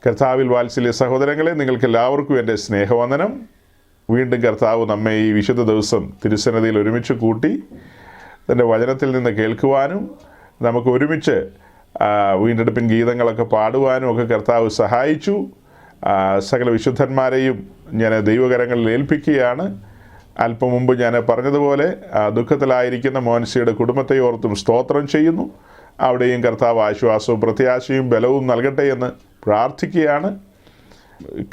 കർത്താവിൽ വാത്സല്യ സഹോദരങ്ങളെ, നിങ്ങൾക്കെല്ലാവർക്കും എൻ്റെ സ്നേഹവന്ദനം. വീണ്ടും കർത്താവ് നമ്മെ ഈ വിശുദ്ധ ദിവസം തിരുസന്നിധിയിൽ ഒരുമിച്ച് കൂട്ടി തൻ്റെ വചനത്തിൽ നിന്ന് കേൾക്കുവാനും നമുക്ക് ഒരുമിച്ച് വീണ്ടെടുപ്പിൻ ഗീതങ്ങളൊക്കെ പാടുവാനും ഒക്കെ കർത്താവ് സഹായിച്ചു. സകല വിശുദ്ധന്മാരെയും ഞാൻ ദൈവകരങ്ങളിൽ ഏൽപ്പിക്കുകയാണ്. അല്പം മുമ്പ് ഞാൻ പറഞ്ഞതുപോലെ ദുഃഖത്തിലായിരിക്കുന്ന മോൻസിയുടെ കുടുംബത്തെ ഓർത്തും സ്തോത്രം ചെയ്യുന്നു. അവിടെയും കർത്താവ് ആശ്വാസവും പ്രത്യാശയും ബലവും നൽകട്ടെ എന്ന് പ്രാർത്ഥിക്കുകയാണ്.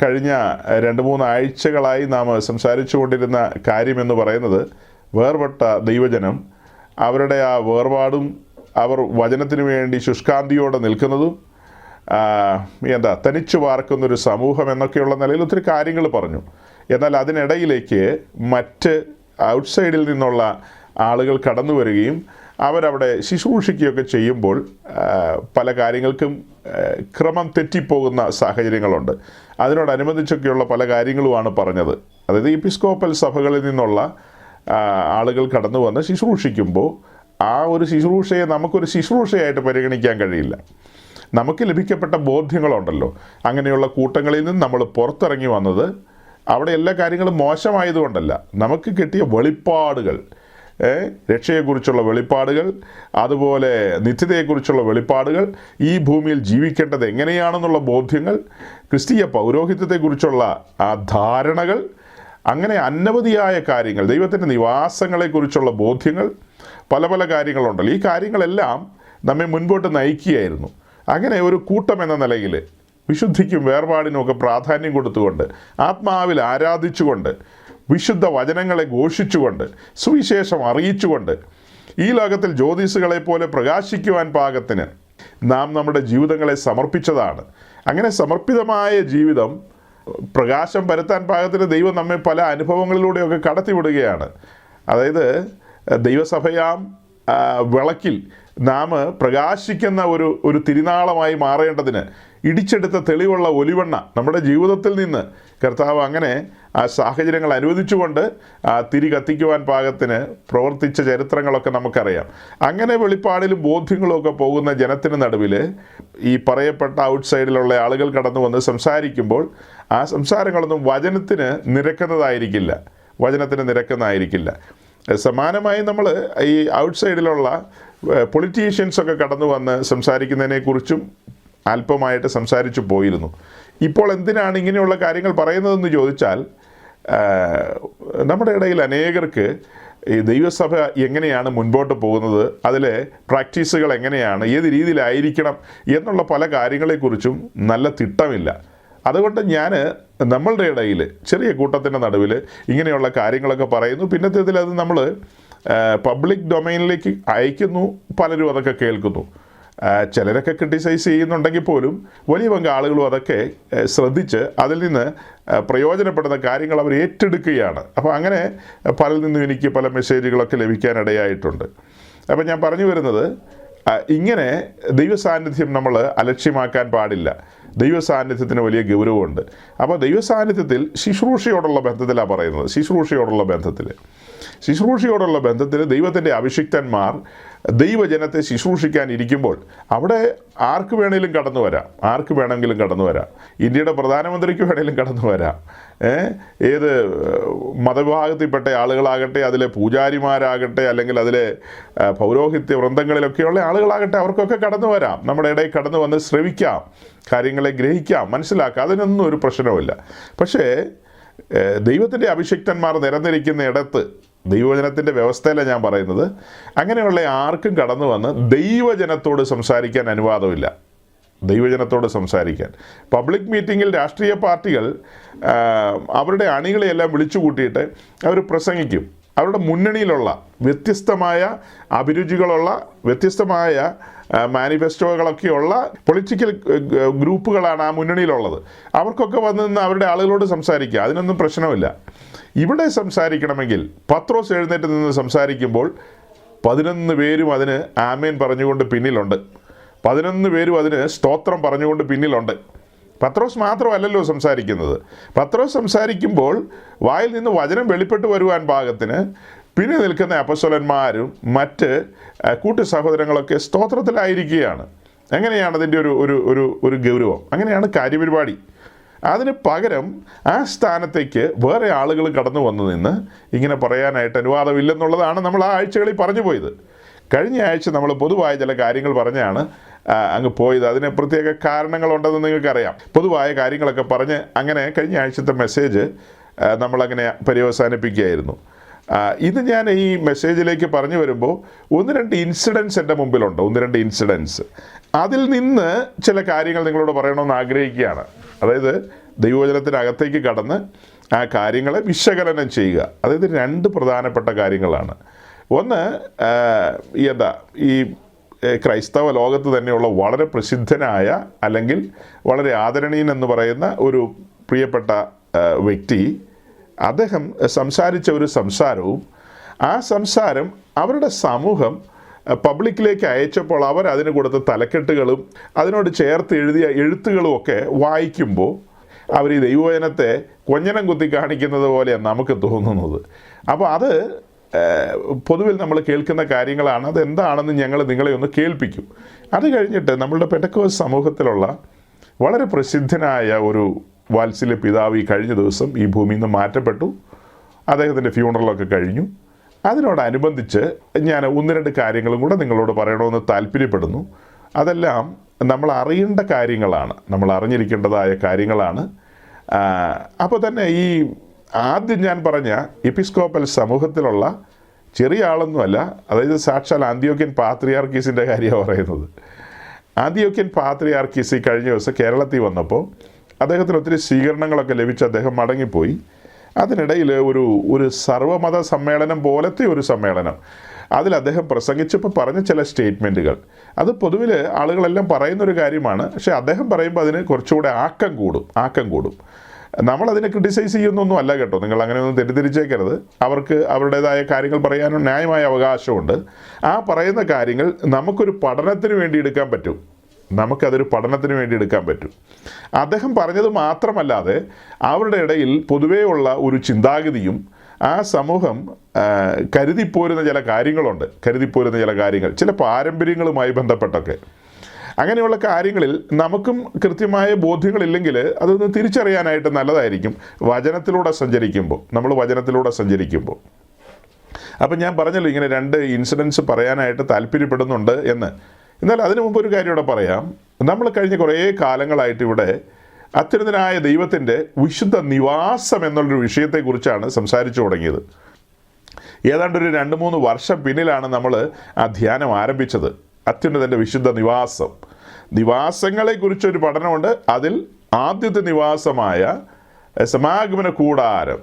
കഴിഞ്ഞ 2-3 ആഴ്ചകളായി നാം സംസാരിച്ചു കൊണ്ടിരുന്ന കാര്യമെന്ന് പറയുന്നത് വേർപെട്ട ദൈവജനം, അവരുടെ ആ വേർപാടും അവർ വചനത്തിനു വേണ്ടി ശുഷ്കാന്തിയോടെ നിൽക്കുന്നതും തനിച്ചു പാർക്കുന്നൊരു സമൂഹം എന്നൊക്കെയുള്ള നിലയിൽ ഒത്തിരി കാര്യങ്ങൾ പറഞ്ഞു. എന്നാൽ അതിനിടയിലേക്ക് മറ്റ് ഔട്ട്സൈഡിൽ നിന്നുള്ള ആളുകൾ കടന്നു വരികയും അവരവിടെ ശുശ്രൂഷിക്കുകയൊക്കെ ചെയ്യുമ്പോൾ പല കാര്യങ്ങൾക്കും ക്രമം തെറ്റിപ്പോകുന്ന സാഹചര്യങ്ങളുണ്ട്. അതിനോടനുബന്ധിച്ചൊക്കെയുള്ള പല കാര്യങ്ങളുമാണ് പറഞ്ഞത്. അതായത് എപ്പിസ്കോപ്പൽ സഭകളിൽ നിന്നുള്ള ആളുകൾ കടന്നു വന്ന് ശുശ്രൂഷിക്കുമ്പോൾ ആ ഒരു ശുശ്രൂഷയെ നമുക്കൊരു ശുശ്രൂഷയായിട്ട് പരിഗണിക്കാൻ കഴിയില്ല. നമുക്ക് ലഭിക്കപ്പെട്ട ബോധ്യങ്ങളുണ്ടല്ലോ, അങ്ങനെയുള്ള കൂട്ടങ്ങളിൽ നിന്ന് നമ്മൾ പുറത്തിറങ്ങി വന്നത് അവിടെ എല്ലാ കാര്യങ്ങളും മോശമായതുകൊണ്ടല്ല. നമുക്ക് കിട്ടിയ വെളിപ്പാടുകൾ, രക്ഷയെക്കുറിച്ചുള്ള വെളിപ്പാടുകൾ, അതുപോലെ നിത്യതയെക്കുറിച്ചുള്ള വെളിപ്പാടുകൾ, ഈ ഭൂമിയിൽ ജീവിക്കേണ്ടത് എങ്ങനെയാണെന്നുള്ള ബോധ്യങ്ങൾ, ക്രിസ്തീയ പൗരോഹിത്യത്തെക്കുറിച്ചുള്ള ആ ധാരണകൾ, അങ്ങനെ അനവധിയായ കാര്യങ്ങൾ, ദൈവത്തിൻ്റെ നിവാസങ്ങളെക്കുറിച്ചുള്ള ബോധ്യങ്ങൾ, പല പല കാര്യങ്ങളുണ്ടല്ലോ. ഈ കാര്യങ്ങളെല്ലാം നമ്മെ മുൻപോട്ട് നയിക്കുകയായിരുന്നു. അങ്ങനെ ഒരു കൂട്ടം എന്ന നിലയിൽ വിശുദ്ധിക്കും വേർപാടിനുമൊക്കെ പ്രാധാന്യം കൊടുത്തുകൊണ്ട്, ആത്മാവിൽ ആരാധിച്ചുകൊണ്ട്, വിശുദ്ധ വചനങ്ങളെ ഘോഷിച്ചുകൊണ്ട്, സുവിശേഷം അറിയിച്ചുകൊണ്ട്, ഈ ലോകത്തിൽ ജ്യോതിസുകളെ പോലെ പ്രകാശിക്കുവാൻ പാകത്തിന് നാം നമ്മുടെ ജീവിതങ്ങളെ സമർപ്പിച്ചതാണ്. അങ്ങനെ സമർപ്പിതമായ ജീവിതം പ്രകാശം പരത്താൻ പാകത്തിന് ദൈവം നമ്മെ പല അനുഭവങ്ങളിലൂടെയൊക്കെ കടത്തിവിടുകയാണ്. അതായത് ദൈവസഭയാം വിളക്കിൽ നാം പ്രകാശിക്കുന്ന ഒരു തിരുനാളമായി മാറേണ്ടതിന് ഇടിച്ചെടുത്ത തെളിവുള്ള ഒലിവെണ്ണ നമ്മുടെ ജീവിതത്തിൽ നിന്ന് കർത്താവ് അങ്ങനെ ആ സാഹചര്യങ്ങൾ അനുവദിച്ചുകൊണ്ട് തിരി കത്തിക്കുവാൻ പാകത്തിന് പ്രവർത്തിച്ച ചരിത്രങ്ങളൊക്കെ നമുക്കറിയാം. അങ്ങനെ വെളിപ്പാടിലും ബോധ്യങ്ങളും ഒക്കെ പോകുന്ന ജനത്തിന് നടുവിൽ ഈ പറയപ്പെട്ട ഔട്ട്സൈഡിലുള്ള ആളുകൾ കടന്നു വന്ന് സംസാരിക്കുമ്പോൾ ആ സംസാരങ്ങളൊന്നും വചനത്തിന് നിരക്കുന്നതായിരിക്കില്ല. സമാനമായി നമ്മൾ ഈ ഔട്ട്സൈഡിലുള്ള പൊളിറ്റീഷ്യൻസൊക്കെ കടന്നു വന്ന് സംസാരിക്കുന്നതിനെക്കുറിച്ചും അല്പമായിട്ട് സംസാരിച്ചു പോയിരുന്നു. ഇപ്പോൾ എന്തിനാണ് ഇങ്ങനെയുള്ള കാര്യങ്ങൾ പറയുന്നതെന്ന് ചോദിച്ചാൽ, നമ്മുടെ ഇടയിൽ അനേകർക്ക് ഈ ദൈവസഭ എങ്ങനെയാണ് മുൻപോട്ട് പോകുന്നത്, അതിലെ പ്രാക്ടീസുകൾ എങ്ങനെയാണ്, ഏത് രീതിയിലായിരിക്കണം എന്നുള്ള പല കാര്യങ്ങളെക്കുറിച്ചും നല്ല തിട്ടമില്ല. അതുകൊണ്ട് ഞാൻ നമ്മളുടെ ഇടയിൽ ചെറിയ കൂട്ടത്തിൻ്റെ നടുവിൽ ഇങ്ങനെയുള്ള കാര്യങ്ങളൊക്കെ പറയുന്നു. പിന്നത്തേതിൽ അത് നമ്മൾ പബ്ലിക് ഡൊമൈനിലേക്ക് അയക്കുന്നു. പലരും അതൊക്കെ കേൾക്കുന്നു. ചിലരൊക്കെ ക്രിട്ടിസൈസ് ചെയ്യുന്നുണ്ടെങ്കിൽ പോലും വലിയ പങ്ക് ആളുകളും അതൊക്കെ ശ്രദ്ധിച്ച് അതിൽ നിന്ന് പ്രയോജനപ്പെടുന്ന കാര്യങ്ങൾ അവർ ഏറ്റെടുക്കുകയാണ്. അപ്പോൾ അങ്ങനെ പലരിൽ നിന്നും എനിക്ക് പല മെസ്സേജുകളൊക്കെ ലഭിക്കാനിടയായിട്ടുണ്ട്. അപ്പോൾ ഞാൻ പറഞ്ഞു വരുന്നത്, ഇങ്ങനെ ദൈവസാന്നിധ്യം നമ്മൾ അലക്ഷ്യമാക്കാൻ പാടില്ല. ദൈവസാന്നിധ്യത്തിന് വലിയ ഗൗരവമുണ്ട്. അപ്പോൾ ദൈവസാന്നിധ്യത്തിൽ ശുശ്രൂഷയോടുള്ള ബന്ധത്തിലാണ് പറയുന്നത്. ശുശ്രൂഷയോടുള്ള ബന്ധത്തിൽ ദൈവത്തിൻ്റെ അഭിഷിക്തന്മാർ ദൈവജനത്തെ ശുശ്രൂഷിക്കാൻ ഇരിക്കുമ്പോൾ അവിടെ ആർക്ക് വേണമെങ്കിലും കടന്നു വരാം. ഇന്ത്യയുടെ പ്രധാനമന്ത്രിക്ക് വേണമെങ്കിലും കടന്നു വരാം. ഏത് മതവിഭാഗത്തിൽപ്പെട്ട ആളുകളാകട്ടെ, അതിലെ പൂജാരിമാരാകട്ടെ, അല്ലെങ്കിൽ അതിലെ പൗരോഹിത്യ വൃന്ദങ്ങളിലൊക്കെയുള്ള ആളുകളാകട്ടെ, അവർക്കൊക്കെ കടന്നു വരാം. നമ്മുടെ ഇടയിൽ കടന്നു വന്ന് ശ്രവിക്കാം, കാര്യങ്ങളെ ഗ്രഹിക്കാം, മനസ്സിലാക്കാം. അതിനൊന്നും ഒരു പ്രശ്നവുമില്ല. പക്ഷേ ദൈവത്തിൻ്റെ അഭിഷിക്തന്മാർ നിരന്നിരിക്കുന്ന ഇടത്ത്, ദൈവജനത്തിൻ്റെ വ്യവസ്ഥയിലാണ് ഞാൻ പറയുന്നത്, അങ്ങനെയുള്ള ആർക്കും കടന്നു വന്ന് ദൈവജനത്തോട് സംസാരിക്കാൻ അനുവാദമില്ല. പബ്ലിക് മീറ്റിങ്ങിൽ രാഷ്ട്രീയ പാർട്ടികൾ അവരുടെ അണികളെയെല്ലാം വിളിച്ചു കൂട്ടിയിട്ട് അവർ പ്രസംഗിക്കും. അവരുടെ മുന്നണിയിലുള്ള വ്യത്യസ്തമായ അഭിരുചികളുള്ള, വ്യത്യസ്തമായ മാനിഫെസ്റ്റോകളൊക്കെയുള്ള പൊളിറ്റിക്കൽ ഗ്രൂപ്പുകളാണ് ആ മുന്നണിയിലുള്ളത്. അവർക്കൊക്കെ വന്ന് നിന്ന് അവരുടെ ആളുകളോട് സംസാരിക്കുക, അതിനൊന്നും പ്രശ്നമില്ല. ഇവിടെ സംസാരിക്കണമെങ്കിൽ പത്രോസ് എഴുന്നേറ്റ് നിന്ന് സംസാരിക്കുമ്പോൾ 11 പേരും അതിന് ആമേൻ പറഞ്ഞുകൊണ്ട് പിന്നിലുണ്ട്. 11 പേരും അതിന് സ്തോത്രം പറഞ്ഞുകൊണ്ട് പിന്നിലുണ്ട്. പത്രോസ് മാത്രമല്ലല്ലോ സംസാരിക്കുന്നത്. പത്രോസ് സംസാരിക്കുമ്പോൾ വായിൽ നിന്ന് വചനം വെളിപ്പെട്ട് വരുവാൻ പാകത്തിന് പിന്നെ നിൽക്കുന്ന അപ്പസ്വലന്മാരും മറ്റ് കൂട്ടു സഹോദരങ്ങളൊക്കെ സ്തോത്രത്തിലായിരിക്കുകയാണ്. അങ്ങനെയാണ് അതിൻ്റെ ഒരു ഒരു ഒരു ഒരു ഗൗരവം, അങ്ങനെയാണ് കാര്യപരിപാടി. അതിന് പകരം ആ സ്ഥാനത്തേക്ക് വേറെ ആളുകൾ കടന്നു വന്നു നിന്ന് ഇങ്ങനെ പറയാനായിട്ട് അനുവാദമില്ലെന്നുള്ളതാണ് നമ്മൾ ആ ആഴ്ചകളിൽ പറഞ്ഞു പോയത്. കഴിഞ്ഞ ആഴ്ച നമ്മൾ പൊതുവായ ചില കാര്യങ്ങൾ പറഞ്ഞാണ് അങ്ങ് പോയത്. അതിന് പ്രത്യേക കാരണങ്ങളുണ്ടെന്ന് നിങ്ങൾക്കറിയാം. പൊതുവായ കാര്യങ്ങളൊക്കെ പറഞ്ഞ് അങ്ങനെ കഴിഞ്ഞ ആഴ്ചത്തെ മെസ്സേജ് നമ്മളങ്ങനെ പര്യവസാനിപ്പിക്കുകയായിരുന്നു. ഇത് ഞാൻ ഈ മെസ്സേജിലേക്ക് പറഞ്ഞു വരുമ്പോൾ 1-2 ഇൻസിഡൻസ് എൻ്റെ മുമ്പിലുണ്ട്. 1-2 ഇൻസിഡൻസ്, അതിൽ നിന്ന് ചില കാര്യങ്ങൾ നിങ്ങളോട് പറയണമെന്ന് ആഗ്രഹിക്കുകയാണ്. അതായത് ദൈവവചനത്തിനകത്തേക്ക് കടന്ന് ആ കാര്യങ്ങളെ വിശകലനം ചെയ്യുക. അതായത് 2 പ്രധാനപ്പെട്ട കാര്യങ്ങളാണ്. ഒന്ന്, ഈ ക്രൈസ്തവ ലോകത്ത് തന്നെയുള്ള വളരെ പ്രസിദ്ധനായ അല്ലെങ്കിൽ വളരെ ആദരണീയൻ എന്ന് പറയുന്ന ഒരു പ്രിയപ്പെട്ട വ്യക്തി, അദ്ദേഹം സംസാരിച്ച ഒരു സംസാരവും ആ സംസാരം അവരുടെ സമൂഹം പബ്ലിക്കിലേക്ക് അയച്ചപ്പോൾ അവർ അതിന് കൊടുത്ത തലക്കെട്ടുകളും അതിനോട് ചേർത്ത് എഴുതിയ എഴുത്തുകളും ഒക്കെ വായിക്കുമ്പോൾ അവർ ഈ ദൈവവചനത്തെ കൊഞ്ഞനം കുത്തി കാണിക്കുന്നത് പോലെയാണ് നമുക്ക് തോന്നുന്നത്. അപ്പോൾ അത് പൊതുവിൽ നമ്മൾ കേൾക്കുന്ന കാര്യങ്ങളാണ്. അതെന്താണെന്ന് ഞങ്ങൾ നിങ്ങളെ ഒന്ന് കേൾപ്പിക്കും. അത് കഴിഞ്ഞിട്ട് നമ്മളുടെ പെന്തക്കോസ്ത് സമൂഹത്തിലുള്ള വളരെ പ്രസിദ്ധനായ ഒരു വാത്സല്യ പിതാവ് ഈ കഴിഞ്ഞ ദിവസം ഈ ഭൂമിയിൽ നിന്ന് മാറ്റപ്പെട്ടു. അദ്ദേഹത്തിൻ്റെ ഫ്യൂണറലൊക്കെ കഴിഞ്ഞു. അതിനോടനുബന്ധിച്ച് ഞാൻ 1-2 കാര്യങ്ങളും കൂടെ നിങ്ങളോട് പറയണമെന്ന് താല്പര്യപ്പെടുന്നു. അതെല്ലാം നമ്മൾ അറിയേണ്ട കാര്യങ്ങളാണ്, നമ്മൾ അറിഞ്ഞിരിക്കേണ്ടതായ കാര്യങ്ങളാണ്. അപ്പോൾ തന്നെ ഈ ആദ്യം ഞാൻ പറഞ്ഞ എപ്പിസ്കോപ്പൽ സമൂഹത്തിലുള്ള ചെറിയ ആളൊന്നുമല്ല, അതായത് സാക്ഷാൽ ആന്തിയോക്യൻ പാത്രിയാർക്കീസിൻ്റെ കാര്യമാണ് പറയുന്നത്. ആന്തിയോക്യൻ പാത്രിയാർക്കീസ് ഈ കഴിഞ്ഞ ദിവസം കേരളത്തിൽ വന്നപ്പോൾ അദ്ദേഹത്തിന് ഒത്തിരി സ്വീകരണങ്ങളൊക്കെ ലഭിച്ച് അദ്ദേഹം മടങ്ങിപ്പോയി. അതിനിടയിൽ ഒരു സർവ്വമത സമ്മേളനം പോലത്തെ ഒരു സമ്മേളനം, അതിൽ അദ്ദേഹം പ്രസംഗിച്ചപ്പോൾ പറഞ്ഞ ചില സ്റ്റേറ്റ്മെൻറ്റുകൾ, അത് പൊതുവിൽ ആളുകളെല്ലാം പറയുന്നൊരു കാര്യമാണ്. പക്ഷേ അദ്ദേഹം പറയുമ്പോൾ അതിന് കുറച്ചുകൂടെ ആക്കം കൂടും. നമ്മളതിനെ ക്രിട്ടിസൈസ് ചെയ്യുന്നൊന്നും അല്ല കേട്ടോ, നിങ്ങൾ അങ്ങനെയൊന്നും തെറ്റിദ്ധരിച്ചേക്കരുത്. അവർക്ക് അവരുടേതായ കാര്യങ്ങൾ പറയാനും ന്യായമായ അവകാശമുണ്ട്. ആ പറയുന്ന കാര്യങ്ങൾ നമുക്കൊരു പഠനത്തിന് വേണ്ടി എടുക്കാൻ പറ്റും. അദ്ദേഹം പറഞ്ഞത് മാത്രമല്ലാതെ അവരുടെ ഇടയിൽ പൊതുവേ ഉള്ള ഒരു ചിന്താഗതിയും ആ സമൂഹം കരുതിപ്പോരുന്ന ചില കാര്യങ്ങൾ, ചില പാരമ്പര്യങ്ങളുമായി ബന്ധപ്പെട്ടൊക്കെ. അങ്ങനെയുള്ള കാര്യങ്ങളിൽ നമുക്കും കൃത്യമായ ബോധ്യങ്ങളില്ലെങ്കിൽ അതൊന്ന് തിരിച്ചറിയാനായിട്ട് നല്ലതായിരിക്കും നമ്മൾ വചനത്തിലൂടെ സഞ്ചരിക്കുമ്പോൾ. അപ്പം ഞാൻ പറഞ്ഞല്ലോ ഇങ്ങനെ 2 ഇൻസിഡൻസ് പറയാനായിട്ട് താല്പര്യപ്പെടുന്നുണ്ട് എന്ന്. എന്നാൽ അതിനു മുമ്പ് ഒരു കാര്യം ഇവിടെ പറയാം. നമ്മൾ കഴിഞ്ഞ കുറേ കാലങ്ങളായിട്ട് ഇവിടെ അത്യുന്നതനായ ദൈവത്തിൻ്റെ വിശുദ്ധ നിവാസം എന്നുള്ളൊരു വിഷയത്തെക്കുറിച്ചാണ് സംസാരിച്ചു തുടങ്ങിയത്. ഏതാണ്ട് ഒരു 2-3 വർഷം പിന്നിലാണ് നമ്മൾ ആ ധ്യാനം ആരംഭിച്ചത്. അത്യുന്നതൻ്റെ വിശുദ്ധ നിവാസങ്ങളെക്കുറിച്ചൊരു പഠനമുണ്ട്. അതിൽ ആദ്യത്തെ നിവാസമായ സമാഗമന കൂടാരം,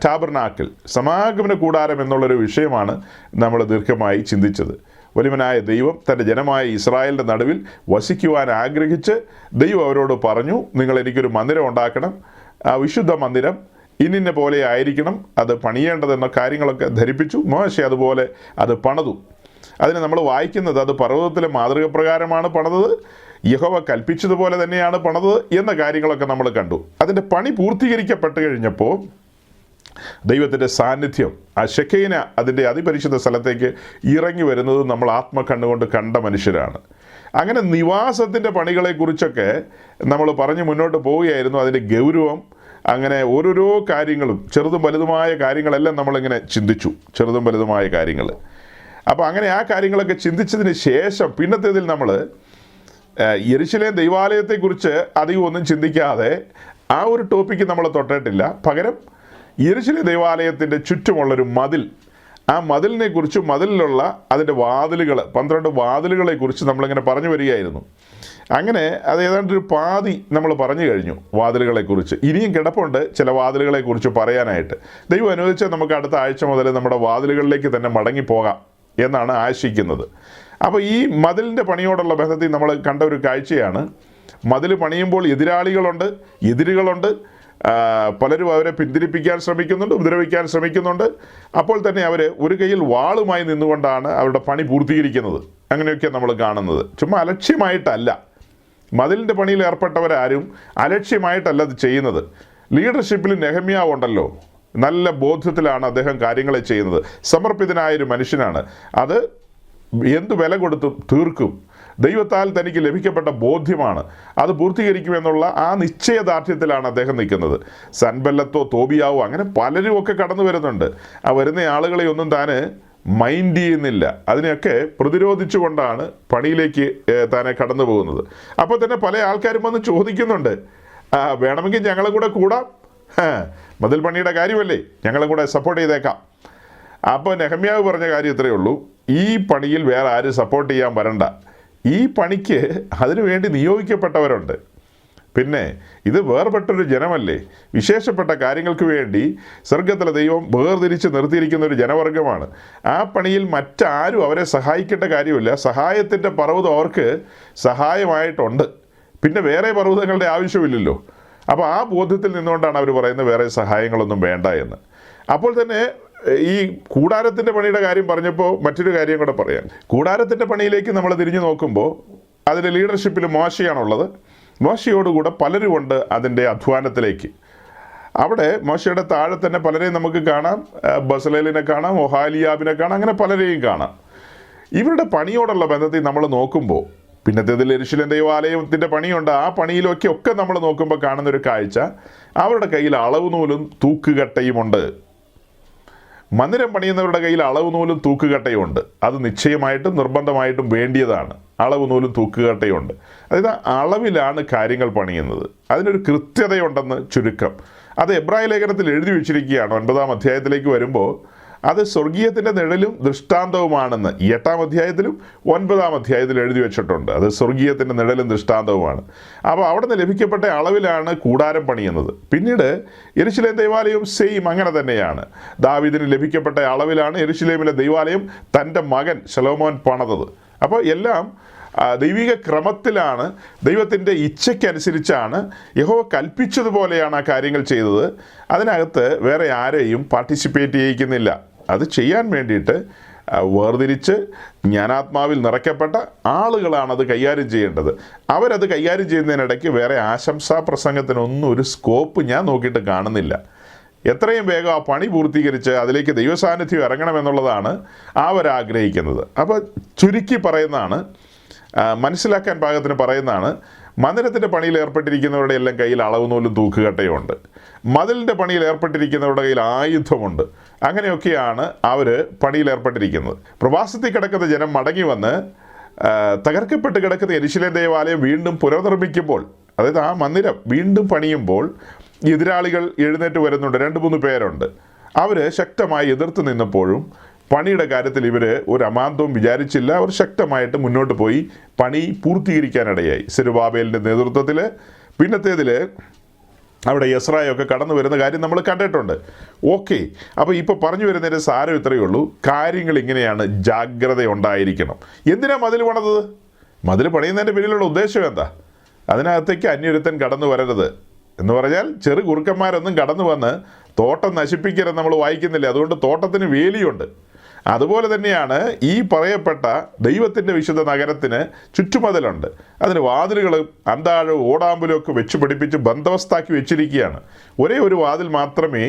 ടാബർനാക്കിൾ, സമാഗമന കൂടാരം എന്നുള്ളൊരു വിഷയമാണ് നമ്മൾ ദീർഘമായി ചിന്തിച്ചത്. വലിയവനായ ദൈവം തൻ്റെ ജനമായ ഇസ്രായേലിൻ്റെ നടുവിൽ വസിക്കുവാൻ ആഗ്രഹിച്ച് ദൈവം അവരോട് പറഞ്ഞു, നിങ്ങൾ എനിക്കൊരു മന്ദിരം ഉണ്ടാക്കണം, ആ വിശുദ്ധ മന്ദിരം ഇന്നിന്ന പോലെ ആയിരിക്കണം, അത് പണിയേണ്ടതെന്ന കാര്യങ്ങളൊക്കെ ധരിപ്പിച്ചു. മോശെ അതുപോലെ അത് പണിതു. അതിന് നമ്മൾ വായിക്കുന്നത് അത് പർവ്വതത്തിലെ മാതൃകപ്രകാരമാണ് പണിതത്, യഹോവ കൽപ്പിച്ചതുപോലെ തന്നെയാണ് പണിതത് എന്ന കാര്യങ്ങളൊക്കെ നമ്മൾ കണ്ടു. അതിൻ്റെ പണി പൂർത്തീകരിക്കപ്പെട്ട് കഴിഞ്ഞപ്പോൾ ദൈവത്തിൻ്റെ സാന്നിധ്യം, ആ ശെഖീന അതിൻ്റെ അതിപരിശുദ്ധ സ്ഥലത്തേക്ക് ഇറങ്ങി വരുന്നത് നമ്മൾ ആത്മകണ്ണുകൊണ്ട് കണ്ട മനുഷ്യരാണ്. അങ്ങനെ നിവാസത്തിൻ്റെ പണികളെക്കുറിച്ചൊക്കെ നമ്മൾ പറഞ്ഞ് മുന്നോട്ട് പോവുകയായിരുന്നു. അതിൻ്റെ ഗൗരവം, അങ്ങനെ ഓരോരോ കാര്യങ്ങളും ചെറുതും വലുതുമായ കാര്യങ്ങളെല്ലാം നമ്മളിങ്ങനെ ചിന്തിച്ചു, അപ്പോൾ അങ്ങനെ ആ കാര്യങ്ങളൊക്കെ ചിന്തിച്ചതിന് ശേഷം പിന്നത്തേതിൽ നമ്മൾ യെരുശലേം ദൈവാലയത്തെക്കുറിച്ച് അധികം ഒന്നും ചിന്തിക്കാതെ ആ ഒരു ടോപ്പിക്ക് നമ്മൾ തൊട്ടിട്ടില്ല. പകരം യെരുശലേം ദൈവാലയത്തിൻ്റെ ചുറ്റുമുള്ളൊരു മതിൽ, ആ മതിലിനെക്കുറിച്ച്, മതിലിലുള്ള അതിൻ്റെ വാതിലുകൾ, 12 വാതിലുകളെക്കുറിച്ച് നമ്മളിങ്ങനെ പറഞ്ഞു വരികയായിരുന്നു. അങ്ങനെ അത് ഏതാണ്ടൊരു പാതി നമ്മൾ പറഞ്ഞു കഴിഞ്ഞു വാതിലുകളെക്കുറിച്ച്. ഇനിയും കിടപ്പുണ്ട് ചില വാതിലുകളെക്കുറിച്ച് പറയാനായിട്ട്. ദൈവം അനുവദിച്ചാൽ നമുക്ക് അടുത്ത ആഴ്ച മുതൽ നമ്മുടെ വാതിലുകളിലേക്ക് തന്നെ മടങ്ങിപ്പോകാം എന്നാണ് ആശിക്കുന്നത്. അപ്പോൾ ഈ മതിലിൻ്റെ പണിയോടുള്ള ബന്ധത്തിൽ നമ്മൾ കണ്ട ഒരു കാഴ്ചയാണ്, മതിൽ പണിയുമ്പോൾ എതിരുകളുണ്ട്. പലരും അവരെ പിന്തിരിപ്പിക്കാൻ ശ്രമിക്കുന്നുണ്ട്, ഉപദ്രവിക്കാൻ ശ്രമിക്കുന്നുണ്ട്. അപ്പോൾ തന്നെ അവർ ഒരു കയ്യിൽ വാളുമായി നിന്നുകൊണ്ടാണ് അവരുടെ പണി പൂർത്തീകരിക്കുന്നത്. അങ്ങനെയൊക്കെ നമ്മൾ കാണുന്നത്. ചുമ്മാ അലക്ഷ്യമായിട്ടല്ല, മതിലിൻ്റെ പണിയിൽ ഏർപ്പെട്ടവരാരും അലക്ഷ്യമായിട്ടല്ല അത് ചെയ്യുന്നത്. ലീഡർഷിപ്പിൽ നെഹമ്യാവ് ഉണ്ടല്ലോ, നല്ല ബോധ്യത്തിലാണ് അദ്ദേഹം കാര്യങ്ങളെ ചെയ്യുന്നത്. സമർപ്പിതനായൊരു മനുഷ്യനാണ്. അത് എന്ത് വില കൊടുത്തും തീർക്കും. ദൈവത്താൽ തനിക്ക് ലഭിക്കപ്പെട്ട ബോധ്യമാണ്. അത് പൂർത്തീകരിക്കുമെന്നുള്ള ആ നിശ്ചയദാർഢ്യത്തിലാണ് അദ്ദേഹം നിൽക്കുന്നത്. സൻബല്ലത്തോ തോബിയാവോ അങ്ങനെ പലരും ഒക്കെ കടന്നു വരുന്നുണ്ട്. ആ വരുന്ന ആളുകളെ ഒന്നും താന് മൈൻഡ് ചെയ്യുന്നില്ല. അതിനെയൊക്കെ പ്രതിരോധിച്ചുകൊണ്ടാണ് പണിയിലേക്ക് താനെ കടന്നു പോകുന്നത്. അപ്പോൾ തന്നെ പല ആൾക്കാരും വന്ന് ചോദിക്കുന്നുണ്ട്, വേണമെങ്കിൽ ഞങ്ങളും കൂടെ കൂടാം, മതിൽ പണിയുടെ കാര്യമല്ലേ, ഞങ്ങളും കൂടെ സപ്പോർട്ട് ചെയ്തേക്കാം. അപ്പോൾ നെഹമ്യാവ് പറഞ്ഞ കാര്യം ഇത്രയേ ഉള്ളൂ, ഈ പണിയിൽ വേറെ ആരും സപ്പോർട്ട് ചെയ്യാൻ വരണ്ട. ഈ പണിക്ക് അതിനു വേണ്ടി നിയോഗിക്കപ്പെട്ടവരുണ്ട്. പിന്നെ ഇത് വേർപെട്ടൊരു ജനമല്ലേ, വിശേഷപ്പെട്ട കാര്യങ്ങൾക്ക് വേണ്ടി സ്വർഗത്തിലെ ദൈവം വേർതിരിച്ച് നിർത്തിയിരിക്കുന്ന ഒരു ജനവർഗമാണ്. ആ പണിയിൽ മറ്റാരും അവരെ സഹായിക്കേണ്ട കാര്യമില്ല. സഹായത്തിൻ്റെ പർവ്വതം അവർക്ക് സഹായമായിട്ടുണ്ട്. പിന്നെ വേറെ പർവ്വതങ്ങളുടെ ആവശ്യമില്ലല്ലോ. അപ്പോൾ ആ ബോധ്യത്തിൽ നിന്നുകൊണ്ടാണ് അവർ പറയുന്നത് വേറെ സഹായങ്ങളൊന്നും വേണ്ട എന്ന്. അപ്പോൾ തന്നെ ഈ കൂടാരത്തിൻ്റെ പണിയുടെ കാര്യം പറഞ്ഞപ്പോൾ മറ്റൊരു കാര്യം കൂടെ പറയാം. കൂടാരത്തിൻ്റെ പണിയിലേക്ക് നമ്മൾ തിരിഞ്ഞു നോക്കുമ്പോൾ അതിൻ്റെ ലീഡർഷിപ്പിൽ മോശയാണുള്ളത്. മോശയോടുകൂടെ പലരുമുണ്ട് അതിൻ്റെ അധ്വാനത്തിലേക്ക്. അവിടെ മോശയുടെ താഴെ തന്നെ പലരെയും നമുക്ക് കാണാം. ബസലേലിനെ കാണാം, ഒഹാലിയാബിനെ കാണാം, അങ്ങനെ പലരെയും കാണാം. ഇവരുടെ പണിയോടുള്ള ബന്ധത്തിൽ നമ്മൾ നോക്കുമ്പോൾ, പിന്നത്തേതിൽ യെരൂശലേം ദൈവാലയത്തിൻ്റെ പണിയുണ്ട്. ആ പണിയിലൊക്കെ നമ്മൾ നോക്കുമ്പോൾ കാണുന്നൊരു കാഴ്ച, അവരുടെ കയ്യിൽ അളവ് നൂലും തൂക്കുകട്ടയുമുണ്ട്. മന്ദിരം പണിയുന്നവരുടെ കയ്യിൽ അളവ് നൂലും തൂക്കുകട്ടയുമുണ്ട്. അത് നിശ്ചയമായിട്ടും നിർബന്ധമായിട്ടും വേണ്ടിയതാണ്. അളവ് നൂലും തൂക്കുകട്ടയുണ്ട്. അതായത് അളവിലാണ് കാര്യങ്ങൾ പണിയുന്നത്. അതിനൊരു കൃത്യതയുണ്ടെന്ന് ചുരുക്കം. അത് എബ്രായ ലേഖനത്തിൽ എഴുതി വെച്ചിരിക്കുകയാണ്. 9-ാം അധ്യായത്തിലേക്ക് വരുമ്പോൾ അത് സ്വർഗീയത്തിൻ്റെ നിഴലും ദൃഷ്ടാന്തവുമാണെന്ന് 8-ാം അധ്യായത്തിലും 9-ാം അധ്യായത്തിലും എഴുതി വെച്ചിട്ടുണ്ട്. അത് സ്വർഗീയത്തിൻ്റെ നിഴലും ദൃഷ്ടാന്തവുമാണ്. അപ്പോൾ അവിടെ നിന്ന് ലഭിക്കപ്പെട്ട അളവിലാണ് കൂടാരം പണിയുന്നത്. പിന്നീട് യെരൂശലേം ദൈവാലയവും സെയിം അങ്ങനെ തന്നെയാണ്. ദാവീദിന് ലഭിക്കപ്പെട്ട അളവിലാണ് യെരൂശലേമിലെ ദൈവാലയം തൻ്റെ മകൻ ശലോമോൻ പണിതത്. അപ്പോൾ എല്ലാം ദൈവിക ക്രമത്തിലാണ്, ദൈവത്തിൻ്റെ ഇച്ഛയ്ക്കനുസരിച്ചാണ്, യഹോവ കൽപ്പിച്ചതുപോലെയാണ് ആ കാര്യങ്ങൾ ചെയ്തത്. അതിനകത്ത് വേറെ ആരെയും പാർട്ടിസിപ്പേറ്റ് ചെയ്യിക്കുന്നില്ല. അത് ചെയ്യാൻ വേണ്ടിയിട്ട് വേർതിരിച്ച് ജ്ഞാനാത്മാവിൽ നിറയ്ക്കപ്പെട്ട ആളുകളാണത് കൈകാര്യം ചെയ്യേണ്ടത്. അവരത് കൈകാര്യം ചെയ്യുന്നതിനിടയ്ക്ക് വേറെ ആശംസാ പ്രസംഗത്തിനൊന്നും ഒരു സ്കോപ്പ് ഞാൻ നോക്കിയിട്ട് കാണുന്നില്ല. എത്രയും വേഗം ആ പണി പൂർത്തീകരിച്ച് അതിലേക്ക് ദൈവസാന്നിധ്യം ഇറങ്ങണമെന്നുള്ളതാണ് അവരാഗ്രഹിക്കുന്നത്. അപ്പോൾ ചുരുക്കി പറയുന്നതാണ്, മനസ്സിലാക്കാൻ പാകത്തിന് പറയുന്നതാണ്, മന്ദിരത്തിൻ്റെ പണിയിൽ ഏർപ്പെട്ടിരിക്കുന്നവരുടെ എല്ലാം കയ്യിൽ അളവ് നൂലും തൂക്കുകട്ടയുമുണ്ട്. മതിലിൻ്റെ പണിയിൽ ഏർപ്പെട്ടിരിക്കുന്നവരുടെ കയ്യിൽ ആയുധമുണ്ട്. അങ്ങനെയൊക്കെയാണ് അവർ പണിയിൽ ഏർപ്പെട്ടിരിക്കുന്നത്. പ്രവാസത്തിൽ കിടക്കുന്ന ജനം മടങ്ങി വന്ന് തകർക്കപ്പെട്ട് കിടക്കുന്ന യെരൂശലേം ദേവാലയം വീണ്ടും പുനർനിർമ്മിക്കുമ്പോൾ, അതായത് ആ മന്ദിരം വീണ്ടും പണിയുമ്പോൾ എതിരാളികൾ എഴുന്നേറ്റ് വരുന്നുണ്ട്. 2-3 പേരുണ്ട്. അവർ ശക്തമായി എതിർത്ത് നിന്നപ്പോഴും പണിയുടെ കാര്യത്തിൽ ഇവർ ഒരു അമാന്തവും വിചാരിച്ചില്ല. അവർ ശക്തമായിട്ട് മുന്നോട്ട് പോയി പണി പൂർത്തീകരിക്കാനിടയായി സെരുബാബേലിൻ്റെ നേതൃത്വത്തിൽ. പിന്നത്തേതിൽ അവിടെ യെസ്രായൊക്കെ കടന്നു വരുന്ന കാര്യം നമ്മൾ കണ്ടിട്ടുണ്ട്. ഓക്കെ, അപ്പോൾ ഇപ്പോൾ പറഞ്ഞു വരുന്നതിൻ്റെ സാരം ഇത്രയേ ഉള്ളൂ. കാര്യങ്ങൾ ഇങ്ങനെയാണ്, ജാഗ്രത ഉണ്ടായിരിക്കണം. എന്തിനാണ് മതിൽ പണിതത്? മതിൽ പണിയുന്നതിൻ്റെ പിന്നിലുള്ള ഉദ്ദേശം എന്താ? അതിനകത്തേക്ക് അന്യൊരുത്തൻ കടന്നു വരരുത് എന്ന് പറഞ്ഞാൽ ചെറു കുറുക്കന്മാരൊന്നും കടന്നു വന്ന് തോട്ടം നശിപ്പിക്കരുത് നമ്മൾ വായിക്കുന്നില്ല. അതുകൊണ്ട് തോട്ടത്തിന് വേലിയുണ്ട്. അതുപോലെ തന്നെയാണ് ഈ പറയപ്പെട്ട ദൈവത്തിൻ്റെ വിശുദ്ധ നഗരത്തിന് ചുറ്റുമതിലുണ്ട്. അതിന് വാതിലുകളും അന്താഴവും ഓടാമ്പലും ഒക്കെ വെച്ച് പിടിപ്പിച്ച് ബന്ദോബസ്താക്കി വെച്ചിരിക്കുകയാണ്. ഒരേ ഒരു വാതിൽ മാത്രമേ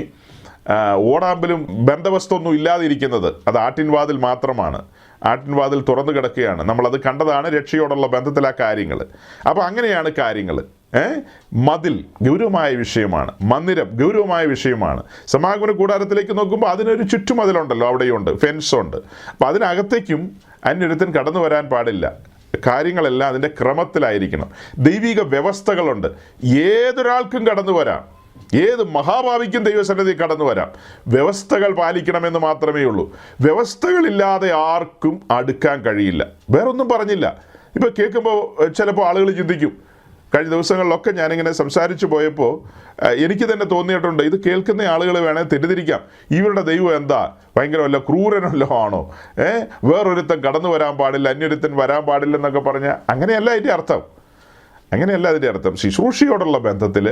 ഓടാമ്പലും ബന്ദോബസ്തൊന്നും ഇല്ലാതിരിക്കുന്നത്. അത് ആട്ടിൻ വാതിൽ മാത്രമാണ്. ആട്ടിൻ വാതിൽ തുറന്നു കിടക്കുകയാണ്. നമ്മളത് കണ്ടതാണ് രക്ഷയോടുള്ള ബന്ധത്തിലെ കാര്യങ്ങൾ. അപ്പോൾ അങ്ങനെയാണ് കാര്യങ്ങൾ. മതിൽ ഗൗരവമായ വിഷയമാണ്. മന്ദിരം ഗൗരവമായ വിഷയമാണ്. സമാഗമന കൂടാരത്തിലേക്ക് നോക്കുമ്പോൾ അതിനൊരു ചുറ്റുമതിലുണ്ടല്ലോ, അവിടെയുണ്ട്, ഫെൻസുണ്ട്. അപ്പോൾ അതിനകത്തേക്കും അന്യൊരുത്തൻ കടന്നു വരാൻ പാടില്ല. കാര്യങ്ങളെല്ലാം അതിൻ്റെ ക്രമത്തിലായിരിക്കണം. ദൈവിക വ്യവസ്ഥകളുണ്ട്. ഏതൊരാൾക്കും കടന്നു വരാം. ഏത് മഹാഭാവിക്കും ദൈവസന്നിധി കടന്നു വരാം. വ്യവസ്ഥകൾ പാലിക്കണമെന്ന് മാത്രമേ ഉള്ളൂ. വ്യവസ്ഥകളില്ലാതെ ആർക്കും അടുക്കാൻ കഴിയില്ല. വേറൊന്നും പറഞ്ഞില്ല. ഇപ്പോൾ കേൾക്കുമ്പോൾ ചിലപ്പോൾ ആളുകൾ ചിന്തിക്കും, കഴിഞ്ഞ ദിവസങ്ങളിലൊക്കെ ഞാനിങ്ങനെ സംസാരിച്ചു പോയപ്പോൾ എനിക്ക് തന്നെ തോന്നിയിട്ടുണ്ട്, ഇത് കേൾക്കുന്ന ആളുകൾ വേണേൽ തെറ്റിദ്ധരിക്കാം, ഇവരുടെ ദൈവം എന്താ ഭയങ്കര വല്ല ക്രൂരനല്ലോ ആണോ, വേറൊരുത്തൻ കടന്നു വരാൻ പാടില്ല, അന്യൊരുത്തൻ വരാൻ പാടില്ലെന്നൊക്കെ പറഞ്ഞാൽ അങ്ങനെയല്ല അതിൻ്റെ അർത്ഥം. അങ്ങനെയല്ല അതിൻ്റെ അർത്ഥം. ശുശ്രൂഷയോടുള്ള ബന്ധത്തിൽ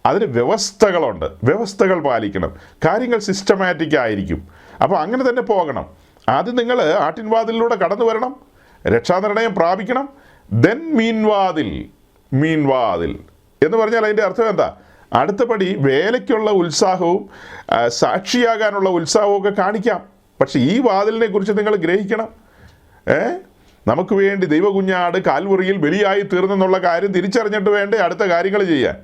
അതിന് വ്യവസ്ഥകളുണ്ട്. വ്യവസ്ഥകൾ പാലിക്കണം. കാര്യങ്ങൾ സിസ്റ്റമാറ്റിക് ആയിരിക്കും. അപ്പോൾ അങ്ങനെ തന്നെ പോകണം. ആദ്യം നിങ്ങൾ ആട്ടിൻവാതിലിലൂടെ കടന്നു വരണം, രക്ഷാനിർണയം പ്രാപിക്കണം. ദെൻ മീൻവാതിൽ എന്ന് പറഞ്ഞാൽ അതിൻ്റെ അർത്ഥം എന്താ? അടുത്ത പടി വേലയ്ക്കുള്ള ഉത്സാഹവും സാക്ഷിയാകാനുള്ള ഉത്സാഹവും ഒക്കെ കാണിക്കാം. പക്ഷെ ഈ വാതിലിനെ കുറിച്ച് നിങ്ങൾ ഗ്രഹിക്കണം. നമുക്ക് വേണ്ടി ദൈവകുഞ്ഞാട് കാൽവറിയിൽ ബലിയായി തീർന്നെന്നുള്ള കാര്യം തിരിച്ചറിഞ്ഞിട്ട് വേണ്ടേ അടുത്ത കാര്യങ്ങൾ ചെയ്യാൻ.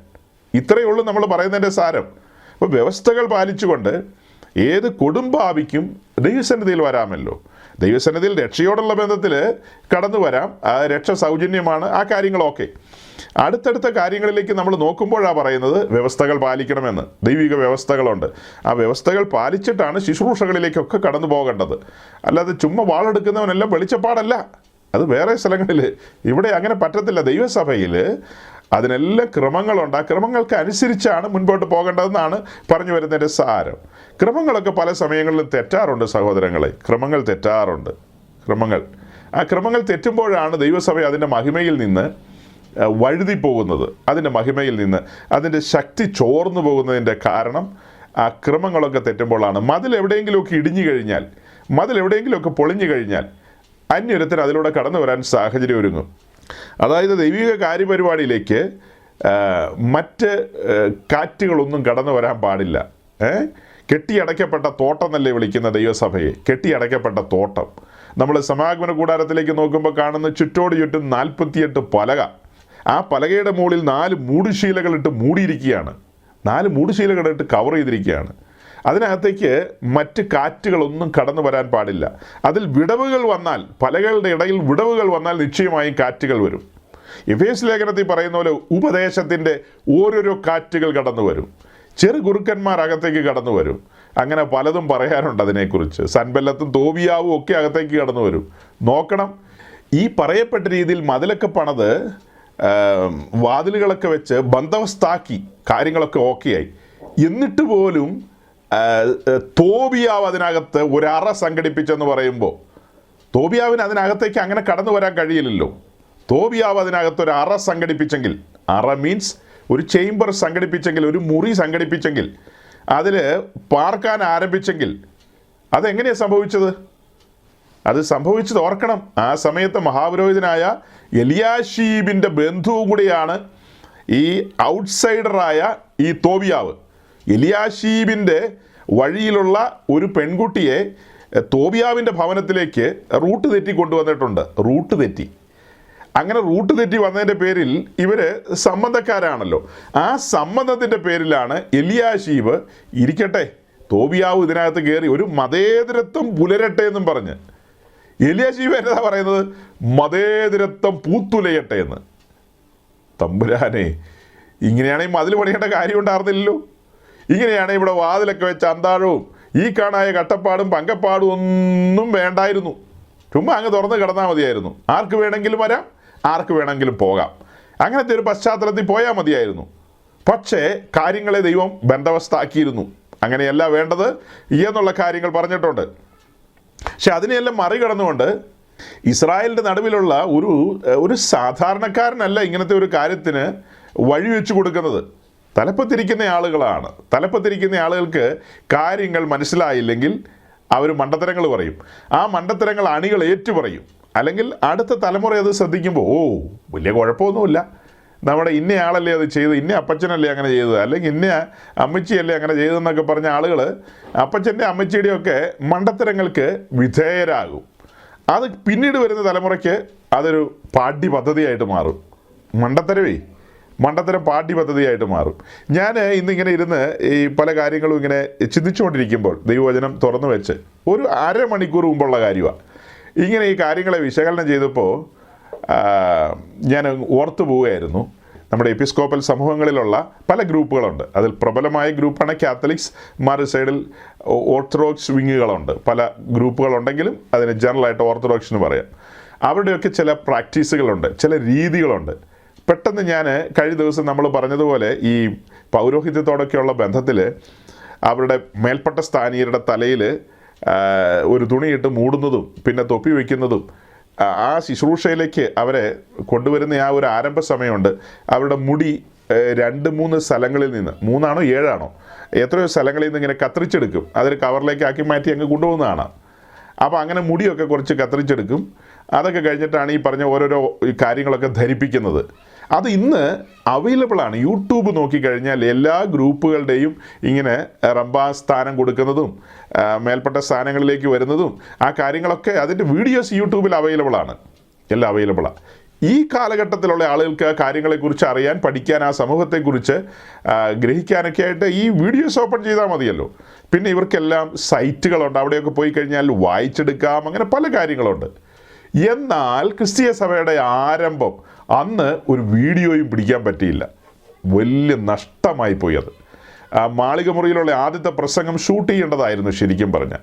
ഇത്രയേ ഉള്ളൂ നമ്മൾ പറയുന്നതിൻ്റെ സാരം. അപ്പോൾ വ്യവസ്ഥകൾ പാലിച്ചുകൊണ്ട് ഏത് കൊടുംപാപിക്കും ദൈവസന്നിധിയിൽ വരാമല്ലോ. ദൈവസന്നിധിയിൽ രക്ഷയോടുള്ള ബന്ധത്തിൽ കടന്നു വരാം. ആ രക്ഷ സൗജന്യമാണ്. ആ കാര്യങ്ങളൊക്കെ അടുത്തടുത്ത കാര്യങ്ങളിലേക്ക് നമ്മൾ നോക്കുമ്പോഴാണ് പറയുന്നത് വ്യവസ്ഥകൾ പാലിക്കണമെന്ന്. ദൈവിക വ്യവസ്ഥകളുണ്ട്. ആ വ്യവസ്ഥകൾ പാലിച്ചിട്ടാണ് ശുശ്രൂഷകളിലേക്കൊക്കെ കടന്നു പോകേണ്ടത്. അല്ലാതെ ചുമ്മാ വാളെടുക്കുന്നവനെല്ലാം വെളിച്ചപ്പാടല്ല. അത് വേറെ സ്ഥലങ്ങളിൽ. ഇവിടെ അങ്ങനെ പറ്റത്തില്ല. ദൈവസഭയിൽ അതിനെല്ലാം ക്രമങ്ങളുണ്ട്. ആ ക്രമങ്ങൾക്ക് അനുസരിച്ചാണ് മുൻപോട്ട് പോകേണ്ടതെന്നാണ് പറഞ്ഞു വരുന്നതിൻ്റെ സാരം. ക്രമങ്ങളൊക്കെ പല സമയങ്ങളിലും തെറ്റാറുണ്ട് സഹോദരങ്ങളെ. ക്രമങ്ങൾ തെറ്റാറുണ്ട്. ആ ക്രമങ്ങൾ തെറ്റുമ്പോഴാണ് ദൈവസഭ അതിൻ്റെ മഹിമയിൽ നിന്ന് വഴുതി പോകുന്നത്. അതിൻ്റെ മഹിമയിൽ നിന്ന് അതിൻ്റെ ശക്തി ചോർന്നു പോകുന്നതിൻ്റെ കാരണം ആ ക്രമങ്ങളൊക്കെ തെറ്റുമ്പോഴാണ്. മതിൽ എവിടെയെങ്കിലുമൊക്കെ ഇടിഞ്ഞു കഴിഞ്ഞാൽ, മതിൽ എവിടെയെങ്കിലുമൊക്കെ പൊളിഞ്ഞു കഴിഞ്ഞാൽ അന്യൊരുത്തിന് അതിലൂടെ കടന്നു വരാൻ സാഹചര്യം ഒരുങ്ങും. അതായത് ദൈവിക കാര്യപരിപാടിയിലേക്ക് മറ്റ് കാറ്റുകളൊന്നും കടന്നു വരാൻ പാടില്ല. കെട്ടിയടയ്ക്കപ്പെട്ട തോട്ടം എന്നല്ലേ വിളിക്കുന്ന ദൈവസഭയെ. കെട്ടിയടയ്ക്കപ്പെട്ട തോട്ടം. നമ്മൾ സമാഗമന കൂടാരത്തിലേക്ക് നോക്കുമ്പോൾ കാണുന്ന ചുറ്റോട് ചുറ്റും 48 പലക. ആ പലകയുടെ മുകളിൽ 4 മൂടുശീലകളിട്ട് മൂടിയിരിക്കുകയാണ്. 4 മൂടുശീലകളിട്ട് കവർ ചെയ്തിരിക്കുകയാണ്. അതിനകത്തേക്ക് മറ്റ് കാറ്റുകളൊന്നും കടന്നു വരാൻ പാടില്ല. അതിൽ വിടവുകൾ വന്നാൽ, പലകളുടെ ഇടയിൽ വിടവുകൾ വന്നാൽ നിശ്ചയമായും കാറ്റുകൾ വരും. എഫേസ്യ ലേഖനത്തിൽ പറയുന്ന പോലെ ഉപദേശത്തിൻ്റെ ഓരോരോ കാറ്റുകൾ കടന്നു വരും. ചെറു ഗുരുക്കന്മാർ അകത്തേക്ക് കടന്നു വരും. അങ്ങനെ പലതും പറയാനുണ്ട് അതിനെക്കുറിച്ച്. സൻബല്ലത്തും തോബിയാവും ഒക്കെ അകത്തേക്ക് കടന്നു വരും. നോക്കണം. ഈ പറയപ്പെട്ട രീതിയിൽ മതിലൊക്കെ പണത് വാതിലുകളൊക്കെ വെച്ച് ബന്ദോബസ്താക്കി കാര്യങ്ങളൊക്കെ ഓക്കെയായി. എന്നിട്ട് പോലും തോബിയാവ് അതിനകത്ത് ഒരു അറ സംഘടിപ്പിച്ചെന്ന് പറയുമ്പോൾ തോബിയാവിന് അതിനകത്തേക്ക് അങ്ങനെ കടന്നു വരാൻ കഴിയില്ലല്ലോ. തോബിയാവ് അതിനകത്ത് ഒരു അറ സംഘടിപ്പിച്ചെങ്കിൽ, അറ മീൻസ് ഒരു ചേംബർ സംഘടിപ്പിച്ചെങ്കിൽ, ഒരു മുറി സംഘടിപ്പിച്ചെങ്കിൽ, അതിൽ പാർക്കാൻ ആരംഭിച്ചെങ്കിൽ അതെങ്ങനെയാണ് സംഭവിച്ചത്? അത് സംഭവിച്ചത് ഓർക്കണം. ആ സമയത്ത് മഹാപുരോഹിതനായ എലിയാശീബിൻ്റെ ബന്ധുവും കൂടിയാണ് ഈ ഔട്ട്സൈഡറായ ഈ തോബിയാവ്. എലിയാശീബിൻ്റെ വഴിയിലുള്ള ഒരു പെൺകുട്ടിയെ തോബിയാവിൻ്റെ ഭവനത്തിലേക്ക് റൂട്ട് തെറ്റി കൊണ്ടുവന്നിട്ടുണ്ട്. റൂട്ട് തെറ്റി. അങ്ങനെ റൂട്ട് തെറ്റി വന്നതിൻ്റെ പേരിൽ ഇവർ സംബന്ധക്കാരാണല്ലോ. ആ സംബന്ധത്തിൻ്റെ പേരിലാണ് എലിയാശീബ് ഇരിക്കട്ടെ, തോബിയാവ് ഇതിനകത്ത് കയറി ഒരു മതേതരത്വം പുലരട്ടെ എന്നും പറഞ്ഞ്. എലിയാശീബ് എന്താ പറയുന്നത്? മതേതരത്വം പൂത്തുലയട്ടെ എന്ന്. തമ്പുരാനെ, ഇങ്ങനെയാണെങ്കിൽ മതിൽ പണിയേണ്ട കാര്യം ഉണ്ടായിരുന്നില്ലല്ലോ. ഇങ്ങനെയാണ് ഇവിടെ വാതിലൊക്കെ വെച്ച് അന്താഴവും ഈ കാണായ കട്ടപ്പാടും പങ്കപ്പാടും ഒന്നും വേണ്ടായിരുന്നു. ചുമ്മാ അങ്ങ് തുറന്ന് കിടന്നാൽ മതിയായിരുന്നു. ആർക്ക് വേണമെങ്കിലും വരാം, ആർക്ക് വേണമെങ്കിലും പോകാം. അങ്ങനത്തെ ഒരു പശ്ചാത്തലത്തിൽ പോയാൽ മതിയായിരുന്നു. പക്ഷേ കാര്യങ്ങളെ ദൈവം ബന്ദോബസ്താക്കിയിരുന്നു. അങ്ങനെയല്ല വേണ്ടത് എന്നുള്ള കാര്യങ്ങൾ പറഞ്ഞിട്ടുണ്ട്. പക്ഷെ അതിനെയെല്ലാം മറികടന്നുകൊണ്ട് ഇസ്രായേലിൻ്റെ നടുവിലുള്ള ഒരു സാധാരണക്കാരനല്ല ഇങ്ങനത്തെ ഒരു കാര്യത്തിന് വഴിവെച്ചു കൊടുക്കുന്നത്. തലപ്പത്തിരിക്കുന്ന ആളുകളാണ്. തലപ്പത്തിരിക്കുന്ന ആളുകൾക്ക് കാര്യങ്ങൾ മനസ്സിലായില്ലെങ്കിൽ അവർ മണ്ടത്തരങ്ങൾ പറയും. ആ മണ്ടത്തരങ്ങൾ അണികൾ ഏറ്റുപറയും. അല്ലെങ്കിൽ അടുത്ത തലമുറ അത് ശ്രദ്ധിക്കുമ്പോൾ, വലിയ കുഴപ്പമൊന്നുമില്ല, നമ്മുടെ ഇന്നയാളല്ലേ അത് ചെയ്ത്, ഇന്ന അപ്പച്ചനല്ലേ അങ്ങനെ ചെയ്തത്, അല്ലെങ്കിൽ ഇന്ന അമ്മച്ചിയല്ലേ അങ്ങനെ ചെയ്തതെന്നൊക്കെ പറഞ്ഞ ആളുകൾ അപ്പച്ചൻ്റെ അമ്മച്ചിയുടെയൊക്കെ മണ്ടത്തരങ്ങൾക്ക് വിധേയരാകും. അത് പിന്നീട് വരുന്ന തലമുറയ്ക്ക് അതൊരു പാഠ്യപദ്ധതിയായിട്ട് മാറും. മണ്ടത്തരം പാഠ്യപദ്ധതിയായിട്ട് മാറും. ഞാൻ ഇന്നിങ്ങനെ ഇരുന്ന് ഈ പല കാര്യങ്ങളും ഇങ്ങനെ ചിന്തിച്ചുകൊണ്ടിരിക്കുമ്പോൾ ദൈവവചനം തുറന്നു വെച്ച് ഒരു അരമണിക്കൂർ മുമ്പുള്ള കാര്യമാണ്. ഇങ്ങനെ ഈ കാര്യങ്ങളെ വിശകലനം ചെയ്തപ്പോൾ ഞാൻ ഓർത്തു പോവുകയായിരുന്നു. നമ്മുടെ എപ്പിസ്കോപ്പൽ സമൂഹങ്ങളിലുള്ള പല ഗ്രൂപ്പുകളുണ്ട്. അതിൽ പ്രബലമായ ഗ്രൂപ്പാണ് കാത്തലിക്സ്. മറു സൈഡിൽ ഓർത്തഡോക്സ് വിങ്ങുകളുണ്ട്. പല ഗ്രൂപ്പുകളുണ്ടെങ്കിലും അതിന് ജനറലായിട്ട് ഓർത്തഡോക്സ് എന്ന് പറയാം. അവരുടെയൊക്കെ ചില പ്രാക്ടീസുകളുണ്ട്, ചില രീതികളുണ്ട്. പെട്ടെന്ന് ഞാൻ കഴിഞ്ഞ ദിവസം നമ്മൾ പറഞ്ഞതുപോലെ ഈ പൗരോഹിത്യത്തോടൊക്കെയുള്ള ബന്ധത്തിൽ അവരുടെ മേൽപ്പെട്ട സ്ഥാനീയരുടെ തലയിൽ ഒരു തുണിയിട്ട് മൂടുന്നതും പിന്നെ തൊപ്പി വയ്ക്കുന്നതും ആ ശുശ്രൂഷയിലേക്ക് അവരെ കൊണ്ടുവരുന്ന ആ ഒരു ആരംഭ സമയമുണ്ട്. അവരുടെ മുടി 2-3 സ്ഥലങ്ങളിൽ നിന്ന്, 3 ആണോ 7 ആണോ എത്രയോ സ്ഥലങ്ങളിൽ നിന്ന് ഇങ്ങനെ കത്തിരിച്ചെടുക്കും. അതൊരു കവറിലേക്ക് ആക്കി മാറ്റി അങ്ങ് കൊണ്ടുപോകുന്നതാണ്. അപ്പോൾ അങ്ങനെ മുടിയൊക്കെ കുറച്ച് കത്തിരിച്ചെടുക്കും. അതൊക്കെ കഴിഞ്ഞിട്ടാണ് ഈ പറഞ്ഞ ഓരോരോ കാര്യങ്ങളൊക്കെ ധരിപ്പിക്കുന്നത്. അത് ഇന്ന് അവൈലബിളാണ്. യൂട്യൂബ് നോക്കിക്കഴിഞ്ഞാൽ എല്ലാ ഗ്രൂപ്പുകളുടെയും ഇങ്ങനെ റംബാ സ്ഥാനം കൊടുക്കുന്നതും മേൽപ്പെട്ട സ്ഥാനങ്ങളിലേക്ക് വരുന്നതും ആ കാര്യങ്ങളൊക്കെ അതിൻ്റെ വീഡിയോസ് യൂട്യൂബിൽ അവൈലബിളാണ്. എല്ലാം അവൈലബിളാണ്. ഈ കാലഘട്ടത്തിലുള്ള ആളുകൾക്ക് കാര്യങ്ങളെക്കുറിച്ച് അറിയാൻ, പഠിക്കാൻ, ആ സമൂഹത്തെക്കുറിച്ച് ഗ്രഹിക്കാനൊക്കെ ആയിട്ട് ഈ വീഡിയോസ് ഓപ്പൺ ചെയ്താൽ മതിയല്ലോ. പിന്നെ ഇവർക്കെല്ലാം സൈറ്റുകളുണ്ട്, അവിടെയൊക്കെ പോയി കഴിഞ്ഞാൽ വായിച്ചെടുക്കാം, അങ്ങനെ പല കാര്യങ്ങളുണ്ട്. എന്നാൽ ക്രിസ്തീയ സഭയുടെ ആരംഭം അന്ന് ഒരു വീഡിയോയും പിടിക്കാൻ പറ്റിയില്ല. വലിയ നഷ്ടമായി പോയി അത്. മാളിക മുറിയിലുള്ള ആദ്യത്തെ പ്രസംഗം ഷൂട്ട് ചെയ്യേണ്ടതായിരുന്നു ശരിക്കും പറഞ്ഞാൽ.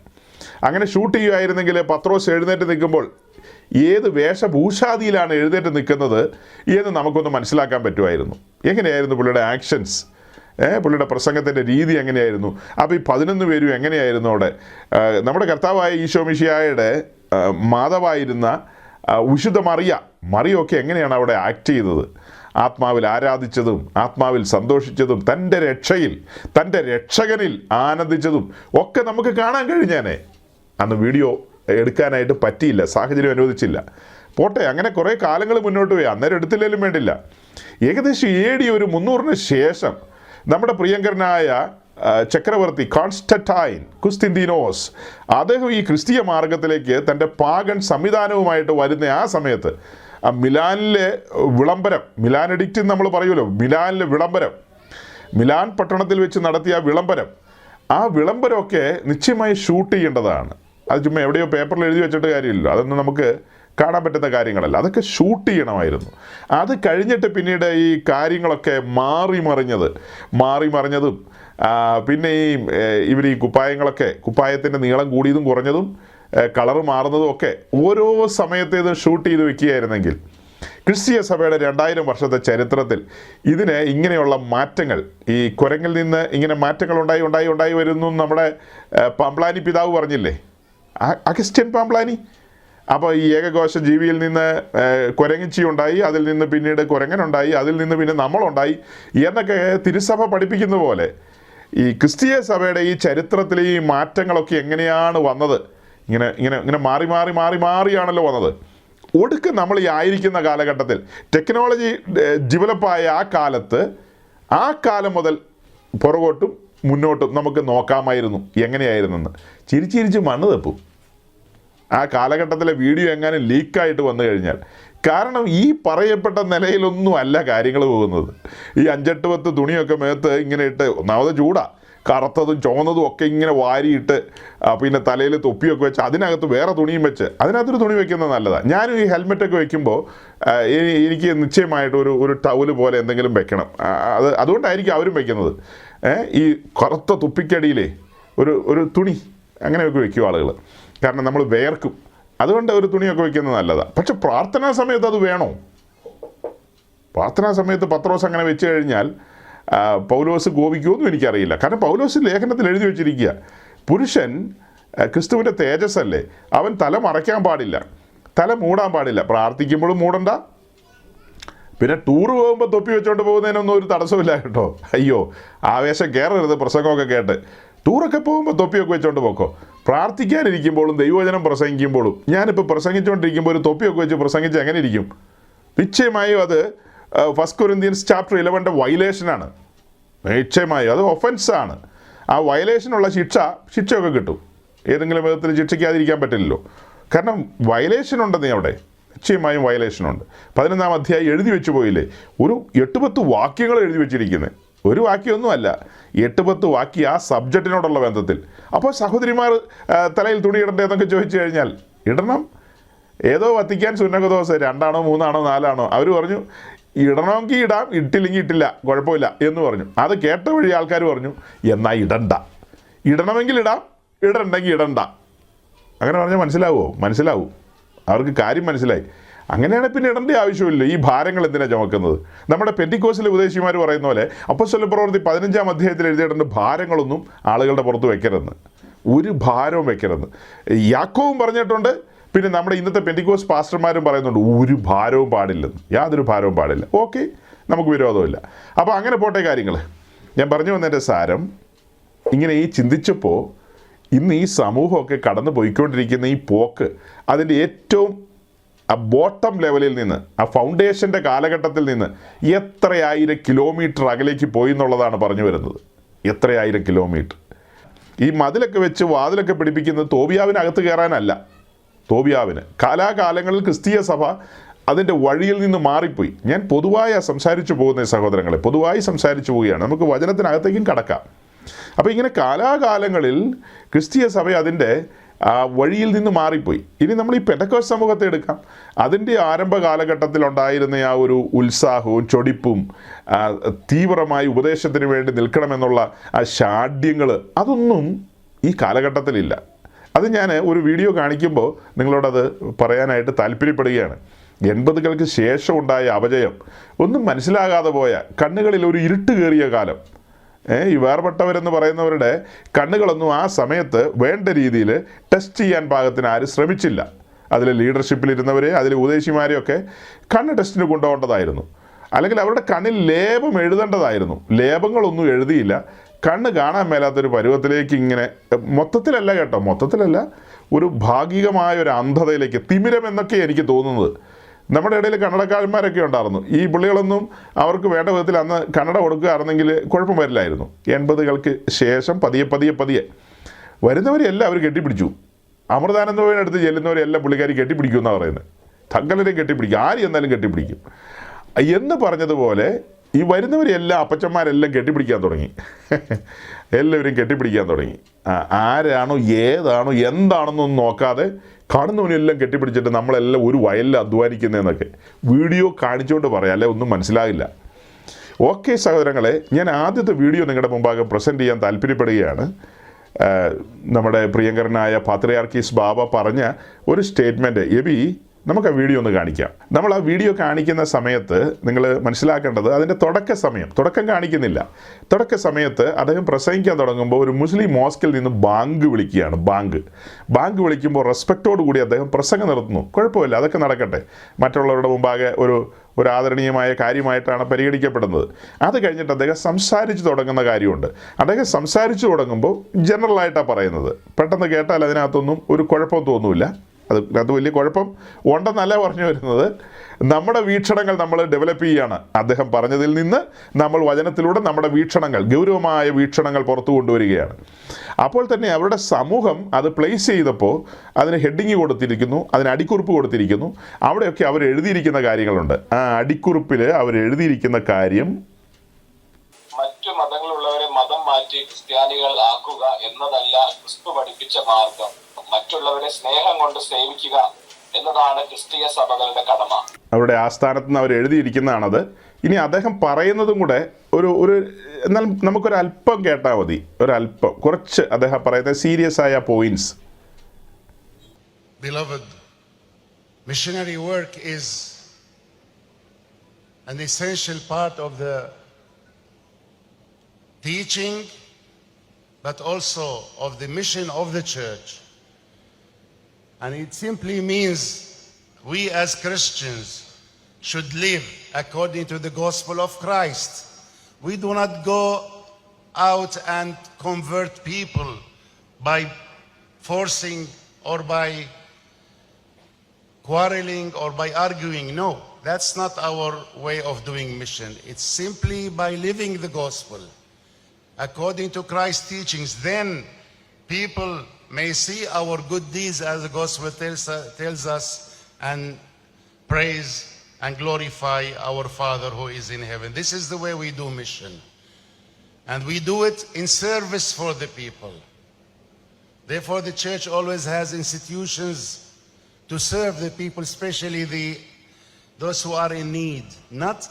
അങ്ങനെ ഷൂട്ട് ചെയ്യുമായിരുന്നെങ്കിൽ പത്രോസ് എഴുന്നേറ്റ് നിൽക്കുമ്പോൾ ഏത് വേഷഭൂഷാദിയിലാണ് എഴുന്നേറ്റ് നിൽക്കുന്നത് എന്ന് നമുക്കൊന്ന് മനസ്സിലാക്കാൻ പറ്റുമായിരുന്നു. എങ്ങനെയായിരുന്നു പുള്ളിയുടെ ആക്ഷൻസ്, പുള്ളിയുടെ പ്രസംഗത്തിൻ്റെ രീതി എങ്ങനെയായിരുന്നു. അപ്പോൾ ഈ 11 പേരും എങ്ങനെയായിരുന്നു അവിടെ. നമ്മുടെ കർത്താവായ ഈശോ മിശിഹായുടെ മാതാവായിരുന്ന വിശുദ്ധ മറിയൊക്കെ എങ്ങനെയാണ് അവിടെ ആക്ട് ചെയ്തത്. ആത്മാവിൽ ആരാധിച്ചതും ആത്മാവിൽ സന്തോഷിച്ചതും തൻ്റെ രക്ഷയിൽ, തൻ്റെ രക്ഷകനിൽ ആനന്ദിച്ചതും ഒക്കെ നമുക്ക് കാണാൻ കഴിഞ്ഞേനെ. അന്ന് വീഡിയോ എടുക്കാനായിട്ട് പറ്റിയില്ല, സാഹചര്യം അനുവദിച്ചില്ല. പോട്ടെ, അങ്ങനെ കുറേ കാലങ്ങൾ മുന്നോട്ട് പോയി, അന്നേരം എടുത്തില്ലെങ്കിലും വേണ്ടില്ല. ഏകദേശം AD 300 ശേഷം നമ്മുടെ പ്രിയങ്കരനായ ചക്രവർത്തി കോൺസ്റ്റന്റൈൻ കുസ്തിന്തിനോസ് അദ്ദേഹം ഈ ക്രിസ്തീയ മാർഗത്തിലേക്ക് തൻ്റെ പാഗൻ സംവിധാനവുമായിട്ട് വരുന്ന ആ സമയത്ത് മിലാനിലെ വിളംബരം, മിലാൻ എഡിക്റ്റ് നമ്മൾ പറയുമല്ലോ, മിലാനിലെ വിളംബരം, മിലാൻ പട്ടണത്തിൽ വെച്ച് നടത്തിയ വിളംബരം, ആ വിളംബരമൊക്കെ നിശ്ചയമായി ഷൂട്ട് ചെയ്യേണ്ടതാണ്. അത് ചുമ്മാ എവിടെയോ പേപ്പറിൽ എഴുതി വെച്ചിട്ട് കാര്യമില്ലല്ലോ, അതൊന്നും നമുക്ക് കാണാൻ പറ്റുന്ന കാര്യങ്ങളല്ല. അതൊക്കെ ഷൂട്ട് ചെയ്യണമായിരുന്നു. അത് കഴിഞ്ഞിട്ട് പിന്നീട് ഈ കാര്യങ്ങളൊക്കെ മാറി മറിഞ്ഞതും പിന്നെ ഇവർ ഈ കുപ്പായത്തിൻ്റെ നീളം കൂടിയതും കുറഞ്ഞതും കളറ് മാറുന്നതും ഒക്കെ ഓരോ സമയത്തേതും ഷൂട്ട് ചെയ്ത് വെക്കുകയായിരുന്നെങ്കിൽ ക്രിസ്തീയ സഭയുടെ 2000 വർഷത്തെ ചരിത്രത്തിൽ ഇതിന് ഇങ്ങനെയുള്ള മാറ്റങ്ങൾ, ഈ കുരങ്ങിൽ നിന്ന് ഇങ്ങനെ മാറ്റങ്ങൾ ഉണ്ടായി വരുന്നു നമ്മുടെ പാംപ്ലാനി പിതാവ് പറഞ്ഞില്ലേ, അഗസ്റ്റ്യൻ പാംപ്ലാനി. അപ്പോൾ ഈ ഏകകോശ ജീവിയിൽ നിന്ന് കുരങ്ങിച്ചി ഉണ്ടായി, അതിൽ നിന്ന് പിന്നീട് കുരങ്ങനുണ്ടായി, അതിൽ നിന്ന് പിന്നെ നമ്മളുണ്ടായി എന്നൊക്കെ തിരുസഭ പഠിപ്പിക്കുന്ന പോലെ ഈ ക്രിസ്തീയ സഭയുടെ ഈ ചരിത്രത്തിലെ ഈ മാറ്റങ്ങളൊക്കെ എങ്ങനെയാണ് വന്നത്, ഇങ്ങനെ മാറിയാണല്ലോ വന്നത്. ഒടുക്കം നമ്മൾ ഈ ആയിരിക്കുന്ന കാലഘട്ടത്തിൽ ടെക്നോളജി ഡെവലപ്പായ ആ കാലം മുതൽ പുറകോട്ടും മുന്നോട്ടും നമുക്ക് നോക്കാമായിരുന്നു എങ്ങനെയായിരുന്നെന്ന്. ചിരിച്ച് മണ്ണ് തപ്പും ആ കാലഘട്ടത്തിലെ വീഡിയോ എങ്ങാനും ലീക്കായിട്ട് വന്നു കഴിഞ്ഞാൽ. കാരണം ഈ പറയപ്പെട്ട നിലയിലൊന്നും അല്ല കാര്യങ്ങൾ പോകുന്നത്. ഈ 5-8 തുണിയൊക്കെ മേത്ത് ഇങ്ങനെ ഇട്ട്, ഒന്നാമത് ചൂടാ, കറുത്തതും ചുവന്നതും ഒക്കെ ഇങ്ങനെ വാരിയിട്ട്, പിന്നെ തലയിൽ തൊപ്പിയൊക്കെ വെച്ച് അതിനകത്ത് വേറെ തുണിയും വെച്ച് അതിനകത്തൊരു തുണി വെക്കുന്നത് നല്ലതാണ്. ഞാനും ഈ ഹെൽമെറ്റൊക്കെ വെക്കുമ്പോൾ എനിക്ക് നിശ്ചയമായിട്ട് ഒരു ടവല് പോലെ എന്തെങ്കിലും വെക്കണം. അതുകൊണ്ടായിരിക്കും അവരും വെക്കുന്നത്. ഈ കറുത്ത തുപ്പിക്കടിയിലേ ഒരു തുണി അങ്ങനെയൊക്കെ വെക്കും ആളുകൾ. കാരണം നമ്മൾ വേർക്കും, അതുകൊണ്ട് ഒരു തുണിയൊക്കെ വെക്കുന്നത് നല്ലതാണ്. പക്ഷെ പ്രാർത്ഥനാ സമയത്ത് അത് വേണോ? പ്രാർത്ഥനാ സമയത്ത് പത്രോസ് അങ്ങനെ വെച്ച് കഴിഞ്ഞാൽ പൗലോസ് കോപിക്കുമെന്നും എനിക്കറിയില്ല. കാരണം പൗലോസ് ലേഖനത്തിൽ എഴുതി വെച്ചിരിക്കുക, പുരുഷൻ ക്രിസ്തുവിൻ്റെ തേജസ്സല്ലേ, അവൻ തല മറയ്ക്കാൻ പാടില്ല, തല മൂടാൻ പാടില്ല. പ്രാർത്ഥിക്കുമ്പോഴും മൂടണ്ട, പിന്നെ ടൂറ് പോകുമ്പോൾ തൊപ്പി വെച്ചുകൊണ്ട് പോകുന്നതിനൊന്നും ഒരു തടസ്സമില്ല കേട്ടോ. അയ്യോ, ആവേശം കയറരുത് പ്രസംഗമൊക്കെ കേട്ട്. ടൂറൊക്കെ പോകുമ്പോൾ തൊപ്പിയൊക്കെ വെച്ചുകൊണ്ട് പോക്കോ. പ്രാർത്ഥിക്കാനിരിക്കുമ്പോഴും ദൈവവചനം പ്രസംഗിക്കുമ്പോഴും, ഞാനിപ്പോൾ പ്രസംഗിച്ചുകൊണ്ടിരിക്കുമ്പോൾ ഒരു തൊപ്പിയൊക്കെ വെച്ച് പ്രസംഗിച്ച് എങ്ങനെ ഇരിക്കും? നിശ്ചയമായും അത് 1 Corinthians chapter 11 വയലേഷനാണ്. നിശ്ചയമായും അത് ഒഫൻസാണ്. ആ വയലേഷനുള്ള ശിക്ഷയൊക്കെ കിട്ടും. ഏതെങ്കിലും വിധത്തിൽ ശിക്ഷിക്കാതിരിക്കാൻ പറ്റില്ലല്ലോ. കാരണം വയലേഷൻ ഉണ്ടെന്നേ അവിടെ, നിശ്ചയമായും വയലേഷനുണ്ട്. 11-ാം അധ്യായം എഴുതി വെച്ച് പോയില്ലേ, ഒരു 8-10 വാക്യങ്ങൾ എഴുതി വെച്ചിരിക്കുന്നത്. ഒരു വാക്യമൊന്നുമല്ല, 8-10 വാക്യം ആ സബ്ജക്റ്റിനോടുള്ള ബന്ധത്തിൽ. അപ്പോൾ സഹോദരിമാർ തലയിൽ തുണി ഇടണ്ടേന്നൊക്കെ ചോദിച്ചു കഴിഞ്ഞാൽ ഇടണം. ഏതോ വത്തിക്കാൻ സുന്നകദോസ് 2ആണോ 3ആണോ 4ആണോ അവർ പറഞ്ഞു ഇടണമെങ്കിൽ ഇടാം, ഇട്ടില്ലെങ്കിൽ ഇട്ടില്ല, കുഴപ്പമില്ല എന്ന് പറഞ്ഞു. അത് കേട്ട വഴി ആൾക്കാർ പറഞ്ഞു എന്നാൽ ഇടണ്ട, ഇടണമെങ്കിൽ ഇടാം, ഇടണ്ടെങ്കിൽ ഇടണ്ട. അങ്ങനെ പറഞ്ഞാൽ മനസ്സിലാവും, അവർക്ക് കാര്യം മനസ്സിലായി. അങ്ങനെയാണ് പിന്നെ ഇടേണ്ട ആവശ്യമില്ല. ഈ ഭാരങ്ങൾ എന്തിനാണ് ചുമക്കുന്നത്? നമ്മുടെ പെന്തിക്കോസിലെ ഉപദേശിമാർ പറയുന്ന പോലെ അപ്പോസ്തല പ്രവൃത്തി 15-ാം അധ്യായത്തിൽ എഴുതിയിട്ടുണ്ട്, ഭാരങ്ങളൊന്നും ആളുകളുടെ പുറത്ത് വെക്കരുതെന്ന്, ഒരു ഭാരവും വെക്കരുതെന്ന്. യാക്കോവും പറഞ്ഞിട്ടുണ്ട്, പിന്നെ നമ്മുടെ ഇന്നത്തെ പെന്തിക്കോസ് പാസ്റ്റർമാരും പറയുന്നുണ്ട് ഒരു ഭാരവും പാടില്ലെന്ന്, യാതൊരു ഭാരവും പാടില്ല. ഓക്കെ, നമുക്ക് വിരോധമില്ല. അപ്പോൾ അങ്ങനെ പോട്ടെ കാര്യങ്ങൾ. ഞാൻ പറഞ്ഞു വന്നതിൻ്റെ സാരം, ഇങ്ങനെ ഈ ചിന്തിച്ചപ്പോൾ ഇന്ന് ഈ സമൂഹമൊക്കെ കടന്നു പോയിക്കൊണ്ടിരിക്കുന്ന ഈ പോക്ക്, അതിൻ്റെ ഏറ്റവും ആ ബോട്ടം ലെവലിൽ നിന്ന്, ആ ഫൗണ്ടേഷൻ്റെ കാലഘട്ടത്തിൽ നിന്ന് എത്രയായിരം കിലോമീറ്റർ അകലേക്ക് പോയി എന്നുള്ളതാണ് പറഞ്ഞു വരുന്നത്. എത്രയായിരം കിലോമീറ്റർ. ഈ മതിലൊക്കെ വെച്ച് വാതിലൊക്കെ പിടിപ്പിക്കുന്നത് തോബിയാവിനകത്ത് കയറാനല്ല, തോബിയാവിന്. കാലാകാലങ്ങളിൽ ക്രിസ്തീയ സഭ അതിൻ്റെ വഴിയിൽ നിന്ന് മാറിപ്പോയി. ഞാൻ പൊതുവായി സംസാരിച്ചു പോകുന്ന സഹോദരങ്ങളെ, പൊതുവായി സംസാരിച്ചു പോവുകയാണ്. നമുക്ക് വചനത്തിനകത്തേക്കും കടക്കാം. അപ്പോൾ ഇങ്ങനെ കാലാകാലങ്ങളിൽ ക്രിസ്തീയ സഭ അതിൻ്റെ വഴിയിൽ നിന്ന് മാറിപ്പോയി. ഇനി നമ്മൾ ഈ പെന്തക്കോസ്ത് സമൂഹത്തെ എടുക്കാം. അതിൻ്റെ ആരംഭ കാലഘട്ടത്തിലുണ്ടായിരുന്ന ആ ഒരു ഉത്സാഹവും ചൊടിപ്പും തീവ്രമായി ഉപദേശത്തിന് വേണ്ടി നിൽക്കണമെന്നുള്ള ആ ഷാഢ്യങ്ങൾ അതൊന്നും ഈ കാലഘട്ടത്തിലില്ല. അത് ഞാൻ ഒരു വീഡിയോ കാണിക്കുമ്പോൾ നിങ്ങളോടത് പറയാനായിട്ട് താല്പര്യപ്പെടുകയാണ്. 80കൾക്ക് ശേഷം ഉണ്ടായ അപജയം, ഒന്നും മനസ്സിലാകാതെ പോയ, കണ്ണുകളിൽ ഒരു ഇരുട്ട് കയറിയ കാലം. ഈ വേർപെട്ടവരെന്ന് പറയുന്നവരുടെ കണ്ണുകളൊന്നും ആ സമയത്ത് വേണ്ട രീതിയിൽ ടെസ്റ്റ് ചെയ്യാൻ പാകത്തിന് ആരും ശ്രമിച്ചില്ല. അതിൽ ലീഡർഷിപ്പിലിരുന്നവരെ, അതിൽ ഉപദേശിമാരെയൊക്കെ കണ്ണ് ടെസ്റ്റിന് കൊണ്ടുപോകേണ്ടതായിരുന്നു. അല്ലെങ്കിൽ അവരുടെ കണ്ണിൽ ലേപം എഴുതേണ്ടതായിരുന്നു. ലേപങ്ങളൊന്നും എഴുതിയില്ല. കണ്ണ് കാണാൻ മേലാത്തൊരു പരുവത്തിലേക്ക് ഇങ്ങനെ, മൊത്തത്തിലല്ല കേട്ടോ, മൊത്തത്തിലല്ല, ഒരു ഭാഗികമായ ഒരു അന്ധതയിലേക്ക്, തിമിരം എന്നൊക്കെ എനിക്ക് തോന്നുന്നത്. നമ്മുടെ ഇടയിൽ കന്നഡക്കാരന്മാരൊക്കെ ഉണ്ടായിരുന്നു. ഈ പുള്ളികളൊന്നും അവർക്ക് വേണ്ട വിധത്തിൽ അന്ന് കന്നഡ കൊടുക്കുകയായിരുന്നെങ്കിൽ കുഴപ്പം വരില്ലായിരുന്നു. 80കൾക്ക് ശേഷം പതിയെ വരുന്നവരെല്ലാം അവർ കെട്ടിപ്പിടിച്ചു. അമൃതാനന്ദവനടുത്ത് ചെല്ലുന്നവരെല്ലാം പുള്ളിക്കാരി കെട്ടിപ്പിടിക്കും എന്നാണ് പറയുന്നത്. തങ്കലിനെയും കെട്ടിപ്പിടിക്കും, ആര് എന്നാലും കെട്ടിപ്പിടിക്കും എന്ന് പറഞ്ഞതുപോലെ ഈ വരുന്നവരെല്ലാം അപ്പച്ചന്മാരെല്ലാം കെട്ടിപ്പിടിക്കാൻ തുടങ്ങി. എല്ലാവരും കെട്ടിപ്പിടിക്കാൻ തുടങ്ങി. ആരാണോ ഏതാണോ എന്താണെന്നൊന്നും നോക്കാതെ കാണുന്നവനെല്ലാം കെട്ടിപ്പിടിച്ചിട്ട് നമ്മളെല്ലാം ഒരു വയലിൽ അധ്വാനിക്കുന്നതെന്നൊക്കെ വീഡിയോ കാണിച്ചുകൊണ്ട് പറയാം, അല്ലെ ഒന്നും മനസ്സിലാകില്ല. ഓക്കെ സഹോദരങ്ങളെ, ഞാൻ ആദ്യത്തെ വീഡിയോ നിങ്ങളുടെ മുമ്പാകെ പ്രസൻറ്റ് ചെയ്യാൻ താല്പര്യപ്പെടുകയാണ്. നമ്മുടെ പ്രിയങ്കരനായ പാത്രിയാർക്കീസ് ബാബ പറഞ്ഞ ഒരു സ്റ്റേറ്റ്മെൻറ്റ്. എബി, നമുക്ക് ആ വീഡിയോ ഒന്ന് കാണിക്കാം. നമ്മൾ ആ വീഡിയോ കാണിക്കുന്ന സമയത്ത് നിങ്ങൾ മനസ്സിലാക്കേണ്ടത് അതിൻ്റെ തുടക്കം കാണിക്കുന്നില്ല. തുടക്ക സമയത്ത് അദ്ദേഹം പ്രസംഗിക്കാൻ തുടങ്ങുമ്പോൾ ഒരു മുസ്ലിം മോസ്കിൽ നിന്ന് ബാങ്ക് വിളിക്കുകയാണ്. ബാങ്ക് വിളിക്കുമ്പോൾ റെസ്പെക്റ്റോടു കൂടി അദ്ദേഹം പ്രസംഗം നിർത്തുന്നു. കുഴപ്പമില്ല, അതൊക്കെ നടക്കട്ടെ. മറ്റുള്ളവരുടെ മുമ്പാകെ ഒരു ആദരണീയമായ കാര്യമായിട്ടാണ് പരിഗണിക്കപ്പെടുന്നത്. അത് കഴിഞ്ഞിട്ട് അദ്ദേഹം സംസാരിച്ച് തുടങ്ങുന്ന കാര്യമുണ്ട്. അദ്ദേഹം സംസാരിച്ച് തുടങ്ങുമ്പോൾ ജനറലായിട്ടാണ് പറയുന്നത്. പെട്ടെന്ന് കേട്ടാൽ അതിനകത്തൊന്നും ഒരു കുഴപ്പം തോന്നില്ല. അത് വലിയ കുഴപ്പം ഉണ്ടെന്നല്ല പറഞ്ഞു വരുന്നത്. നമ്മുടെ വീക്ഷണങ്ങൾ നമ്മൾ ഡെവലപ്പ് ചെയ്യുകയാണ്. അദ്ദേഹം പറഞ്ഞതിൽ നിന്ന് നമ്മൾ വചനത്തിലൂടെ നമ്മുടെ വീക്ഷണങ്ങൾ, ഗൗരവമായ വീക്ഷണങ്ങൾ പുറത്തു കൊണ്ടുവരികയാണ്. അപ്പോൾ തന്നെ അവരുടെ സമൂഹം അത് പ്ലേസ് ചെയ്തപ്പോൾ അതിന് ഹെഡിങ് കൊടുത്തിരിക്കുന്നു, അതിന് അടിക്കുറിപ്പ് കൊടുത്തിരിക്കുന്നു. അവിടെയൊക്കെ അവർ എഴുതിയിരിക്കുന്ന കാര്യങ്ങളുണ്ട്. ആ അടിക്കുറിപ്പിൽ അവർ എഴുതിയിരിക്കുന്ന കാര്യം, മറ്റു മതങ്ങളുള്ളവരെ മതം മാറ്റി ക്രിസ്ത്യാനികൾ ആക്കുക എന്നതല്ല ക്രിസ്തു പഠിപ്പിച്ച മാർഗം. മറ്റുള്ളവരെ സ്നേഹം കൊണ്ട് സേവിക്കുക എന്നതാണ് ക്രിസ്തീയ സഭകളുടെ കടമ. അവരുടെ ആസ്ഥാനത്ത് നിന്ന് അവർ എഴുതിയിരിക്കുന്നതാണത്. ഇനി അദ്ദേഹം പറയുന്നതും കൂടെ ഒരു എന്നാൽ നമുക്കൊരല്പം കേട്ടാൽ മതി. ഒരല്പം, കുറച്ച് അദ്ദേഹം പറയുന്നത് സീരിയസ് ആയ points. Beloved, missionary work is an essential part of the teaching, but also of the mission of the church. And it simply means we as Christians should live according to the gospel of Christ. We do not go out and convert people by forcing or by quarreling or by arguing. No, that's not our way of doing mission. It's simply by living the gospel according to Christ's teachings. Then people may see our good deeds as the gospel tells us and praise and glorify our Father who is in heaven. This is the way we do mission. And we do it in service for the people. Therefore, the church always has institutions to serve the people, especially those who are in need, not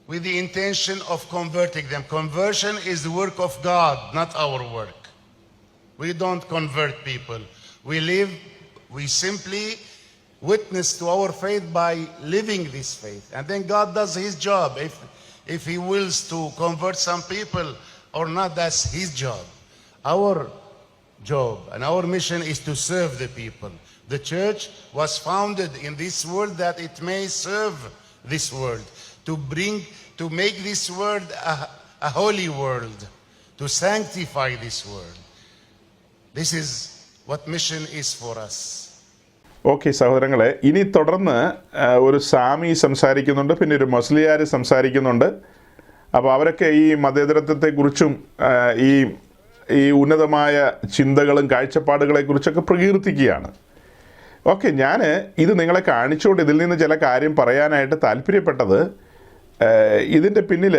with the intention of converting them. Conversion is the work of God, not our work. We don't convert people. We simply witness to our faith by living this faith. And then God does his job. If he wills to convert some people or not, that's his job. Our job and our mission is to serve the people. The church was founded in this world that it may serve this world, to make this world a holy world, to sanctify this world. This is what mission is for us. Okay സഹോദരങ്ങളെ, ഇനി തുടർന്ന് ഒരു സാമി സംസാരിക്കുന്നുണ്ട്, പിന്നെ ഒരു മൊസ്ലിയാർ സംസാരിക്കുന്നുണ്ട്. അപ്പോൾ അവരൊക്കെ ഈ മതേതരത്വത്തെക്കുറിച്ചും ഈ ഉന്നതമായ ചിന്തകളും കാഴ്ചപ്പാടുകളെക്കുറിച്ചൊക്കെ പ്രകീർത്തിക്കുകയാണ്. ഓക്കെ, ഞാൻ ഇത് നിങ്ങളെ കാണിച്ചുകൊണ്ട് ഇതിൽ നിന്ന് ചില കാര്യം പറയാനായിട്ട് താല്പര്യപ്പെട്ടത്, ഇതിൻ്റെ പിന്നിൽ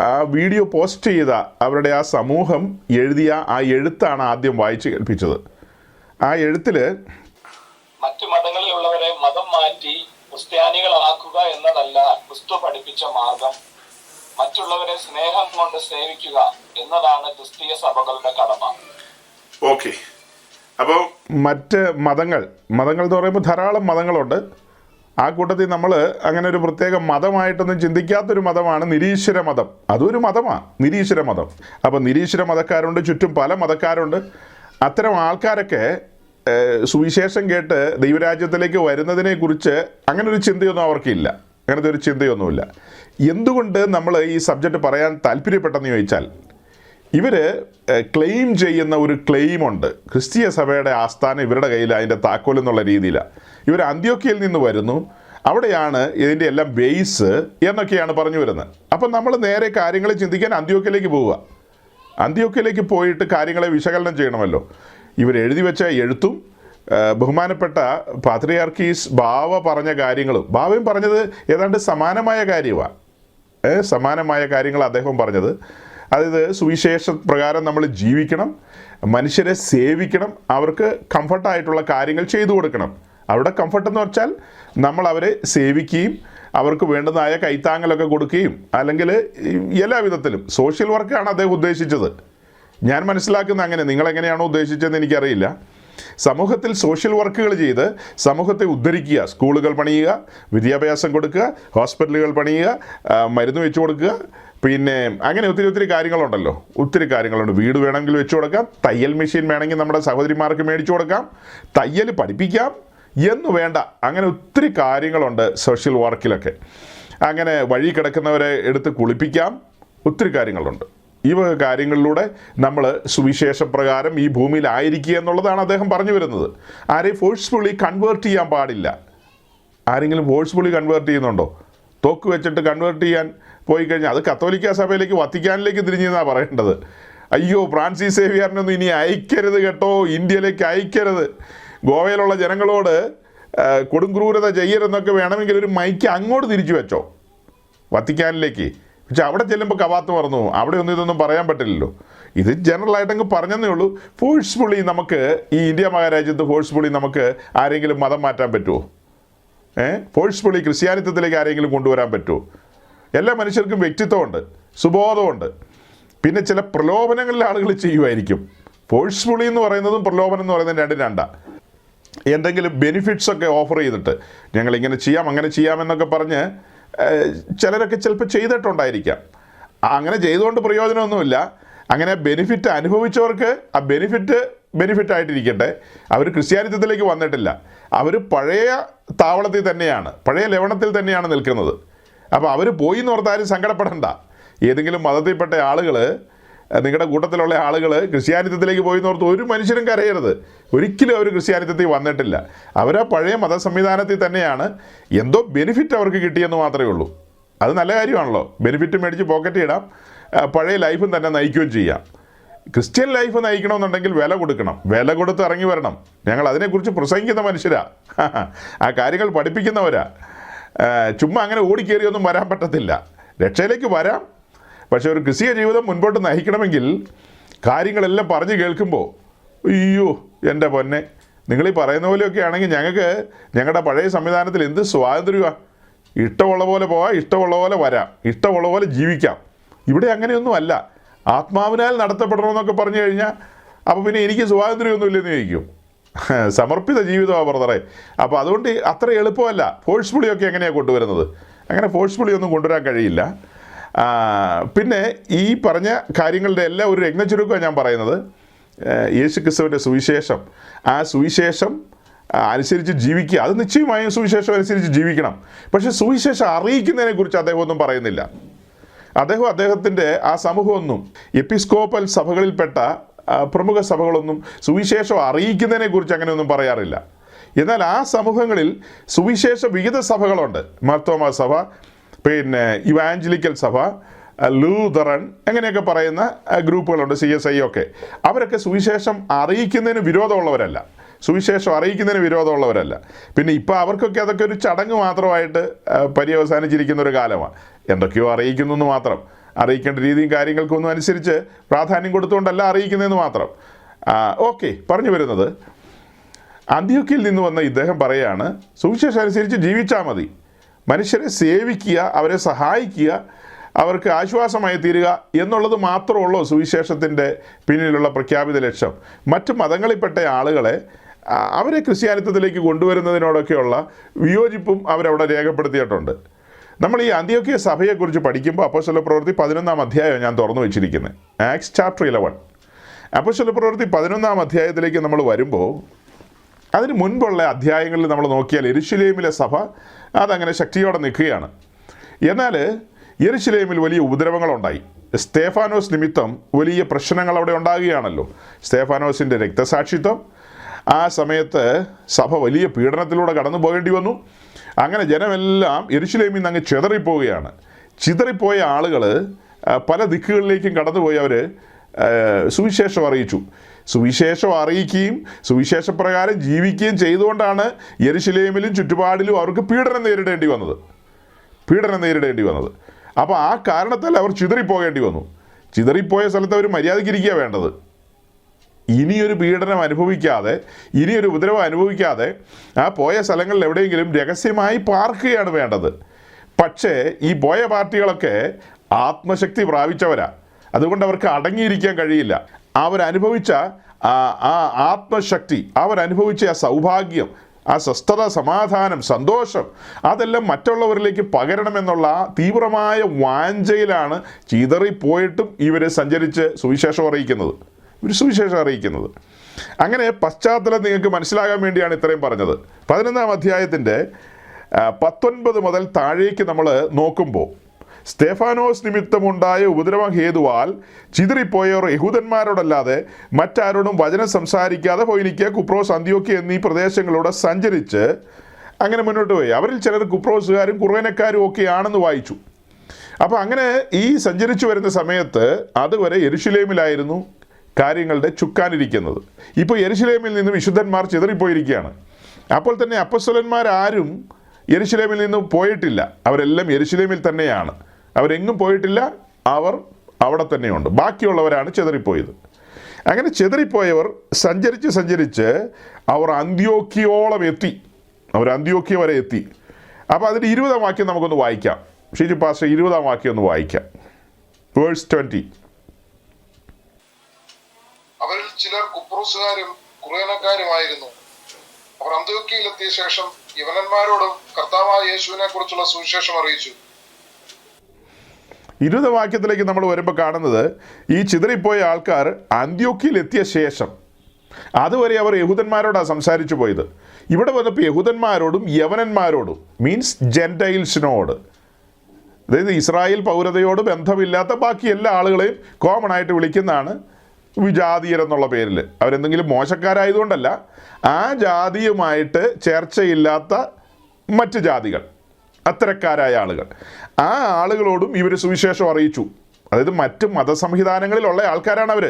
ആ വീഡിയോ പോസ്റ്റ് ചെയ്ത അവരുടെ ആ സമൂഹം എഴുതിയ ആ എഴുത്താണ് ആദ്യം വായിച്ച് കേൾപ്പിച്ചത്. ആ എഴുത്തിൽ മറ്റു മതങ്ങളിലുള്ളവരെ മതം മാറ്റി ക്രിസ്ത്യാനികളാക്കുക എന്നതല്ല ക്രിസ്തു പഠിപ്പിച്ച മാർഗം, മറ്റുള്ളവരെ സ്നേഹം കൊണ്ട് സേവിക്കുക എന്നതാണ് ക്രിസ്തീയ സഭകളുടെ കടമ. ഓക്കെ, അപ്പോൾ മറ്റ് മതങ്ങൾ എന്ന് പറയുമ്പോൾ ധാരാളം മതങ്ങളുണ്ട്. ആ കൂട്ടത്തിൽ നമ്മൾ അങ്ങനെ ഒരു പ്രത്യേക മതമായിട്ടൊന്നും ചിന്തിക്കാത്തൊരു മതമാണ് നിരീശ്വര മതം. അതൊരു മതമാണ്, നിരീശ്വര മതം. അപ്പോൾ നിരീശ്വര മതക്കാരുണ്ട്, ചുറ്റും പല മതക്കാരുണ്ട്. അത്തരം ആൾക്കാരൊക്കെ സുവിശേഷം കേട്ട് ദൈവരാജ്യത്തിലേക്ക് വരുന്നതിനെക്കുറിച്ച് അങ്ങനെ ഒരു ചിന്തയൊന്നും അവർക്കില്ല, അങ്ങനത്തെ ഒരു ചിന്തയൊന്നുമില്ല. എന്തുകൊണ്ട് നമ്മൾ ഈ സബ്ജക്റ്റ് പറയാൻ താല്പര്യപ്പെട്ടെന്ന് ചോദിച്ചാൽ, ഇവർ ക്ലെയിം ചെയ്യുന്ന ഒരു ക്ലെയിമുണ്ട്. ക്രിസ്തീയ സഭയുടെ ആസ്ഥാനം ഇവരുടെ കയ്യിൽ, അതിൻ്റെ താക്കോൽ എന്നുള്ള രീതിയിലാണ്. ഇവർ അന്ത്യോക്യയിൽ നിന്ന് വരുന്നു, അവിടെയാണ് ഇതിൻ്റെ എല്ലാം ബേസ് എന്നൊക്കെയാണ് പറഞ്ഞു വരുന്നത്. അപ്പം നമ്മൾ നേരെ കാര്യങ്ങളെ ചിന്തിക്കാൻ അന്ത്യോക്യയിലേക്ക് പോവുക. അന്ത്യോക്യയിലേക്ക് പോയിട്ട് കാര്യങ്ങളെ വിശകലനം ചെയ്യണമല്ലോ. ഇവർ എഴുതി വെച്ച എഴുത്തും ബഹുമാനപ്പെട്ട പാത്രിയാർക്കീസ് ബാവ പറഞ്ഞ കാര്യങ്ങളും, ബാവയും പറഞ്ഞത് ഏതാണ്ട് സമാനമായ കാര്യമാണ്. സമാനമായ കാര്യങ്ങൾ അദ്ദേഹം പറഞ്ഞത്. അതായത് സുവിശേഷ പ്രകാരം നമ്മൾ ജീവിക്കണം, മനുഷ്യരെ സേവിക്കണം, അവർക്ക് കംഫർട്ടായിട്ടുള്ള കാര്യങ്ങൾ ചെയ്തു കൊടുക്കണം. അവരുടെ കംഫർട്ട് എന്ന് വെച്ചാൽ നമ്മൾ അവരെ സേവിക്കുകയും അവർക്ക് വേണ്ടുന്നതായ കൈത്താങ്ങലൊക്കെ കൊടുക്കുകയും, അല്ലെങ്കിൽ എല്ലാ വിധത്തിലും സോഷ്യൽ വർക്കാണ് അദ്ദേഹം ഉദ്ദേശിച്ചത്. ഞാൻ മനസ്സിലാക്കുന്ന അങ്ങനെ, നിങ്ങളെങ്ങനെയാണോ ഉദ്ദേശിച്ചതെന്ന് എനിക്കറിയില്ല. സമൂഹത്തിൽ സോഷ്യൽ വർക്കുകൾ ചെയ്ത് സമൂഹത്തെ ഉദ്ധരിക്കുക, സ്കൂളുകൾ പണിയുക, വിദ്യാഭ്യാസം കൊടുക്കുക, ഹോസ്പിറ്റലുകൾ പണിയുക, മരുന്ന് വെച്ച് കൊടുക്കുക, പിന്നെ അങ്ങനെ ഒത്തിരി കാര്യങ്ങളുണ്ടല്ലോ. ഒത്തിരി കാര്യങ്ങളുണ്ട്. വീട് വേണമെങ്കിൽ വെച്ച് കൊടുക്കാം, തയ്യൽ മെഷീൻ വേണമെങ്കിൽ നമ്മുടെ സഹോദരിമാർക്ക് മേടിച്ചു കൊടുക്കാം, തയ്യൽ പഠിപ്പിക്കാം എന്ന് വേണ്ട, അങ്ങനെ ഒത്തിരി കാര്യങ്ങളുണ്ട് സോഷ്യൽ വർക്കിലൊക്കെ. അങ്ങനെ വഴി കിടക്കുന്നവരെ എടുത്ത് കുളിപ്പിക്കാം, ഒത്തിരി കാര്യങ്ങളുണ്ട്. ഈ വക കാര്യങ്ങളിലൂടെ നമ്മൾ സുവിശേഷപ്രകാരം ഈ ഭൂമിയിലായിരിക്കുക എന്നുള്ളതാണ് അദ്ദേഹം പറഞ്ഞു വരുന്നത്. ആരെയും ഫോഴ്സ്ഫുള്ളി കൺവേർട്ട് ചെയ്യാൻ പാടില്ല. ആരെങ്കിലും ഫോഴ്സ്ഫുള്ളി കൺവേർട്ട് ചെയ്യുന്നുണ്ടോ? തോക്ക് വെച്ചിട്ട് കൺവേർട്ട് ചെയ്യാൻ പോയി കഴിഞ്ഞാൽ അത് കത്തോലിക്ക സഭയിലേക്ക്, വത്തിക്കാനിലേക്ക് തിരിഞ്ഞെന്നാണ് പറയേണ്ടത്. അയ്യോ, ഫ്രാൻസിസ് സേവിയറിനൊന്നും ഇനി അയക്കരുത് കേട്ടോ, ഇന്ത്യയിലേക്ക് അയക്കരുത്, ഗോവയിലുള്ള ജനങ്ങളോട് കൊടുംക്രൂരത ചെയ്യരുതെന്നൊക്കെ വേണമെങ്കിൽ ഒരു മൈക്ക് അങ്ങോട്ട് തിരിച്ചു വെച്ചോ വത്തിക്കാനിലേക്ക്. പക്ഷെ അവിടെ ചെല്ലുമ്പോൾ കവാത്ത് മറന്നു, അവിടെ ഒന്നും ഇതൊന്നും പറയാൻ പറ്റില്ലല്ലോ. ഇത് ജനറലായിട്ടങ്ങ് പറഞ്ഞതേ ഉള്ളൂ. ഫോഴ്സ്ഫുള്ളി നമുക്ക് ഈ ഇന്ത്യ മഹാരാജ്യത്ത് ഫോഴ്സ്ഫുള്ളി നമുക്ക് ആരെങ്കിലും മതം മാറ്റാൻ പറ്റുമോ? ഫോഴ്സ്ഫുള്ളി ക്രിസ്ത്യാനിത്വത്തിലേക്ക് ആരെങ്കിലും കൊണ്ടുവരാൻ പറ്റുമോ? എല്ലാ മനുഷ്യർക്കും വ്യക്തിത്വമുണ്ട്, സുബോധമുണ്ട്. പിന്നെ ചില പ്രലോഭനങ്ങളിൽ ആളുകൾ ചെയ്യുമായിരിക്കും. ഫോഴ്സ്ഫുള്ളി എന്ന് പറയുന്നതും പ്രലോഭനം എന്ന് പറയുന്നതും രണ്ടാണ്. എന്തെങ്കിലും ബെനിഫിറ്റ്സൊക്കെ ഓഫർ ചെയ്തിട്ട് ഞങ്ങളിങ്ങനെ ചെയ്യാം അങ്ങനെ ചെയ്യാമെന്നൊക്കെ പറഞ്ഞ് ചിലരൊക്കെ ചിലപ്പോൾ ചെയ്തിട്ടുണ്ടായിരിക്കാം. അങ്ങനെ ചെയ്തുകൊണ്ട് പ്രയോജനമൊന്നുമില്ല. അങ്ങനെ ബെനിഫിറ്റ് അനുഭവിച്ചവർക്ക് ആ ബെനിഫിറ്റായിട്ടിരിക്കട്ടെ. അവർ ക്രിസ്ത്യാനിത്വത്തിലേക്ക് വന്നിട്ടില്ല, അവർ പഴയ താവളത്തിൽ തന്നെയാണ്, പഴയ ലവണത്തിൽ തന്നെയാണ് നിൽക്കുന്നത്. അപ്പോൾ അവർ പോയി എന്ന് ഓർത്താലും സങ്കടപ്പെടണ്ട. ഏതെങ്കിലും മതത്തിൽപ്പെട്ട ആളുകൾ, നിങ്ങളുടെ കൂട്ടത്തിലുള്ള ആളുകൾ ക്രിസ്ത്യാനിത്വത്തിലേക്ക് പോയി എന്നോർത്ത് ഒരു മനുഷ്യരും കരയരുത്. ഒരിക്കലും അവർ ക്രിസ്ത്യാനിത്വത്തിൽ വന്നിട്ടില്ല. അവർ ആ പഴയ മത സംവിധാനത്തിൽ തന്നെയാണ്. എന്തോ ബെനിഫിറ്റ് അവർക്ക് കിട്ടിയെന്ന് മാത്രമേ ഉള്ളൂ. അത് നല്ല കാര്യമാണല്ലോ. ബെനിഫിറ്റ് മേടിച്ച് പോക്കറ്റ് ഇടാം, പഴയ ലൈഫും തന്നെ നയിക്കുകയും ചെയ്യാം. ക്രിസ്ത്യൻ ലൈഫ് നയിക്കണമെന്നുണ്ടെങ്കിൽ വില കൊടുക്കണം, വില കൊടുത്ത് ഇറങ്ങി വരണം. ഞങ്ങൾ അതിനെക്കുറിച്ച് പ്രസംഗിക്കുന്ന മനുഷ്യരാ, ആ കാര്യങ്ങൾ പഠിപ്പിക്കുന്നവരാ. ചുമ്മാ അങ്ങനെ ഓടിക്കേറിയൊന്നും വരാൻ പറ്റത്തില്ല. രക്ഷയിലേക്ക് വരാം, പക്ഷേ ഒരു ക്രിസ്തീയ ജീവിതം മുൻപോട്ട് നയിക്കണമെങ്കിൽ കാര്യങ്ങളെല്ലാം പറഞ്ഞു കേൾക്കുമ്പോൾ അയ്യോ എൻ്റെ പൊന്നെ, നിങ്ങളീ പറയുന്ന പോലെയൊക്കെ ആണെങ്കിൽ ഞങ്ങൾക്ക് ഞങ്ങളുടെ പഴയ സംവിധാനത്തിൽ എന്ത് സ്വാതന്ത്ര്യമാണ്. ഇഷ്ടമുള്ള പോലെ പോവാം, ഇഷ്ടമുള്ള പോലെ വരാം, ഇഷ്ടമുള്ള പോലെ ജീവിക്കാം. ഇവിടെ അങ്ങനെയൊന്നും അല്ല. ആത്മാവിനാൽ നടത്തപ്പെടണമെന്നൊക്കെ പറഞ്ഞു കഴിഞ്ഞാൽ അപ്പോൾ പിന്നെ എനിക്ക് സ്വാതന്ത്ര്യമൊന്നുമില്ലെന്ന് ചോദിക്കും. സമർപ്പിത ജീവിതമാണ് ബ്രദറെ. അപ്പോൾ അതുകൊണ്ട് അത്ര എളുപ്പമല്ല. ഫോഴ്സ്ഫുള്ളിയൊക്കെ എങ്ങനെയാണ് കൊണ്ടുവരുന്നത്? അങ്ങനെ ഫോഴ്സ്ഫുള്ളി ഒന്നും കൊണ്ടുവരാൻ കഴിയില്ല. പിന്നെ ഈ പറഞ്ഞ കാര്യങ്ങളുടെ എല്ലാം ഒരു രത്നച്ചുരുക്കമാണ് ഞാൻ പറയുന്നത്. യേശു ക്രിസ്തുവിൻ്റെ സുവിശേഷം, ആ സുവിശേഷം അനുസരിച്ച് ജീവിക്കുക. അത് നിശ്ചയമായും സുവിശേഷം അനുസരിച്ച് ജീവിക്കണം. പക്ഷേ സുവിശേഷം അറിയിക്കുന്നതിനെക്കുറിച്ച് അദ്ദേഹം ഒന്നും പറയുന്നില്ല. അദ്ദേഹത്തിൻ്റെ ആ സമൂഹമൊന്നും, എപ്പിസ്കോപ്പൽ സഭകളിൽപ്പെട്ട പ്രമുഖ സഭകളൊന്നും സുവിശേഷം അറിയിക്കുന്നതിനെക്കുറിച്ച് അങ്ങനെയൊന്നും പറയാറില്ല. എന്നാൽ ആ സമൂഹങ്ങളിൽ സുവിശേഷ വിഹിത സഭകളുണ്ട്. മാർത്തോമാ സഭ, പിന്നെ ഇവാഞ്ചലിക്കൽ സഭ, ലൂതറൻ, അങ്ങനെയൊക്കെ പറയുന്ന ഗ്രൂപ്പുകളുണ്ട്, CSI ഒക്കെ. അവരൊക്കെ സുവിശേഷം അറിയിക്കുന്നതിന് വിരോധമുള്ളവരല്ല. സുവിശേഷം അറിയിക്കുന്നതിന് വിരോധമുള്ളവരല്ല. പിന്നെ ഇപ്പോൾ അവർക്കൊക്കെ അതൊക്കെ ഒരു ചടങ്ങ് മാത്രമായിട്ട് പര്യവസാനിച്ചിരിക്കുന്ന ഒരു കാലമാണ്. എന്തൊക്കെയോ അറിയിക്കുന്നു എന്ന് മാത്രം, അറിയിക്കേണ്ട രീതിയും കാര്യങ്ങൾക്കൊന്നും അനുസരിച്ച് പ്രാധാന്യം കൊടുത്തുകൊണ്ടല്ല അറിയിക്കുന്നതെന്ന് മാത്രം. ഓക്കെ, പറഞ്ഞു വരുന്നത്, അന്ത്യോക്യയിൽ നിന്ന് വന്ന ഇദ്ദേഹം പറയാണ്, സുവിശേഷം അനുസരിച്ച് ജീവിച്ചാൽ മതി, മനുഷ്യരെ സേവിക്കുക, അവരെ സഹായിക്കുക, അവർക്ക് ആശ്വാസമായി തീരുക എന്നുള്ളത് മാത്രമുള്ളൂ സുവിശേഷത്തിൻ്റെ പിന്നിലുള്ള പ്രഖ്യാപിത ലക്ഷ്യം. മറ്റു മതങ്ങളിൽപ്പെട്ട ആളുകളെ അവരെ ക്രിസ്ത്യാനിത്വത്തിലേക്ക് കൊണ്ടുവരുന്നതിനോടൊക്കെയുള്ള വിയോജിപ്പും അവരവിടെ രേഖപ്പെടുത്തിയിട്ടുണ്ട്. നമ്മൾ ഈ അന്ത്യോക്യ സഭയെക്കുറിച്ച് പഠിക്കുമ്പോൾ അപ്പോസ്തലപ്രവൃത്തി 11-ാം അധ്യായം ഞാൻ തുറന്നു വെച്ചിരിക്കുന്നത്, ആക്ട്സ് ചാപ്റ്റർ 11. അപ്പോസ്തലപ്രവൃത്തി 11-ാം അധ്യായത്തിലേക്ക് നമ്മൾ വരുമ്പോൾ അതിന് മുൻപുള്ള അധ്യായങ്ങളിൽ നമ്മൾ നോക്കിയാൽ യെരുശലേമിലെ സഭ അതങ്ങനെ ശക്തിയോടെ നിൽക്കുകയാണ്. എന്നാൽ യെരുശലേമിൽ വലിയ ഉപദ്രവങ്ങളുണ്ടായി. സ്തേഫാനോസ് നിമിത്തം വലിയ പ്രശ്നങ്ങൾ അവിടെ ഉണ്ടാകുകയാണല്ലോ. സ്തേഫാനോസിൻ്റെ രക്തസാക്ഷിത്വം, ആ സമയത്ത് സഭ വലിയ പീഡനത്തിലൂടെ കടന്നു പോകേണ്ടി വന്നു. അങ്ങനെ ജനമെല്ലാം യെരുശലേമിൽ നിന്ന് അങ്ങ് ചിതറിപ്പോവുകയാണ്. ചിതറിപ്പോയ ആളുകൾ പല ദിക്കുകളിലേക്കും കടന്നുപോയി അവർ സുവിശേഷം അറിയിച്ചു. സുവിശേഷം അറിയിക്കുകയും സുവിശേഷപ്രകാരം ജീവിക്കുകയും ചെയ്തുകൊണ്ടാണ് യെരുശലേമിലും ചുറ്റുപാടിലും അവർക്ക് പീഡനം നേരിടേണ്ടി വന്നത്. അപ്പോൾ ആ കാരണത്താൽ അവർ ചിതറിപ്പോകേണ്ടി വന്നു. ചിതറിപ്പോയ സ്ഥലത്ത് അവർ മര്യാദയ്ക്കിരിക്കുക വേണ്ടത്. ഇനിയൊരു പീഡനം അനുഭവിക്കാതെ, ഇനിയൊരു ഉപദ്രവം അനുഭവിക്കാതെ ആ പോയ സ്ഥലങ്ങളിൽ എവിടെയെങ്കിലും രഹസ്യമായി പാർക്കുകയാണ് വേണ്ടത്. പക്ഷേ ഈ പോയ പാർട്ടികളൊക്കെ ആത്മശക്തി പ്രാപിച്ചവരാ. അതുകൊണ്ട് അവർക്ക് അടങ്ങിയിരിക്കാൻ കഴിയില്ല. അവരനുഭവിച്ച ആ ആത്മശക്തി, അവരനുഭവിച്ച ആ സൗഭാഗ്യം, ആ സ്വസ്ഥത, സമാധാനം, സന്തോഷം, അതെല്ലാം മറ്റുള്ളവരിലേക്ക് പകരണമെന്നുള്ള തീവ്രമായ വാഞ്ചയിലാണ് ചിതറിപ്പോയിട്ടും ഇവർ സഞ്ചരിച്ച് സുവിശേഷം അറിയിക്കുന്നത്. അങ്ങനെ പശ്ചാത്തലം നിങ്ങൾക്ക് മനസ്സിലാകാൻ വേണ്ടിയാണ് ഇത്രയും പറഞ്ഞത്. 11-ാം അധ്യായത്തിൻ്റെ 19 മുതൽ താഴേക്ക് നമ്മൾ നോക്കുമ്പോൾ, സ്തേഫാനോസ് നിമിത്തമുണ്ടായ ഉപദ്രവം ഹേതുവാൽ ചിതറിപ്പോയവർ യഹൂദന്മാരോടല്ലാതെ മറ്റാരോടും വചനം സംസാരിക്കാതെ ഫൊയ്നിക്യ, കുപ്രോസ്, അന്ത്യോക്യ എന്നീ പ്രദേശങ്ങളിലൂടെ സഞ്ചരിച്ച് അങ്ങനെ മുന്നോട്ട് പോയി. അവരിൽ ചിലർ കുപ്രോസുകാരും കുറേനക്കാരും ഒക്കെയാണെന്ന് വായിച്ചു. അപ്പോൾ അങ്ങനെ ഈ സഞ്ചരിച്ചു വരുന്ന സമയത്ത് അതുവരെ യെരുശലേമിലായിരുന്നു കാര്യങ്ങളുടെ ചുക്കാനിരിക്കുന്നത്. ഇപ്പോൾ യെരുശലേമിൽ നിന്ന് വിശുദ്ധന്മാർ ചിതറിപ്പോയിരിക്കുകയാണ്. അപ്പോൾ തന്നെ അപ്പോസ്തലന്മാരാരും യെരുശലേമിൽ നിന്ന് പോയിട്ടില്ല. അവരെല്ലാം യെരുശലേമിൽ തന്നെയാണ്. അവരെങ്ങും പോയിട്ടില്ല, അവർ അവിടെ തന്നെയുണ്ട്. ബാക്കിയുള്ളവരാണ് ചിതറിപ്പോയത്. അങ്ങനെ ചിതറിപ്പോയവർ സഞ്ചരിച്ച് അവർ അന്ത്യോക്യയോളം എത്തി. അവർ അന്ത്യോക്യ വരെ എത്തി. അപ്പോൾ അതിൻ്റെ 20-ാം വാക്യം നമുക്കൊന്ന് വായിക്കാം. ഷീജു പാസ്റ്റർ 20-ാം വാക്യം ഒന്ന് വായിക്കാം. വേഴ്സ് 20. അവരിൽ ചിലർ കുപ്രോസുകാരും കുറേനക്കാരുമായിരുന്നു. അവർ അന്ത്യോക്യയിലെത്തിയ ശേഷം യവനന്മാരോടും കർത്താവായ യേശുവിനെ കുറിച്ചുള്ള സുവിശേഷം അറിയിച്ചു. 20-ാം വാക്യത്തിലേക്ക് നമ്മൾ വരുമ്പോൾ കാണുന്നത്, ഈ ചിതറിപ്പോയ ആൾക്കാർ അന്ത്യോക്യയിൽ എത്തിയ ശേഷം, അതുവരെ അവർ യഹൂദന്മാരോടാണ് സംസാരിച്ചു പോയത്. ഇവിടെ വന്നപ്പോൾ യഹൂദന്മാരോടും യവനന്മാരോടും, മീൻസ് ജെൻറ്റൈൽസിനോട്, അതായത് ഇസ്രായേൽ പൗരതയോട് ബന്ധമില്ലാത്ത ബാക്കി എല്ലാ ആളുകളെയും കോമൺ ആയിട്ട് വിളിക്കുന്നതാണ് വിജാതീയരെന്നുള്ള പേരിൽ. അവരെന്തെങ്കിലും മോശക്കാരായതുകൊണ്ടല്ല, ആ ജാതിയുമായിട്ട് ചേർച്ചയില്ലാത്ത മറ്റ് ജാതികൾ, അത്തരക്കാരായ ആളുകൾ, ആ ആളുകളോടും ഇവർ സുവിശേഷം അറിയിച്ചു. അതായത് മറ്റ് മതസംവിധാനങ്ങളിലുള്ള ആൾക്കാരാണ് അവർ.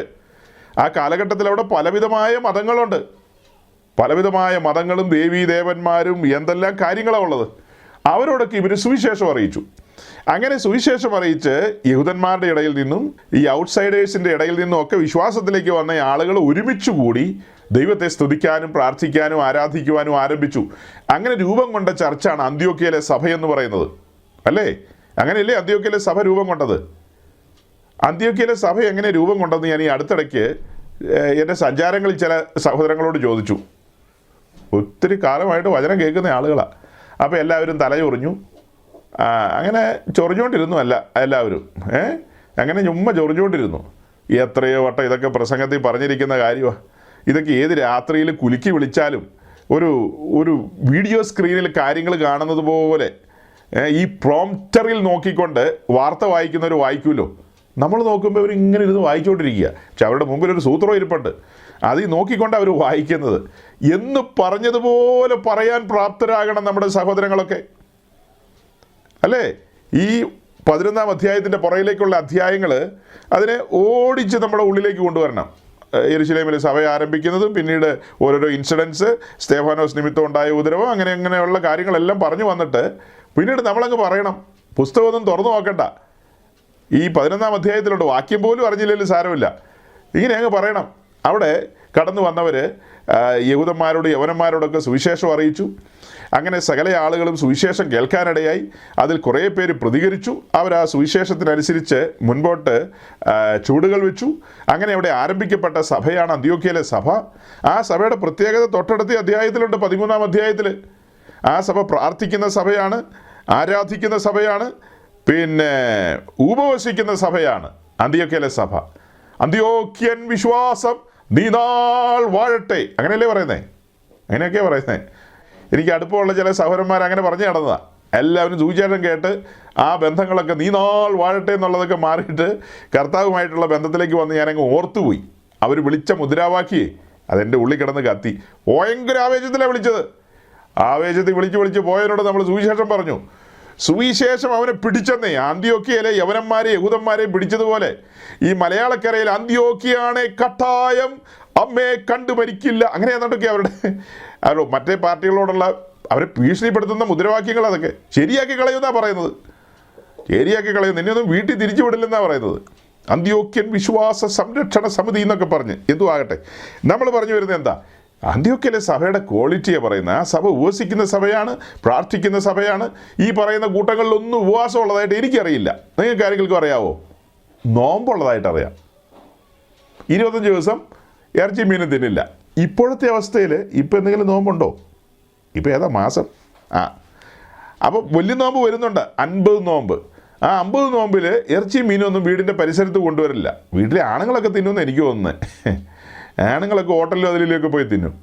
ആ കാലഘട്ടത്തിൽ അവിടെ പലവിധമായ മതങ്ങളുണ്ട്. പലവിധമായ മതങ്ങളും ദേവീദേവന്മാരും എന്തെല്ലാം കാര്യങ്ങളാണ് ഉള്ളത്. അവരോടൊക്കെ ഇവർ സുവിശേഷം അറിയിച്ചു. അങ്ങനെ സുവിശേഷം അറിയിച്ച് യഹൂദന്മാരുടെ ഇടയിൽ നിന്നും ഈ ഔട്ട്സൈഡേഴ്സിൻ്റെ ഇടയിൽ നിന്നും ഒക്കെ വിശ്വാസത്തിലേക്ക് വന്ന ആളുകൾ ഒരുമിച്ച് കൂടി ദൈവത്തെ സ്തുതിക്കാനും പ്രാർത്ഥിക്കാനും ആരാധിക്കുവാനും ആരംഭിച്ചു. അങ്ങനെ രൂപം കൊണ്ട ചർച്ചാണ് അന്ത്യോക്യയിലെ സഭയെന്ന് പറയുന്നത്, അല്ലേ? അങ്ങനെയല്ലേ അന്ത്യോക്യയിലെ സഭ രൂപം കൊണ്ടത്? അന്ത്യോക്യയിലെ സഭ എങ്ങനെ രൂപം കൊണ്ടെന്ന് ഞാൻ ഈ അടുത്തിടയ്ക്ക് എൻ്റെ സഞ്ചാരങ്ങളിൽ ചില സഹോദരങ്ങളോട് ചോദിച്ചു. ഒത്തിരി കാലമായിട്ട് വചനം കേൾക്കുന്ന ആളുകളാണ്. അപ്പോൾ എല്ലാവരും തലചൊറിഞ്ഞു. അങ്ങനെ ചൊറിഞ്ഞുകൊണ്ടിരുന്നു എല്ലാവരും അങ്ങനെ ചുമ്മാ ചൊറിഞ്ഞുകൊണ്ടിരുന്നു. എത്രയോ വട്ടം ഇതൊക്കെ പ്രസംഗത്തിൽ പറഞ്ഞിരിക്കുന്ന കാര്യമാണ്. ഇതൊക്കെ ഏത് രാത്രിയിൽ കുലുക്കി വിളിച്ചാലും ഒരു വീഡിയോ സ്ക്രീനിൽ കാര്യങ്ങൾ കാണുന്നത് പോലെ ഈ പ്രോംപ്റ്ററിൽ നോക്കിക്കൊണ്ട് വാർത്ത വായിക്കുന്നവർ വായിക്കുമല്ലോ, നമ്മൾ നോക്കുമ്പോൾ അവർ ഇങ്ങനെ ഇരുന്ന് വായിച്ചുകൊണ്ടിരിക്കുക. പക്ഷെ അവരുടെ മുമ്പിൽ ഒരു സൂത്രം ഇരിപ്പുണ്ട്, അത് നോക്കിക്കൊണ്ട് അവർ വായിക്കുന്നത്. എന്ന് പറഞ്ഞതുപോലെ പറയാൻ പ്രാപ്തരാകണം നമ്മുടെ സഹോദരങ്ങളൊക്കെ, അല്ലേ? ഈ 11-ാം അധ്യായത്തിൻ്റെ പുറയിലേക്കുള്ള അധ്യായങ്ങൾ അതിനെ ഓടിച്ച് നമ്മുടെ ഉള്ളിലേക്ക് കൊണ്ടുവരണം. യെരുശലേമിൽ സഭ ആരംഭിക്കുന്നതും പിന്നീട് ഓരോരോ ഇൻസിഡൻസ്, സ്തേഫാനോസ് നിമിത്തം ഉണ്ടായ ഉപദ്രവം, അങ്ങനെയുള്ള കാര്യങ്ങളെല്ലാം പറഞ്ഞു വന്നിട്ട് പിന്നീട് നമ്മളങ്ങ് പറയണം, പുസ്തകമൊന്നും തുറന്നു നോക്കണ്ട, ഈ 11-ാം അധ്യായത്തിലുണ്ട്, വാക്യം പോലും അറിഞ്ഞില്ലെങ്കിലും സാരമില്ല, ഇങ്ങനെ അങ്ങ് പറയണം. അവിടെ കടന്നു വന്നവർ യഹൂദന്മാരോട് യവനന്മാരോടൊക്കെ സുവിശേഷം അറിയിച്ചു. അങ്ങനെ സകല ആളുകളും സുവിശേഷം കേൾക്കാനിടയായി. അതിൽ കുറേ പേര് പ്രതികരിച്ചു. അവർ ആ സുവിശേഷത്തിനനുസരിച്ച് മുൻപോട്ട് ചുവടുകൾ വെച്ചു. അങ്ങനെ അവിടെ ആരംഭിക്കപ്പെട്ട സഭയാണ് അന്ത്യോക്യയിലെ സഭ. ആ സഭയുടെ പ്രത്യേകത തൊട്ടടുത്ത അധ്യായത്തിലുണ്ട്, 13-ാം അധ്യായത്തിൽ. ആ സഭ പ്രാർത്ഥിക്കുന്ന സഭയാണ്, ആരാധിക്കുന്ന സഭയാണ്, പിന്നെ ഉപവസിക്കുന്ന സഭയാണ് അന്ത്യോക്യയിലെ സഭ. അന്ത്യോക്യൻ വിശ്വാസം നീനാൾ വാഴട്ടെ, അങ്ങനെയല്ലേ പറയുന്നത്? അങ്ങനെയൊക്കെയാണ് പറയുന്നത്. എനിക്ക് അടുപ്പമുള്ള ചില സഹോദരന്മാർ അങ്ങനെ പറഞ്ഞു നടന്നതാണ്. എല്ലാവരും സുവിശേഷം കേട്ട് ആ ബന്ധങ്ങളൊക്കെ നീനാൾ വാഴട്ടെ എന്നുള്ളതൊക്കെ മാറിയിട്ട് കർത്താവുമായിട്ടുള്ള ബന്ധത്തിലേക്ക് വന്ന് ഞാനങ്ങ് ഓർത്തുപോയി. അവർ വിളിച്ച മുദ്രാവാക്യേ അതെൻ്റെ ഉള്ളിൽ കിടന്ന് കത്തി. ഭയങ്കര ആവേശത്തിലാണ് വിളിച്ചത്. ആവേശത്തിൽ വിളിച്ച് പോയതിനോട് നമ്മൾ സുവിശേഷം പറഞ്ഞു. സുവിശേഷം അവനെ പിടിച്ചെന്നേ. അന്ത്യോക്യയിലെ യവനന്മാരെ യഹൂദന്മാരെ പിടിച്ചതുപോലെ ഈ മലയാളക്കരയിൽ അന്ത്യോക്യയാണെ കട്ടായം അമ്മയെ കണ്ടു മരിക്കില്ല, അങ്ങനെ എന്നിട്ടൊക്കെ അവരുടെ മറ്റേ പാർട്ടികളോടുള്ള അവരെ ഭീഷണിപ്പെടുത്തുന്ന മുദ്രാവാക്യങ്ങൾ അതൊക്കെ ശരിയാക്കി കളയുമെന്നാണ് പറയുന്നത്. ശരിയാക്കി കളയും, നിന്നെയൊന്നും വീട്ടിൽ തിരിച്ചു വിടില്ലെന്നാണ് പറയുന്നത്. അന്ത്യോക്യൻ വിശ്വാസ സംരക്ഷണ സമിതി എന്നൊക്കെ പറഞ്ഞ് എന്തു ആകട്ടെ, നമ്മൾ പറഞ്ഞു വരുന്നത് എന്താ? അന്ത്യോക്യയിലെ സഭയുടെ ക്വാളിറ്റിയാണ് പറയുന്നത്. ആ സഭ ഉപവസിക്കുന്ന സഭയാണ്, പ്രാർത്ഥിക്കുന്ന സഭയാണ്. ഈ പറയുന്ന കൂട്ടങ്ങളിലൊന്നും ഉപവാസം ഉള്ളതായിട്ട് എനിക്കറിയില്ല. നിങ്ങൾക്ക് ആരെങ്കിലും അറിയാവോ? നോമ്പുള്ളതായിട്ട് അറിയാം. 25 ദിവസം ഇറച്ചി മീനും തിന്നില്ല. ഇപ്പോഴത്തെ അവസ്ഥയിൽ ഇപ്പം എന്തെങ്കിലും നോമ്പുണ്ടോ? ഇപ്പം ഏതാ മാസം? അപ്പോൾ വലിയ നോമ്പ് വരുന്നുണ്ട്, 50 നോമ്പ്. ആ 50 നോമ്പിൽ ഇറച്ചി മീനൊന്നും വീടിൻ്റെ പരിസരത്ത് കൊണ്ടുവരില്ല. വീട്ടിലെ ആണുങ്ങളൊക്കെ തിന്നുമെന്ന് എനിക്ക് തോന്നുന്നത്. ആണുങ്ങളൊക്കെ ഹോട്ടലിലും അതിലേക്ക് പോയി തിന്നും.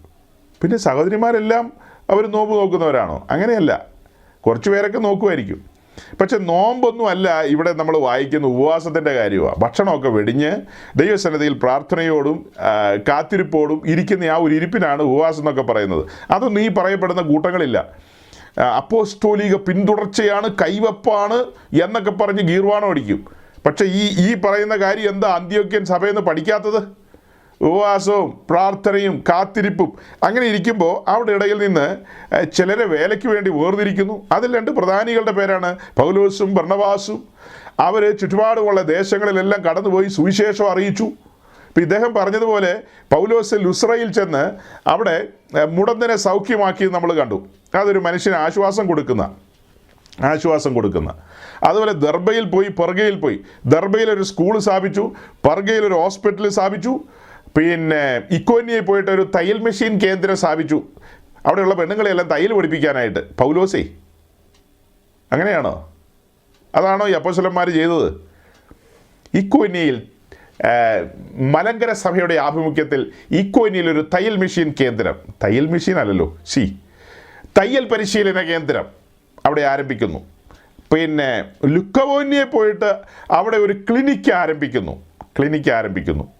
പിന്നെ സഹോദരിമാരെല്ലാം അവർ നോമ്പ് നോക്കുന്നവരാണോ? അങ്ങനെയല്ല, കുറച്ച് പേരൊക്കെ നോക്കുമായിരിക്കും. പക്ഷെ നോമ്പൊന്നും അല്ല ഇവിടെ നമ്മൾ വായിക്കുന്ന ഉപവാസത്തിൻ്റെ കാര്യമാണ്. ഭക്ഷണമൊക്കെ വെടിഞ്ഞ് ദൈവസന്നിധിയിൽ പ്രാർത്ഥനയോടും കാത്തിരിപ്പോടും ഇരിക്കുന്ന ആ ഒരു ഇരിപ്പിനാണ് ഉപവാസം എന്നൊക്കെ പറയുന്നത്. അതൊന്നും ഈ പറയപ്പെടുന്ന കൂട്ടങ്ങളില്ല. അപ്പോസ്തോലിക പിന്തുടർച്ചയാണ്, കൈവപ്പാണ് എന്നൊക്കെ പറഞ്ഞ് ഗീർവാണം അടിക്കും. പക്ഷേ ഈ പറയുന്ന കാര്യം എന്താ അന്ത്യോക്യൻ സഭയെന്ന് പഠിക്കാത്തത്? ഉപവാസവും പ്രാർത്ഥനയും കാത്തിരിപ്പും. അങ്ങനെ ഇരിക്കുമ്പോൾ അവിടെ ഇടയിൽ നിന്ന് ചിലരെ വേലയ്ക്ക് വേണ്ടി വേർതിരിക്കുന്നു. അതിൽ 2 പ്രധാനികളുടെ പേരാണ് പൗലോസും ബർണ്ണബാസും. അവർ ചുറ്റുപാടുമുള്ള ദേശങ്ങളിലെല്ലാം കടന്നുപോയി സുവിശേഷം അറിയിച്ചു. ഇപ്പം ഇദ്ദേഹം പറഞ്ഞതുപോലെ പൗലോസ് ലുസ്രയിൽ ചെന്ന് അവിടെ മുടന്തനെ സൗഖ്യമാക്കിയത് നമ്മൾ കണ്ടു. അതൊരു മനുഷ്യന് ആശ്വാസം കൊടുക്കുന്ന. അതുപോലെ ദർബയിൽ പോയി, പെർഗയിൽ പോയി. ദർബയിൽ ഒരു സ്കൂൾ സ്ഥാപിച്ചു, പെർഗയിൽ ഒരു ഹോസ്പിറ്റൽ സ്ഥാപിച്ചു. പിന്നെ ഇക്കോന്യയിൽ പോയിട്ട് ഒരു തയ്യൽ മെഷീൻ കേന്ദ്രം സ്ഥാപിച്ചു. അവിടെയുള്ള പെണ്ണുങ്ങളെല്ലാം തയ്യൽ പഠിപ്പിക്കാനായിട്ട്. പൗലോസേ അങ്ങനെയാണോ? അതാണോ ഈ അപ്പോസ്തലന്മാർ ചെയ്തത്? ഇക്കോന്യയിൽ മലങ്കര സഭയുടെ ആഭിമുഖ്യത്തിൽ ഇക്കോന്യയിൽ ഒരു തയ്യൽ മെഷീൻ കേന്ദ്രം, തയ്യൽ മെഷീൻ അല്ലല്ലോ, തയ്യൽ പരിശീലന കേന്ദ്രം അവിടെ ആരംഭിക്കുന്നു. പിന്നെ ലുക്കവോന്യയിൽ പോയിട്ട് അവിടെ ഒരു ക്ലിനിക്ക് ആരംഭിക്കുന്നു.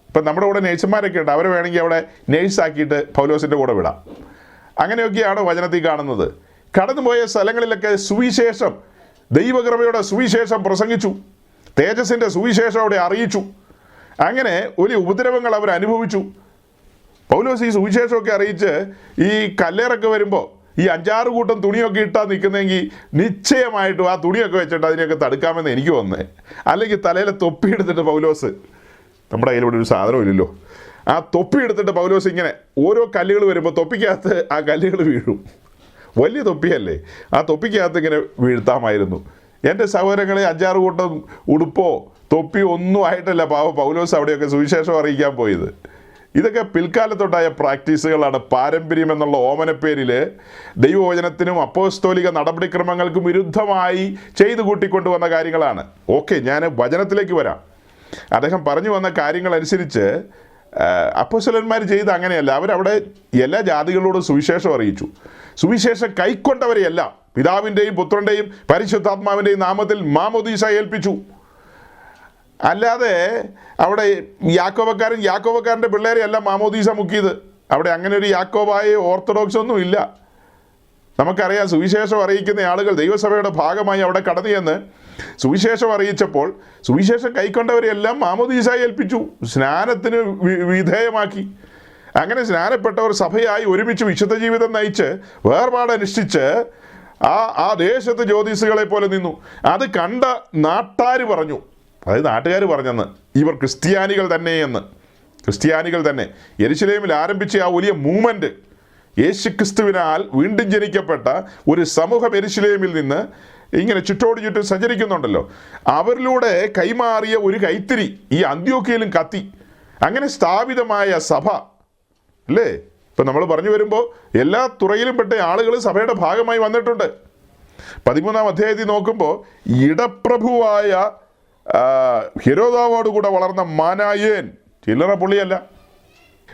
ഇപ്പം നമ്മുടെ കൂടെ നേഴ്സുമാരൊക്കെ ഉണ്ട്, അവരെ വേണമെങ്കിൽ അവിടെ നേഴ്സാക്കിയിട്ട് പൗലോസിൻ്റെ കൂടെ വിടാം. അങ്ങനെയൊക്കെയാണ് വചനത്തിൽ കാണുന്നത്. കടന്നുപോയ സ്ഥലങ്ങളിലൊക്കെ സുവിശേഷം, ദൈവകൃപയുടെ സുവിശേഷം പ്രസംഗിച്ചു, തേജസ്സിൻ്റെ സുവിശേഷം അവിടെ അറിയിച്ചു. അങ്ങനെ ഒരു ഉപദ്രവങ്ങൾ അവർ അനുഭവിച്ചു. പൗലോസ് ഈ സുവിശേഷമൊക്കെ അറിയിച്ച് ഈ കല്ലേറൊക്കെ വരുമ്പോൾ ഈ 5-6 കൂട്ടം തുണിയൊക്കെ ഇട്ടാൽ നിൽക്കുന്നെങ്കിൽ നിശ്ചയമായിട്ടും ആ തുണിയൊക്കെ വെച്ചിട്ട് അതിനെയൊക്കെ തടുക്കാമെന്ന് എനിക്ക് തോന്നുന്നത്. അല്ലെങ്കിൽ തലയിൽ തൊപ്പി എടുത്തിട്ട് പൗലോസ്, നമ്മുടെ കയ്യിൽ ഇവിടെ ഒരു സാധനം ഇല്ലല്ലോ, ആ തൊപ്പി എടുത്തിട്ട് പൗലോസ് ഇങ്ങനെ ഓരോ കല്ലുകൾ വരുമ്പോൾ തൊപ്പിക്കകത്ത് ആ കല്ലുകൾ വീഴും. വലിയ തൊപ്പിയല്ലേ, ആ തൊപ്പിക്കകത്ത് ഇങ്ങനെ വീഴ്ത്താമായിരുന്നു. എൻ്റെ സഹോദരങ്ങളെ 5-6 കൂട്ടം ഉടുപ്പോ തൊപ്പി ഒന്നും ആയിട്ടല്ല പൗലോസ് അവിടെയൊക്കെ സുവിശേഷം അറിയിക്കാൻ പോയത്. ഇതൊക്കെ പിൽക്കാലത്തുണ്ടായ പ്രാക്ടീസുകളാണ്. പാരമ്പര്യം എന്നുള്ള ഓമനപ്പേരിൽ ദൈവവചനത്തിനും അപ്പോസ്തോലിക നടപടിക്രമങ്ങൾക്കും വിരുദ്ധമായി ചെയ്തു കൂട്ടിക്കൊണ്ടുവന്ന കാര്യങ്ങളാണ്. ഓക്കെ, ഞാൻ വചനത്തിലേക്ക് വരാം. അദ്ദേഹം പറഞ്ഞു വന്ന കാര്യങ്ങളനുസരിച്ച് അപ്പോസ്തലന്മാർ ചെയ്ത് അങ്ങനെയല്ല. അവരവിടെ എല്ലാ ജാതികളോടും സുവിശേഷം അറിയിച്ചു. സുവിശേഷം കൈക്കൊണ്ടവരെയെല്ലാം പിതാവിൻ്റെയും പുത്രൻ്റെയും പരിശുദ്ധാത്മാവിൻ്റെയും നാമത്തിൽ മാമോദീസ ഏൽപ്പിച്ചു. അല്ലാതെ അവിടെ യാക്കോബക്കാരൻ്റെ പിള്ളേരെ എല്ലാം മാമോദീസ മുക്കിയത്. അവിടെ അങ്ങനെ ഒരു യാക്കോബായ ഓർത്തഡോക്സ് ഒന്നും ഇല്ല. നമുക്കറിയാം, സുവിശേഷം അറിയിക്കുന്ന ആളുകൾ ദൈവസഭയുടെ ഭാഗമായി അവിടെ കടന്നു ചെന്ന് സുവിശേഷം അറിയിച്ചപ്പോൾ സുവിശേഷം കൈക്കൊണ്ടവരെല്ലാം മാമോദീസായി ഏൽപ്പിച്ചു, സ്നാനത്തിന് വിധേയമാക്കി. അങ്ങനെ സ്നാനപ്പെട്ടവർ സഭയായി ഒരുമിച്ച് വിശുദ്ധ ജീവിതം നയിച്ച് വേർപാടനുഷ്ഠിച്ച് ആ ദേശത്ത് ജ്യോതിസുകളെ പോലെ നിന്നു. അത് കണ്ട നാട്ടാർ പറഞ്ഞു, അതായത് നാട്ടുകാർ പറഞ്ഞെന്ന്, ഇവർ ക്രിസ്ത്യാനികൾ തന്നെയെന്ന്. ക്രിസ്ത്യാനികൾ തന്നെ. യെരുശലേമിൽ ആരംഭിച്ച ആ വലിയ മൂവ്മെൻറ്റ്, യേശുക്രിസ്തുവിനാൽ വീണ്ടും ജനിക്കപ്പെട്ട ഒരു സമൂഹം യെരുശലേമിൽ നിന്ന് ഇങ്ങനെ ചുറ്റോട് ചുറ്റും സഞ്ചരിക്കുന്നുണ്ടല്ലോ, അവരിലൂടെ കൈമാറിയ ഒരു കൈത്തിരി ഈ അന്ത്യോക്യയിലും കത്തി. അങ്ങനെ സ്ഥാപിതമായ സഭ അല്ലേ? ഇപ്പം നമ്മൾ പറഞ്ഞു വരുമ്പോൾ എല്ലാ തുറയിലും പെട്ട ആളുകൾ സഭയുടെ ഭാഗമായി വന്നിട്ടുണ്ട്. 13-ാം അധ്യായത്തിൽ നോക്കുമ്പോൾ ഇടപ്രഭുവായ ഹെരോദാവോടുകൂടെ വളർന്ന മാനായേൻ ചില്ലറ പുള്ളിയല്ല,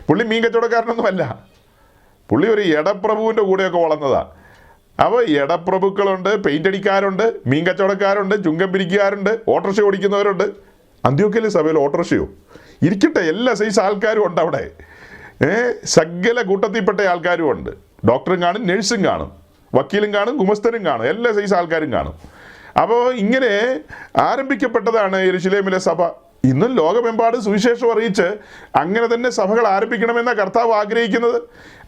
പുള്ളി മീൻ കച്ചവടക്കാരനൊന്നുമല്ല, പുള്ളി ഒരു ഇടപ്രഭുവിൻ്റെ കൂടെയൊക്കെ വളർന്നതാണ്. അപ്പോൾ ഇടപ്രഭുക്കളുണ്ട്, പെയിൻ്റ് അടിക്കാരുണ്ട്, മീൻ കച്ചവടക്കാരുണ്ട്, ചുങ്കം പിരിക്കുകാരുണ്ട്, ഓട്ടോറിക്ഷ ഓടിക്കുന്നവരുണ്ട്. അന്ത്യോക്യയിലെ സഭയിൽ ഓട്ടോറിക്ഷയോ ഇരിക്കട്ടെ, എല്ലാ സൈസ് ആൾക്കാരും ഉണ്ട് അവിടെ. സകല കൂട്ടത്തിൽപ്പെട്ട ആൾക്കാരും ഉണ്ട്. ഡോക്ടറും കാണും, നഴ്സും കാണും, വക്കീലും കാണും, ഗുമസ്തനും കാണും, എല്ലാ സൈസ് ആൾക്കാരും കാണും. അപ്പോൾ ഇങ്ങനെ ആരംഭിക്കപ്പെട്ടതാണ് യെരുശലേമിലെ സഭ. ഇന്നും ലോകമെമ്പാടും സുവിശേഷം അറിയിച്ച് അങ്ങനെ തന്നെ സഭകൾ ആരംഭിക്കണമെന്ന കർത്താവ് ആഗ്രഹിക്കുന്നത്.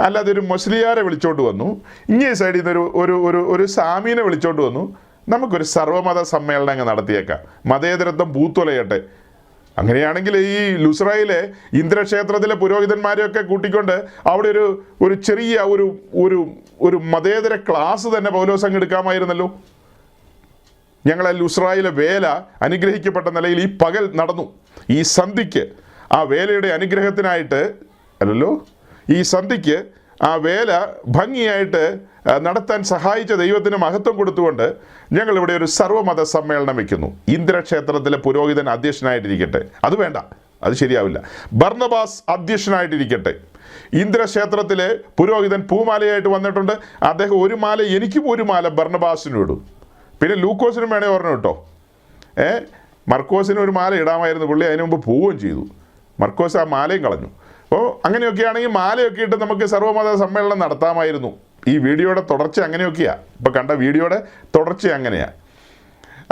അല്ലാതെ ഒരു മൊസ്ലിയാരെ വിളിച്ചോണ്ട് വന്നു, ഇങ്ങേ സൈഡിൽ നിന്ന് ഒരു സാമീനെ വിളിച്ചോണ്ട് വന്നു, നമുക്കൊരു സർവ്വമത സമ്മേളനം അങ്ങ് നടത്തിയേക്കാം, മതേതരത്വം പൂത്തുലയട്ടെ. അങ്ങനെയാണെങ്കിൽ ഈ ലുസ്രയിലെ ഇന്ദ്രക്ഷേത്രത്തിലെ പുരോഹിതന്മാരെയൊക്കെ കൂട്ടിക്കൊണ്ട് അവിടെ ഒരു ചെറിയ ഒരു മതേതര ക്ലാസ് തന്നെ പൗലോസ് അങ്ങ് എടുക്കാമായിരുന്നല്ലോ. ഞങ്ങളെ ലുസ്രയിലെ വേല അനുഗ്രഹിക്കപ്പെട്ട നിലയിൽ ഈ പകൽ നടന്നു. ഈ സന്ധിക്ക് ആ വേലയുടെ അനുഗ്രഹത്തിനായിട്ട് അല്ലല്ലോ, ഈ സന്ധിക്ക് ആ വേല ഭംഗിയായിട്ട് നടത്താൻ സഹായിച്ച ദൈവത്തിന് മഹത്വം കൊടുത്തുകൊണ്ട് ഞങ്ങളിവിടെ ഒരു സർവ്വമത സമ്മേളനം വയ്ക്കുന്നു. ഇന്ദ്രക്ഷേത്രത്തിലെ പുരോഹിതൻ അധ്യക്ഷനായിട്ടിരിക്കട്ടെ. അത് വേണ്ട, അത് ശരിയാവില്ല. ബർന്നബാസ് അധ്യക്ഷനായിട്ടിരിക്കട്ടെ. ഇന്ദ്രക്ഷേത്രത്തിലെ പുരോഹിതൻ പൂമാലയായിട്ട് വന്നിട്ടുണ്ട്. അദ്ദേഹം ഒരു മാല എനിക്കും ഒരു മാല ബർന്നബാസിനും ഇടും. പിന്നെ ലൂക്കോസിനും വേണേ ഓർമ്മ കേട്ടോ. മർക്കോസിന് ഒരു മാല ഇടാമായിരുന്നു, പുള്ളി അതിനു മുമ്പ് പോവുകയും ചെയ്തു. മർക്കോസ് ആ മാലയും കളഞ്ഞു. അപ്പോൾ അങ്ങനെയൊക്കെ ആണെങ്കിൽ മാലയൊക്കെ ഇട്ട് നമുക്ക് സർവ്വമത സമ്മേളനം നടത്താമായിരുന്നു. ഈ വീഡിയോയുടെ തുടർച്ച അങ്ങനെയൊക്കെയാണ്. ഇപ്പോൾ കണ്ട വീഡിയോയുടെ തുടർച്ച അങ്ങനെയാണ്.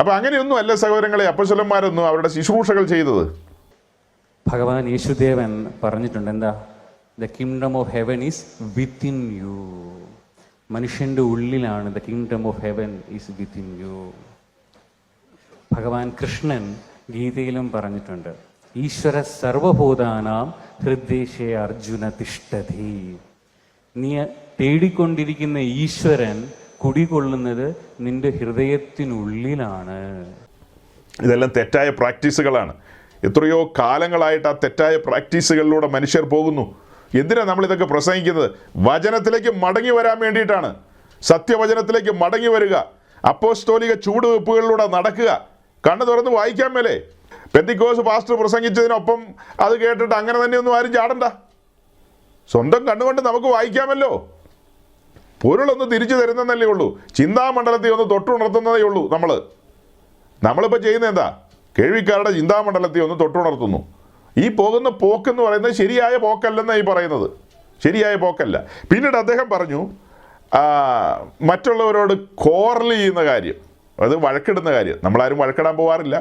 അപ്പോൾ അങ്ങനെയൊന്നും അല്ല സഹോദരങ്ങളെ അപ്പോസ്തലന്മാരൊന്നും അവരുടെ ശുശ്രൂഷകൾ ചെയ്തത്. ഭഗവാൻ യേശുദേവൻ പറഞ്ഞിട്ടുണ്ട്, എന്താ? The kingdom of heaven is within you. മനുഷ്യൻ്റെ ഉള്ളിലാണ് the kingdom of heaven is within you. ഭഗവാൻ കൃഷ്ണൻ ഗീതയിലും പറഞ്ഞിട്ടുണ്ട്, ഈശ്വര സർവഭൂതാനാം ഹൃദ്ദേശേ അർജുന തിഷ്ഠതി. നീ തേടിക്കൊണ്ടിരിക്കുന്ന ഈശ്വരൻ കുടികൊള്ളുന്നത് നിന്റെ ഹൃദയത്തിനുള്ളിലാണ്. ഇതെല്ലാം തെറ്റായ പ്രാക്ടീസുകളാണ്. എത്രയോ കാലങ്ങളായിട്ട് ആ തെറ്റായ പ്രാക്ടീസുകളിലൂടെ മനുഷ്യർ പോകുന്നു. എന്തിനാണ് നമ്മളിതൊക്കെ പ്രസംഗിക്കുന്നത്? വചനത്തിലേക്ക് മടങ്ങി വരാൻ വേണ്ടിയിട്ടാണ്. സത്യവചനത്തിലേക്ക് മടങ്ങി വരിക, അപ്പോസ്തോലിക ചൂടുവെപ്പുകളിലൂടെ നടക്കുക. കണ്ണ് തുറന്ന് വായിക്കാൻ മേലേ. പെന്തിക്കോസ് പാസ്റ്റർ പ്രസംഗിച്ചതിനൊപ്പം അത് കേട്ടിട്ട് അങ്ങനെ തന്നെയൊന്നും ആരും ചാടണ്ട. സ്വന്തം കണ്ണുകൊണ്ട് നമുക്ക് വായിക്കാമല്ലോ. പൊരുളൊന്ന് തിരിച്ചു തരുന്നതല്ലേ ഉള്ളൂ. ചിന്താമണ്ഡലത്തിൽ ഒന്ന് തൊട്ടുണർത്തുന്നതേ ഉള്ളൂ. നമ്മളിപ്പോൾ ചെയ്യുന്നത് എന്താ? കേൾവിക്കാരുടെ ചിന്താമണ്ഡലത്തിൽ ഒന്ന് തൊട്ടുണർത്തുന്നു. ഈ പോകുന്ന പോക്കെന്ന് പറയുന്നത് ശരിയായ പോക്കല്ലെന്നാണ് ഈ പറയുന്നത്. ശരിയായ പോക്കല്ല. പിന്നീട് അദ്ദേഹം പറഞ്ഞു, മറ്റുള്ളവരോട് കോറൽ ചെയ്യുന്ന കാര്യം, അത് വഴക്കിടുന്ന കാര്യം. നമ്മളാരും വഴക്കിടാൻ പോകാറില്ല.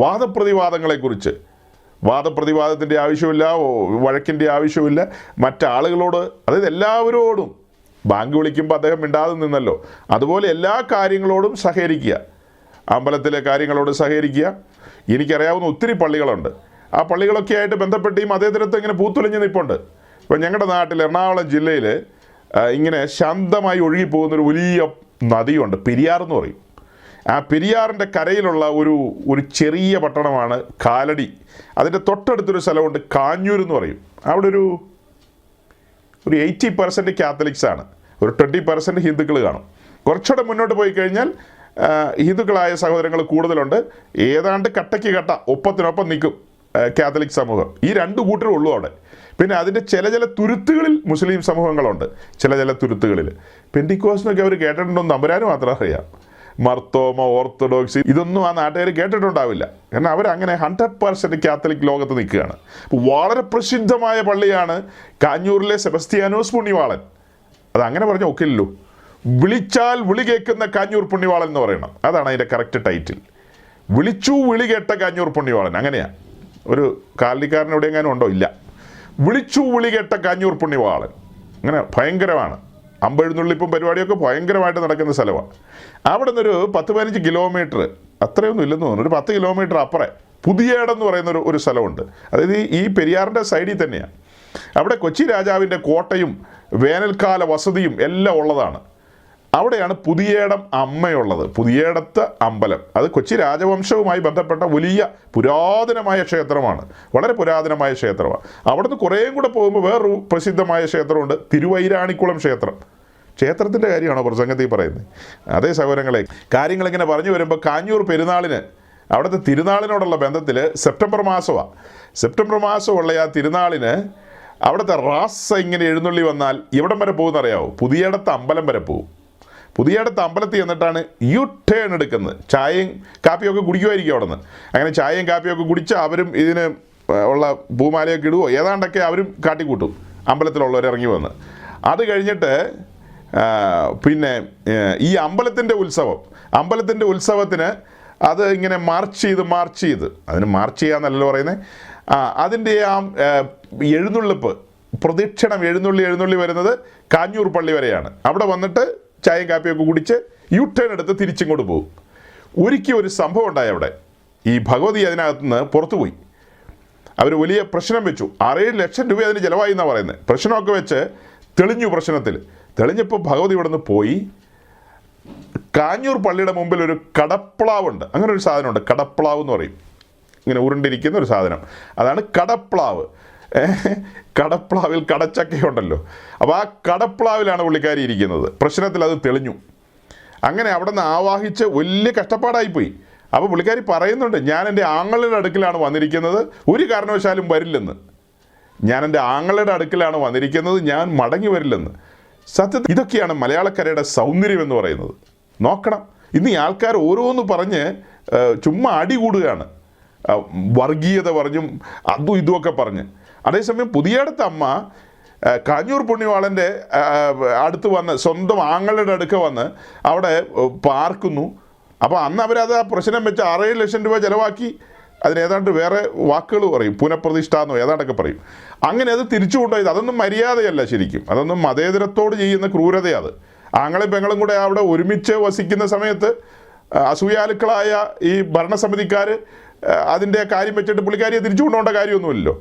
വാദപ്രതിവാദങ്ങളെക്കുറിച്ച്, വാദപ്രതിവാദത്തിൻ്റെ ആവശ്യമില്ല, വഴക്കിൻ്റെ ആവശ്യമില്ല. മറ്റാളുകളോട്, അതായത് എല്ലാവരോടും, ബാങ്ക് വിളിക്കുമ്പോൾ അദ്ദേഹം മിണ്ടാതെ നിന്നല്ലോ, അതുപോലെ എല്ലാ കാര്യങ്ങളോടും സഹകരിക്കുക. അമ്പലത്തിലെ കാര്യങ്ങളോട് സഹകരിക്കുക. എനിക്കറിയാവുന്ന ഒത്തിരി പള്ളികളുണ്ട്. ആ പള്ളികളൊക്കെ ആയിട്ട് ബന്ധപ്പെട്ട് ഈ മതേതരത്വം ഇങ്ങനെ പൂത്തുലഞ്ഞ് നിൽപ്പുണ്ട്. ഇപ്പം ഞങ്ങളുടെ നാട്ടിൽ എറണാകുളം ജില്ലയിൽ ഇങ്ങനെ ശാന്തമായി ഒഴുകിപ്പോകുന്നൊരു വലിയ നദിയുണ്ട്, പെരിയാർ എന്ന് പറയും. ആ പെരിയാറിൻ്റെ കരയിലുള്ള ഒരു ചെറിയ പട്ടണമാണ് കാലടി. അതിൻ്റെ തൊട്ടടുത്തൊരു സ്ഥലമുണ്ട് കാഞ്ഞൂർ എന്ന് പറയും. അവിടെ ഒരു 80% കാത്തലിക്സാണ്, ഒരു 20% ഹിന്ദുക്കൾ കാണും. കുറച്ചുകൂടെ മുന്നോട്ട് പോയി കഴിഞ്ഞാൽ ഹിന്ദുക്കളായ സഹോദരങ്ങൾ കൂടുതലുണ്ട്. ഏതാണ്ട് കട്ടയ്ക്ക് കട്ട ഒപ്പത്തിനൊപ്പം നിൽക്കും കാത്തലിക് സമൂഹം. ഈ രണ്ട് കൂട്ടരേ ഉള്ളൂ അവിടെ. പിന്നെ അതിൻ്റെ ചില തുരുത്തുകളിൽ മുസ്ലിം സമൂഹങ്ങളുണ്ട്. ചില തുരുത്തുകളിൽ പെന്തിക്കോസിനൊക്കെ അവർ കേട്ടിട്ടുണ്ടോന്ന് തമ്പുരാന് മാത്രം അറിയാം. മർത്തോമ, ഓർത്തഡോക്സ്, ഇതൊന്നും ആ നാട്ടുകാർ കേട്ടിട്ടുണ്ടാവില്ല. കാരണം അവരങ്ങനെ 100% കാത്തലിക് ലോകത്ത് നിൽക്കുകയാണ്. വളരെ പ്രസിദ്ധമായ പള്ളിയാണ് കാഞ്ഞൂരിലെ സെബസ്ത്യാനോസ് പുണ്യവാളൻ. അതങ്ങനെ പറഞ്ഞാൽ ഒക്കില്ലല്ലോ. വിളിച്ചാൽ വിളി കേൾക്കുന്ന കാഞ്ഞൂർ പുണ്യവാളൻ എന്ന് പറയണം. അതാണ് അതിൻ്റെ കറക്റ്റ് ടൈറ്റിൽ. വിളിച്ചു വിളി കേട്ട കാഞ്ഞൂർ പുണ്യവാളൻ, അങ്ങനെയാണ്. ഒരു കാലിക്കാരൻ എവിടെ എങ്ങാനും ഉണ്ടോ? ഇല്ല. വിളിച്ചു വിളി കേട്ട കാഞ്ഞൂർ പുണ്യവാളൻ, അങ്ങനെ ഭയങ്കരമാണ്. അമ്പെഴുന്നള്ളിപ്പും പരിപാടിയൊക്കെ ഭയങ്കരമായിട്ട് നടക്കുന്ന സ്ഥലമാണ്. അവിടെ നിന്നൊരു 10-15 കിലോമീറ്റർ, അത്രയൊന്നും ഇല്ലെന്ന് തോന്നുന്നു, ഒരു 10 കിലോമീറ്റർ അപ്പുറം പുതിയേടം എന്ന് പറയുന്ന ഒരു സ്ഥലമുണ്ട്. അതായത് ഈ പെരിയാറിൻ്റെ സൈഡിൽ തന്നെയാണ്. അവിടെ കൊച്ചി രാജാവിൻ്റെ കോട്ടയും വേനൽക്കാല വസതിയും എല്ലാം ഉള്ളതാണ്. അവിടെയാണ് പുതിയേടം അമ്മയുള്ളത്. പുതിയേടത്ത് അമ്പലം, അത് കൊച്ചി രാജവംശവുമായി ബന്ധപ്പെട്ട വലിയ പുരാതനമായ ക്ഷേത്രമാണ്, വളരെ പുരാതനമായ ക്ഷേത്രമാണ്. അവിടുന്ന് കുറേയും കൂടെ പോകുമ്പോൾ വേറൊരു പ്രസിദ്ധമായ ക്ഷേത്രമുണ്ട്, തിരുവൈരാണിക്കുളം ക്ഷേത്രം. ക്ഷേത്രത്തിൻ്റെ കാര്യമാണോ പ്രസംഗത്തിൽ പറയുന്നത്? അതേ സഹോദരങ്ങളെ, കാര്യങ്ങളിങ്ങനെ പറഞ്ഞു വരുമ്പോൾ കാഞ്ഞൂർ പെരുന്നാളിന്, അവിടുത്തെ തിരുനാളിനോടുള്ള ബന്ധത്തിൽ സെപ്റ്റംബർ മാസമാണ്. സെപ്റ്റംബർ മാസമുള്ള ആ തിരുനാളിന് അവിടുത്തെ റാസ ഇങ്ങനെ എഴുന്നള്ളി വന്നാൽ ഇവിടം വരെ പോകുന്നറിയാവോ? പുതിയേടത്ത് അമ്പലം വരെ പോകും. പുതിയേടത്ത് അമ്പലത്തിൽ എന്നിട്ടാണ് യു ടേൺ എടുക്കുന്നത്. ചായയും കാപ്പിയൊക്കെ കുടിക്കുമായിരിക്കും അവിടെ നിന്ന്. അങ്ങനെ ചായയും കാപ്പിയൊക്കെ കുടിച്ച് അവരും ഇതിന് ഉള്ള പൂമാലയൊക്കെ ഇടുവോ ഏതാണ്ടൊക്കെ അവരും കാട്ടിക്കൂട്ടും അമ്പലത്തിലുള്ളവർ ഇറങ്ങി വന്ന്. അത് കഴിഞ്ഞിട്ട് പിന്നെ ഈ അമ്പലത്തിൻ്റെ ഉത്സവത്തിന് അത് ഇങ്ങനെ മാർച്ച് ചെയ്ത്, അതിന് മാർച്ച് ചെയ്യാന്നല്ലോ പറയുന്നത്, അതിൻ്റെ ആ എഴുന്നള്ളിപ്പ്, പ്രദക്ഷിണം എഴുന്നള്ളി വരുന്നത് കാഞ്ഞൂർ പള്ളി വരെയാണ്. അവിടെ വന്നിട്ട് ചായയും കാപ്പിയൊക്കെ കുടിച്ച് യു ടേൺ എടുത്ത് തിരിച്ചിങ്ങോട്ട് പോകും. ഒരിക്കൽ ഒരു സംഭവം ഉണ്ടായി അവിടെ. ഈ ഭഗവതി അതിനകത്ത് നിന്ന് പുറത്തുപോയി. അവർ വലിയ പ്രശ്നം വെച്ചു. 6-7 ലക്ഷം രൂപ അതിന് ചിലവായി എന്നാണ് പറയുന്നത്. പ്രശ്നമൊക്കെ വെച്ച് തെളിഞ്ഞപ്പോൾ ഭഗവതി ഇവിടെ നിന്ന് പോയി. കാഞ്ഞൂർ പള്ളിയുടെ മുമ്പിൽ ഒരു കടപ്പ്ളാവുണ്ട്. അങ്ങനെ ഒരു സാധനമുണ്ട്, കടപ്പ്ളാവ് എന്ന് പറയും. ഇങ്ങനെ ഉരുണ്ടിരിക്കുന്ന ഒരു സാധനം, അതാണ് കടപ്പ്ളാവ്. കടപ്പ്ളാവിൽ കടച്ചക്കയുണ്ടല്ലോ. അപ്പോൾ ആ കടപ്പ്ളാവിലാണ് പുള്ളിക്കാരി ഇരിക്കുന്നത്. പ്രശ്നത്തിൽ അത് തെളിഞ്ഞു. അങ്ങനെ അവിടെ നിന്ന് ആവാഹിച്ച് വലിയ കഷ്ടപ്പാടായിപ്പോയി. അപ്പോൾ പുള്ളിക്കാരി പറയുന്നുണ്ട്, ഞാൻ എൻ്റെ ആങ്ങളുടെ അടുക്കിലാണ് വന്നിരിക്കുന്നത്, ഒരു കാരണവശാലും വരില്ലെന്ന്. ഞാൻ എൻ്റെ ആങ്ങളുടെ അടുക്കിലാണ് വന്നിരിക്കുന്നത്, ഞാൻ മടങ്ങി വരില്ലെന്ന്. സത്യത്തിൽ ഇതൊക്കെയാണ് മലയാളക്കരയുടെ സൗന്ദര്യം എന്ന് പറയുന്നത്. നോക്കണം, ഇന്ന് ഈ ആൾക്കാർ ഓരോന്ന് പറഞ്ഞ് ചുമ്മാ അടി കൂടുകയാണ്. വർഗീയത പറഞ്ഞും അതും ഇതുമൊക്കെ പറഞ്ഞ്. അതേസമയം പുതിയേടത്ത് അമ്മ കാഞ്ഞൂർ പുണ്യവാളൻ്റെ അടുത്ത് വന്ന്, സ്വന്തം ആങ്ങളുടെ അടുക്ക വന്ന് അവിടെ പാർക്കുന്നു. അപ്പോൾ അന്ന് അവരത് ആ പ്രശ്നം വെച്ച് 6-7 ലക്ഷം രൂപ ചിലവാക്കി. അതിനേതാണ്ട് വേറെ വാക്കുകൾ പറയും, പുനഃപ്രതിഷ്ഠ എന്നോ ഏതാണ്ടൊക്കെ പറയും. അങ്ങനെ അത് തിരിച്ചു കൊണ്ടുപോയത് അതൊന്നും മര്യാദയല്ല ശരിക്കും. അതൊന്നും മതേതരത്തോട് ചെയ്യുന്ന ക്രൂരതയാണ്. ആങ്ങളും പെങ്ങളും കൂടെ അവിടെ ഒരുമിച്ച് വസിക്കുന്ന സമയത്ത് അസൂയാലുക്കളായ ഈ ഭരണസമിതിക്കാർ അതിൻ്റെ കാര്യം വെച്ചിട്ട് പുള്ളിക്കാരിയെ തിരിച്ചു കൊണ്ടുപോകേണ്ട കാര്യമൊന്നുമില്ലല്ലോ.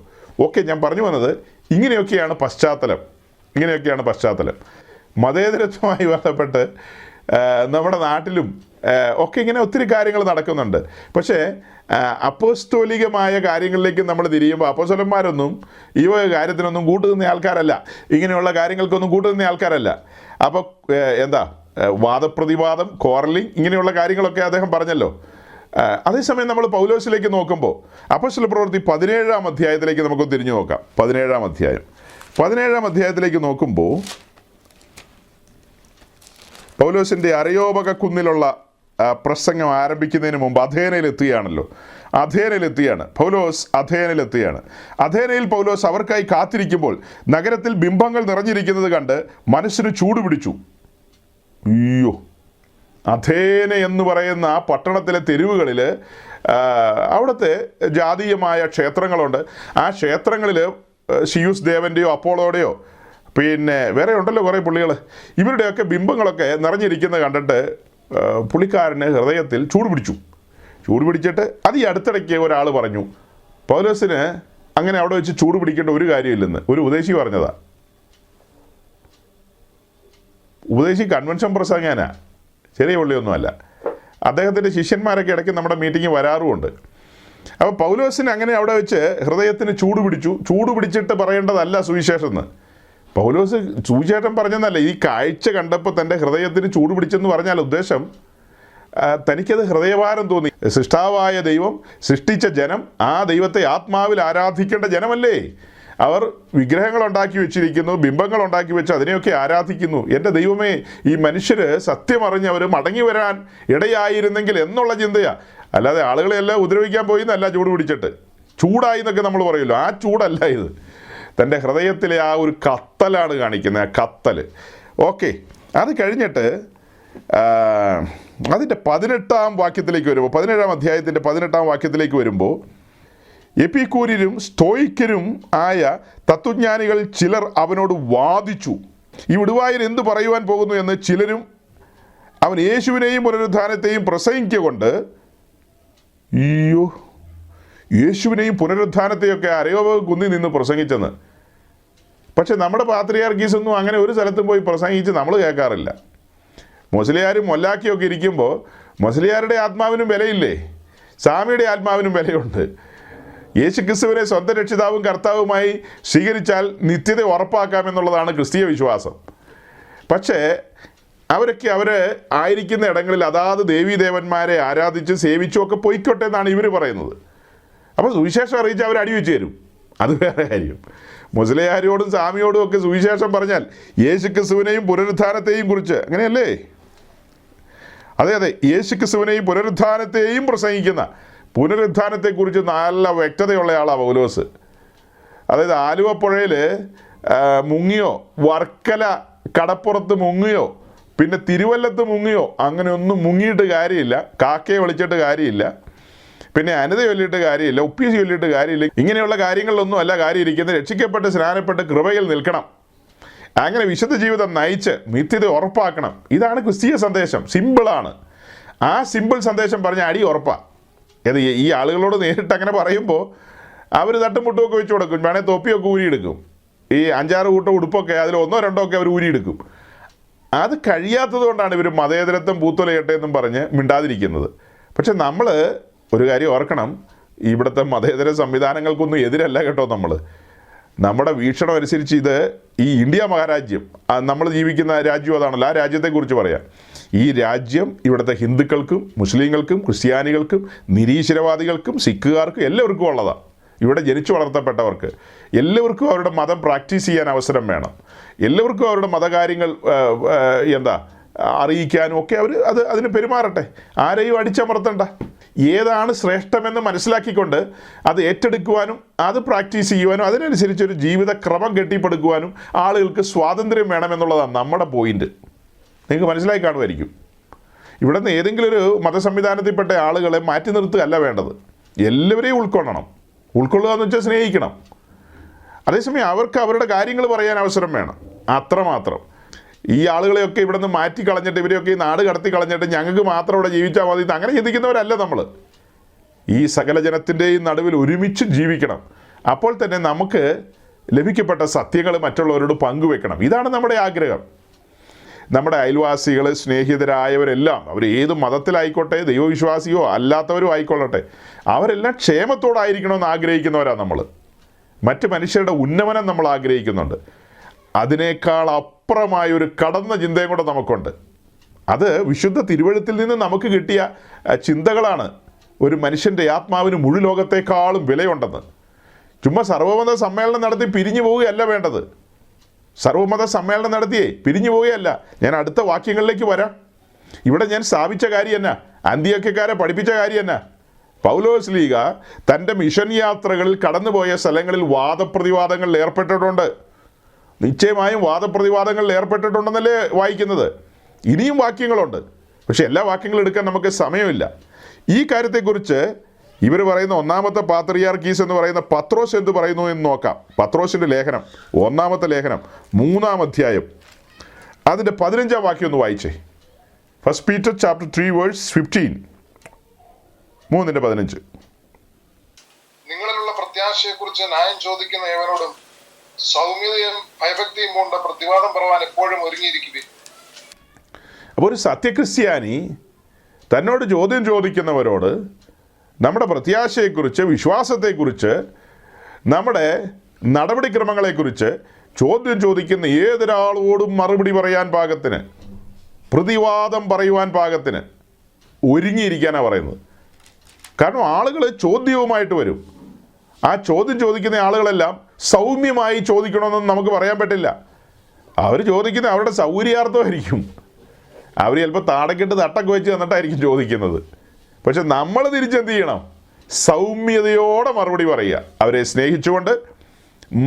ഓക്കെ, ഞാൻ പറഞ്ഞു വന്നത് ഇങ്ങനെയൊക്കെയാണ് പശ്ചാത്തലം. മതേതരത്വമായി ബന്ധപ്പെട്ട് നമ്മുടെ നാട്ടിലും ഒക്കെ ഇങ്ങനെ ഒത്തിരി കാര്യങ്ങൾ നടക്കുന്നുണ്ട്. പക്ഷേ അപ്പോസ്തോലികമായ കാര്യങ്ങളിലേക്ക് നമ്മൾ തിരിയുമ്പോൾ അപ്പോസ്തലന്മാരൊന്നും ഈ കാര്യത്തിനൊന്നും കൂട്ടുനിന്ന ആൾക്കാരല്ല, ഇങ്ങനെയുള്ള കാര്യങ്ങൾക്കൊന്നും കൂട്ടുനിന്ന ആൾക്കാരല്ല. അപ്പോൾ വാദപ്രതിവാദം, കോറലിംഗ്, ഇങ്ങനെയുള്ള കാര്യങ്ങളൊക്കെ അദ്ദേഹം പറഞ്ഞല്ലോ. അതേസമയം നമ്മൾ പൗലോസിലേക്ക് നോക്കുമ്പോൾ അപ്പോസ്തല പ്രവൃത്തി 17-ാം അധ്യായത്തിലേക്ക് നമുക്ക് തിരിഞ്ഞു നോക്കാം. 17-ാം അധ്യായത്തിലേക്ക് നോക്കുമ്പോൾ പൗലോസിൻ്റെ അരയോപക കുന്നിലുള്ള പ്രസംഗം ആരംഭിക്കുന്നതിന് മുമ്പ് പൗലോസ് അഥേനയിലെത്തുകയാണ്. അഥേനയിൽ പൗലോസ് അവർക്കായി കാത്തിരിക്കുമ്പോൾ നഗരത്തിൽ ബിംബങ്ങൾ നിറഞ്ഞിരിക്കുന്നത് കണ്ട് മനസ്സിന് ചൂട് പിടിച്ചു. അയ്യോ, അഥേന എന്ന് പറയുന്ന ആ പട്ടണത്തിലെ തെരുവുകളിൽ അവിടുത്തെ ജാതീയമായ ക്ഷേത്രങ്ങളുണ്ട്. ആ ക്ഷേത്രങ്ങളിൽ സിയൂസ് ദേവൻ്റെയോ അപ്പോളോയുടെയോ പിന്നെ വേറെ ഉണ്ടല്ലോ കുറേ പുള്ളികൾ, ഇവരുടെയൊക്കെ ബിംബങ്ങളൊക്കെ നിറഞ്ഞിരിക്കുന്നത് കണ്ടിട്ട് പുള്ളിക്കാരന് ഹൃദയത്തിൽ ചൂട് പിടിച്ചിട്ട് അത് ഈ അടുത്തിടയ്ക്ക് ഒരാൾ പറഞ്ഞു, പൗലോസിന് അങ്ങനെ അവിടെ വെച്ച് ചൂട് പിടിക്കേണ്ട ഒരു കാര്യമില്ലെന്ന് ഒരു ഉപദേശി പറഞ്ഞതാ. ഉപദേശി കൺവെൻഷൻ പ്രസംഗാനാ, ചെറിയ പുള്ളിയൊന്നുമല്ല. അദ്ദേഹത്തിൻ്റെ ശിഷ്യന്മാരൊക്കെ ഇടയ്ക്ക് നമ്മുടെ മീറ്റിംഗ് വരാറുമുണ്ട്. അപ്പോൾ പൗലോസിന് അങ്ങനെ അവിടെ വെച്ച് ഹൃദയത്തിന് ചൂട് പിടിച്ചിട്ട് പറയേണ്ടതല്ല സുവിശേഷം എന്ന്. പൗലോസ് സുവിശേഷം പറഞ്ഞെന്നല്ല, ഈ കാഴ്ച കണ്ടപ്പോൾ തൻ്റെ ഹൃദയത്തിന് ചൂട് പിടിച്ചെന്ന് പറഞ്ഞാൽ ഉദ്ദേശം തനിക്കത് ഹൃദയഭാരം തോന്നി. സൃഷ്ടാവായ ദൈവം സൃഷ്ടിച്ച ജനം, ആ ദൈവത്തെ ആത്മാവിൽ ആരാധിക്കേണ്ട ജനമല്ലേ? അവർ വിഗ്രഹങ്ങൾ ഉണ്ടാക്കി വെച്ചിരിക്കുന്നു, ബിംബങ്ങൾ ഉണ്ടാക്കി വെച്ച് അതിനെയൊക്കെ ആരാധിക്കുന്നു. എൻ്റെ ദൈവമേ, ഈ മനുഷ്യർ സത്യമറിഞ്ഞവർ മടങ്ങി വരാൻ ഇടയായിരുന്നെങ്കിൽ എന്നുള്ള ചിന്തയാണ്. അല്ലാതെ ആളുകളെല്ലാം ഉപദ്രവിക്കാൻ പോയി എന്നല്ല ചൂട് പിടിച്ചിട്ട്. ചൂടായി എന്നൊക്കെ നമ്മൾ പറയുമല്ലോ, ആ ചൂടല്ല ഇത്. തൻ്റെ ഹൃദയത്തിലെ ആ ഒരു കത്തലാണ് കാണിക്കുന്നത്, ആ കത്തൽ. ഓക്കെ, അത് കഴിഞ്ഞിട്ട് അതിൻ്റെ 18-ാം വാക്യത്തിലേക്ക് വരുമ്പോൾ, 17-ാം അധ്യായത്തിൻ്റെ 18-ാം വാക്യത്തിലേക്ക് വരുമ്പോൾ, എപ്പിക്കൂര്യരും സ്റ്റോയിക്കരും ആയ തത്വജ്ഞാനികൾ ചിലർ അവനോട് വാദിച്ചു. ഈ വിടുവായൻ എന്ത് പറയുവാൻ പോകുന്നു എന്ന്. ചിലരും അവൻ യേശുവിനെയും പുനരുത്ഥാനത്തെയും പ്രസംഗിക്കൊണ്ട്, അയ്യോ, യേശുവിനെയും പുനരുത്ഥാനത്തെയൊക്കെ അരയോവ കുന്നി നിന്ന് പ്രസംഗിച്ചെന്ന്. പക്ഷെ നമ്മുടെ പാത്രിയാർക്കീസൊന്നും അങ്ങനെ ഒരു സ്ഥലത്തും പോയി പ്രസംഗിച്ച് നമ്മൾ കേൾക്കാറില്ല. മുസ്ലിയാരും മൊല്ലാക്കിയൊക്കെ ഇരിക്കുമ്പോൾ മുസ്ലിയാരുടെ ആത്മാവിനും വിലയില്ലേ? സ്വാമിയുടെ ആത്മാവിനും വിലയുണ്ട്. യേശു ക്രിസ്തുവിനെ സ്വന്തം രക്ഷിതാവും കർത്താവുമായി സ്വീകരിച്ചാൽ നിത്യത ഉറപ്പാക്കാമെന്നുള്ളതാണ് ക്രിസ്തീയ വിശ്വാസം. പക്ഷേ അവരൊക്കെ അവർ ആയിരിക്കുന്ന ഇടങ്ങളിൽ അതാത് ദേവീദേവന്മാരെ ആരാധിച്ച് സേവിച്ചും ഒക്കെ പൊയ്ക്കോട്ടെ എന്നാണ് ഇവർ പറയുന്നത്. അപ്പോൾ സുവിശേഷം അറിയിച്ച് അവർ അടിവെച്ച് തരും, അത് വേറെ കാര്യം. മുസ്ലിയാരോടും സ്വാമിയോടും ഒക്കെ സുവിശേഷം പറഞ്ഞാൽ യേശു ക്രിസ്തുവിനെയും പുനരുത്ഥാനത്തെയും കുറിച്ച്, അങ്ങനെയല്ലേ? അതെ, യേശു ക്രിസ്തുവിനെയും പുനരുത്ഥാനത്തെയും പ്രസംഗിക്കുന്ന, പുനരുത്ഥാനത്തെക്കുറിച്ച് നല്ല വ്യക്തതയുള്ള ആളാണ് പൗലോസ്. അതായത് ആലുവ പുഴയിൽ മുങ്ങിയോ, വർക്കല കടപ്പുറത്ത് മുങ്ങിയോ, പിന്നെ തിരുവല്ലത്ത് മുങ്ങിയോ, അങ്ങനെ ഒന്നും മുങ്ങിയിട്ട് കാര്യമില്ല. കാക്കയെ വിളിച്ചിട്ട് കാര്യമില്ല, പിന്നെ അനത ചൊല്ലിയിട്ട് കാര്യമില്ല, ഉപ്പീസ് ചൊല്ലിയിട്ട് കാര്യമില്ല. ഇങ്ങനെയുള്ള കാര്യങ്ങളിലൊന്നും അല്ല കാര്യം ഇരിക്കുന്നത്. രക്ഷിക്കപ്പെട്ട് സ്നാനപ്പെട്ട് കൃപയിൽ നിൽക്കണം, അങ്ങനെ വിശുദ്ധ ജീവിതം നയിച്ച് നിത്യത ഉറപ്പാക്കണം. ഇതാണ് ക്രിസ്തീയ സന്ദേശം. സിമ്പിളാണ്. ആ സിമ്പിൾ സന്ദേശം പറഞ്ഞ അടി ഉറപ്പാണ്. അത് ഈ ആളുകളോട് നേരിട്ട് അങ്ങനെ പറയുമ്പോൾ അവർ തട്ടും മുട്ടുമൊക്കെ വെച്ച് കൊടുക്കും, വേണേൽ തൊപ്പിയൊക്കെ ഊരിയെടുക്കും. ഈ 5-6 കൂട്ടം ഉടുപ്പൊക്കെ അതിൽ 1-2 ഒക്കെ അവർ ഊരിയെടുക്കും. അത് കഴിയാത്തത് കൊണ്ടാണ് ഇവർ മതേതരത്വം പൂത്തൊലയട്ടെ എന്നും പറഞ്ഞ് മിണ്ടാതിരിക്കുന്നത്. പക്ഷെ നമ്മൾ ഒരു കാര്യം ഓർക്കണം, ഇവിടുത്തെ മതേതര സംവിധാനങ്ങൾക്കൊന്നും എതിരല്ല കേട്ടോ. നമ്മുടെ വീക്ഷണം അനുസരിച്ച് ഇത് ഈ ഇന്ത്യ മഹാരാജ്യം, നമ്മൾ ജീവിക്കുന്ന രാജ്യം അതാണല്ലോ, ആ രാജ്യത്തെക്കുറിച്ച് പറയാം. ഈ രാജ്യം ഇവിടുത്തെ ഹിന്ദുക്കൾക്കും മുസ്ലിങ്ങൾക്കും ക്രിസ്ത്യാനികൾക്കും നിരീശ്വരവാദികൾക്കും സിഖുകാർക്കും എല്ലാവർക്കും ഉള്ളതാണ്. ഇവിടെ ജനിച്ചു വളർത്തപ്പെട്ടവർക്ക് എല്ലാവർക്കും അവരുടെ മതം പ്രാക്ടീസ് ചെയ്യാൻ അവസരം വേണം. എല്ലാവർക്കും അവരുടെ മതകാര്യങ്ങൾ അറിയിക്കാനും ഒക്കെ അതിന് പെരുമാറട്ടെ. ആരെയും അടിച്ചമർത്തണ്ട. ഏതാണ് ശ്രേഷ്ഠമെന്ന് മനസ്സിലാക്കിക്കൊണ്ട് അത് ഏറ്റെടുക്കുവാനും അത് പ്രാക്ടീസ് ചെയ്യുവാനും അതിനനുസരിച്ചൊരു ജീവിതക്രമം കെട്ടിപ്പടുക്കുവാനും ആളുകൾക്ക് സ്വാതന്ത്ര്യം വേണമെന്നുള്ളതാണ് നമ്മുടെ പോയിന്റ്. നിങ്ങൾക്ക് മനസ്സിലായി കാണുമായിരിക്കും. ഇവിടെ നിന്ന് ഏതെങ്കിലും ഒരു മതസംവിധാനത്തിൽപ്പെട്ട ആളുകളെ മാറ്റി നിർത്തുകയല്ല വേണ്ടത്. എല്ലാവരെയും ഉൾക്കൊള്ളണം. ഉൾക്കൊള്ളുക എന്ന് വെച്ചാൽ സ്നേഹിക്കണം. അതേസമയം അവർക്ക് അവരുടെ കാര്യങ്ങൾ പറയാൻ അവസരം വേണം, അത്രമാത്രം. ഈ ആളുകളെയൊക്കെ ഇവിടെ നിന്ന് മാറ്റി കളഞ്ഞിട്ട് ഇവരെയൊക്കെ ഈ നാട് കടത്തി കളഞ്ഞിട്ട് ഞങ്ങൾക്ക് മാത്രം ഇവിടെ ജീവിച്ചാൽ മതി, അങ്ങനെ ചിന്തിക്കുന്നവരല്ല നമ്മൾ. ഈ സകല ജനത്തിൻ്റെയും നടുവിൽ ഒരുമിച്ച് ജീവിക്കണം. അപ്പോൾ തന്നെ നമുക്ക് ലഭിക്കപ്പെട്ട സത്യങ്ങൾ മറ്റുള്ളവരോട് പങ്കുവെക്കണം. ഇതാണ് നമ്മുടെ ആഗ്രഹം. നമ്മുടെ അയൽവാസികൾ, സ്നേഹിതരായവരെല്ലാം, അവർ ഏത് മതത്തിലായിക്കോട്ടെ, ദൈവവിശ്വാസിയോ അല്ലാത്തവരും ആയിക്കൊള്ളട്ടെ, അവരെല്ലാം ക്ഷേമത്തോടായിരിക്കണമെന്ന് ആഗ്രഹിക്കുന്നവരാണ് നമ്മൾ. മറ്റ് മനുഷ്യരുടെ ഉന്നമനം നമ്മൾ ആഗ്രഹിക്കുന്നുണ്ട്. അതിനേക്കാൾ അപ്പുറമായൊരു കടന്ന ചിന്തയും കൂടെ നമുക്കുണ്ട്. അത് വിശുദ്ധ തിരുവഴുത്തിൽ നിന്ന് നമുക്ക് കിട്ടിയ ചിന്തകളാണ്. ഒരു മനുഷ്യൻ്റെ ആത്മാവിന് മുഴു ലോകത്തെക്കാളും വിലയുണ്ടെന്ന്. ചുമ്മാ സർവ്വമത സമ്മേളനം നടത്തി പിരിഞ്ഞു പോവുകയല്ല വേണ്ടത്. സർവ്വമത സമ്മേളനം നടത്തിയേ പിരിഞ്ഞു പോവുകയല്ല. ഞാൻ അടുത്ത വാക്യങ്ങളിലേക്ക് വരാം. ഇവിടെ ഞാൻ സ്ഥാപിച്ച കാര്യം എന്നാ, അന്ത്യോക്യക്കാരെ പഠിപ്പിച്ച കാര്യം എന്നാ, പൗലോസ് ലീഗ തൻ്റെ മിഷൻ യാത്രകളിൽ കടന്നുപോയ സ്ഥലങ്ങളിൽ വാദപ്രതിവാദങ്ങളിൽ ഏർപ്പെട്ടിട്ടുണ്ട്. നിശ്ചയമായും വാദപ്രതിവാദങ്ങളിൽ ഏർപ്പെട്ടിട്ടുണ്ടെന്നല്ലേ വായിക്കുന്നത്. ഇനിയും വാക്യങ്ങളുണ്ട്, പക്ഷെ എല്ലാ വാക്യങ്ങളും എടുക്കാൻ നമുക്ക് സമയമില്ല. ഈ കാര്യത്തെക്കുറിച്ച് ഇവർ പറയുന്ന ഒന്നാമത്തെ പാത്രിയാർക്കീസ് എന്ന് പറയുന്ന പത്രോസ് എന്ത് പറയുന്നു എന്ന് നോക്കാം. പത്രോസിൻ്റെ ലേഖനം, 1-ാമത്തെ ലേഖനം, 3-ാം അധ്യായം, അതിൻ്റെ 15-ാം വാക്യം ഒന്ന് വായിച്ചേ. 1 Peter chapter 3 verse 15, 3:15. നിങ്ങളിലുള്ള പ്രത്യാശയെക്കുറിച്ച് ന്യായം ചോദിക്കുന്ന ഏവരോടും സൗമ്യതയും ഭയഭക്തിയും കൊണ്ട് പ്രതിവാദം പറവാൻ എപ്പോഴും ഒരുങ്ങിയിരിക്കുകയും. അപ്പോൾ ഒരു സത്യക്രിസ്ത്യാനി തന്നോട് ചോദ്യം ചോദിക്കുന്നവരോട് നമ്മുടെ പ്രത്യാശയെക്കുറിച്ച്, വിശ്വാസത്തെക്കുറിച്ച്, നമ്മുടെ നടപടിക്രമങ്ങളെക്കുറിച്ച് ചോദ്യം ചോദിക്കുന്ന ഏതൊരാളോടും മറുപടി പറയാൻ പാകത്തിന്, പ്രതിവാദം പറയുവാൻ പാകത്തിന് ഒരുങ്ങിയിരിക്കാനാണ് പറയുന്നത്. കാരണം ആളുകൾ ചോദ്യവുമായിട്ട് വരും. ആ ചോദ്യം ചോദിക്കുന്ന ആളുകളെല്ലാം സൗമ്യമായി ചോദിക്കണമെന്നൊന്നും നമുക്ക് പറയാൻ പറ്റില്ല. അവർ ചോദിക്കുന്നത് അവരുടെ സൗകര്യാർത്ഥമായിരിക്കും. അവർ ചിലപ്പോൾ താടക്കിട്ട് തട്ടൊക്കെ വെച്ച് തന്നിട്ടായിരിക്കും ചോദിക്കുന്നത്. പക്ഷെ നമ്മൾ തിരിച്ചെന്ത് ചെയ്യണം? സൗമ്യതയോടെ മറുപടി പറയുക. അവരെ സ്നേഹിച്ചുകൊണ്ട്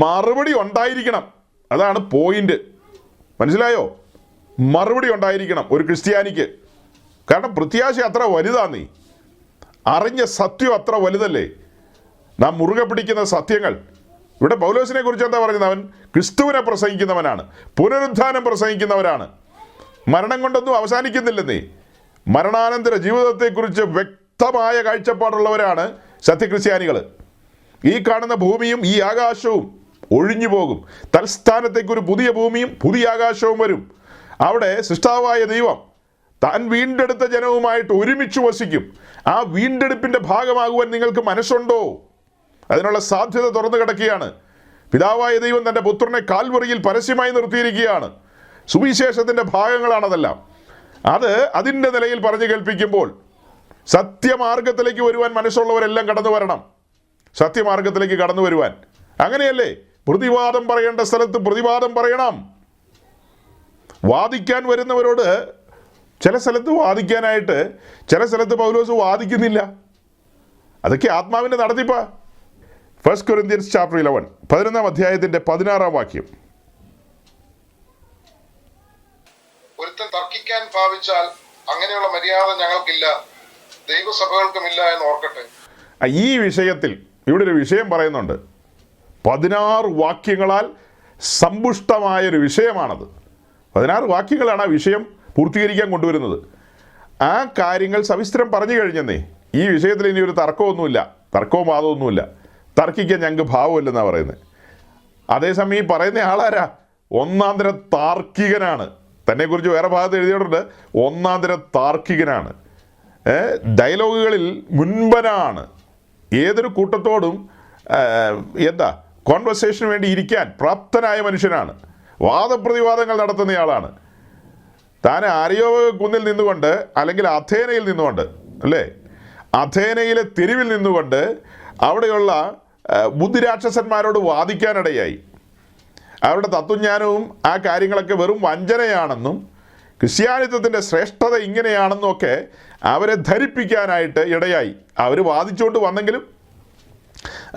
മറുപടി ഉണ്ടായിരിക്കണം. അതാണ് പോയിന്റ്. മനസ്സിലായോ? മറുപടി ഉണ്ടായിരിക്കണം ഒരു ക്രിസ്ത്യാനിക്ക്. കാരണം പ്രത്യാശ അത്ര വലുതാ, നീ അറിഞ്ഞ സത്യം അത്ര വലുതല്ലേ, നാം മുറുകെ പിടിക്കുന്ന സത്യങ്ങൾ. ഇവിടെ പൗലോസിനെ കുറിച്ച് എന്താ പറയുന്നത്? അവൻ ക്രിസ്തുവിനെ പ്രസംഗിക്കുന്നവനാണ്, പുനരുദ്ധാനം പ്രസംഗിക്കുന്നവരാണ്. മരണം കൊണ്ടൊന്നും അവസാനിക്കുന്നില്ലെന്നേ. മരണാനന്തര ജീവിതത്തെക്കുറിച്ച് വ്യക്തമായ കാഴ്ചപ്പാടുള്ളവരാണ് സത്യക്രിസ്ത്യാനികൾ. ഈ കാണുന്ന ഭൂമിയും ഈ ആകാശവും ഒഴിഞ്ഞു പോകും, തൽസ്ഥാനത്തേക്ക് ഒരു പുതിയ ഭൂമിയും പുതിയ ആകാശവും വരും. അവിടെ സൃഷ്ടാവായ ദൈവം താൻ വീണ്ടെടുത്ത ജനവുമായിട്ട് ഒരുമിച്ച് വസിക്കും. ആ വീണ്ടെടുപ്പിൻ്റെ ഭാഗമാകുവാൻ നിങ്ങൾക്ക് മനസ്സുണ്ടോ? അതിനുള്ള സാധ്യത തുറന്നു കിടക്കുകയാണ്. പിതാവായ ദൈവം തൻ്റെ പുത്രനെ കാൽവറിയിൽ പരസ്യമായി നിർത്തിയിരിക്കുകയാണ്. സുവിശേഷത്തിൻ്റെ ഭാഗങ്ങളാണതെല്ലാം. അത് അതിൻ്റെ നിലയിൽ പറഞ്ഞു കേൾപ്പിക്കുമ്പോൾ സത്യമാർഗത്തിലേക്ക് വരുവാൻ മനസ്സുള്ളവരെല്ലാം കടന്നു വരണം. സത്യമാർഗത്തിലേക്ക് കടന്നു വരുവാൻ. അങ്ങനെയല്ലേ പ്രതിവാദം പറയേണ്ട സ്ഥലത്ത് പ്രതിവാദം പറയണം. വാദിക്കാൻ വരുന്നവരോട് ചില സ്ഥലത്ത് വാദിക്കാനായിട്ട് ചില സ്ഥലത്ത് പൗലോസ് വാദിക്കുന്നില്ല. അതൊക്കെ ആത്മാവിൻ്റെ നടത്തിപ്പാ. 1 Corinthians chapter 11 11-ാം അധ്യായത്തിൻ്റെ 16-ാം വാക്യം. ഒരുത്തൻ തർക്കിക്കാൻ ഭാവിച്ചാൽ അങ്ങനെയുള്ള മര്യാദ ഞങ്ങൾക്കില്ല, ദൈവസഭകൾക്കുമില്ല എന്ന് ഓർക്കട്ടെ. ഈ വിഷയത്തിൽ ഇവിടെ ഒരു വിഷയം പറയുന്നുണ്ട്. 16 വാക്യങ്ങളാൽ സമ്പുഷ്ടമായൊരു വിഷയമാണത്. 16 വാക്യങ്ങളാണ് ആ വിഷയം പൂർത്തീകരിക്കാൻ കൊണ്ടുവരുന്നത്. ആ കാര്യങ്ങൾ സവിസ്തരം പറഞ്ഞു കഴിഞ്ഞെന്നേ. ഈ വിഷയത്തിൽ ഇനി ഒരു തർക്കമൊന്നുമില്ല, തർക്കവും വാദമൊന്നുമില്ല. തർക്കിക്കാൻ ഞങ്ങൾക്ക് ഭാവമില്ലെന്നാണ് പറയുന്നത്. അതേസമയം ഈ പറയുന്ന ആളാരാ? ഒന്നാന്തര താർക്കികനാണ്. തന്നെക്കുറിച്ച് വേറെ ഭാഗത്ത് എഴുതിയിട്ടുണ്ട്, ഒന്നാന്തര താർക്കികനാണ്. ഡയലോഗുകളിൽ മുൻപനാണ്. ഏതൊരു കൂട്ടത്തോടും കോൺവെർസേഷന് വേണ്ടി ഇരിക്കാൻ പ്രാപ്തനായ മനുഷ്യനാണ്. വാദപ്രതിവാദങ്ങൾ നടത്തുന്നയാളാണ്. താൻ ആര്യോവ കുന്നിൽ നിന്നുകൊണ്ട്, അല്ലെങ്കിൽ അഥേനയിൽ നിന്നുകൊണ്ട്, അല്ലേ, അഥേനയിലെ തെരുവിൽ നിന്നുകൊണ്ട് അവിടെയുള്ള ബുദ്ധിരാക്ഷസന്മാരോട് വാദിക്കാനിടയായി. അവരുടെ തത്വജ്ഞാനവും ആ കാര്യങ്ങളൊക്കെ വെറും വഞ്ചനയാണെന്നും ക്രിസ്ത്യാനിത്വത്തിൻ്റെ ശ്രേഷ്ഠത ഇങ്ങനെയാണെന്നും ഒക്കെ അവരെ ധരിപ്പിക്കാനായിട്ട് ഇടയായി. അവർ വാദിച്ചുകൊണ്ട് വന്നെങ്കിലും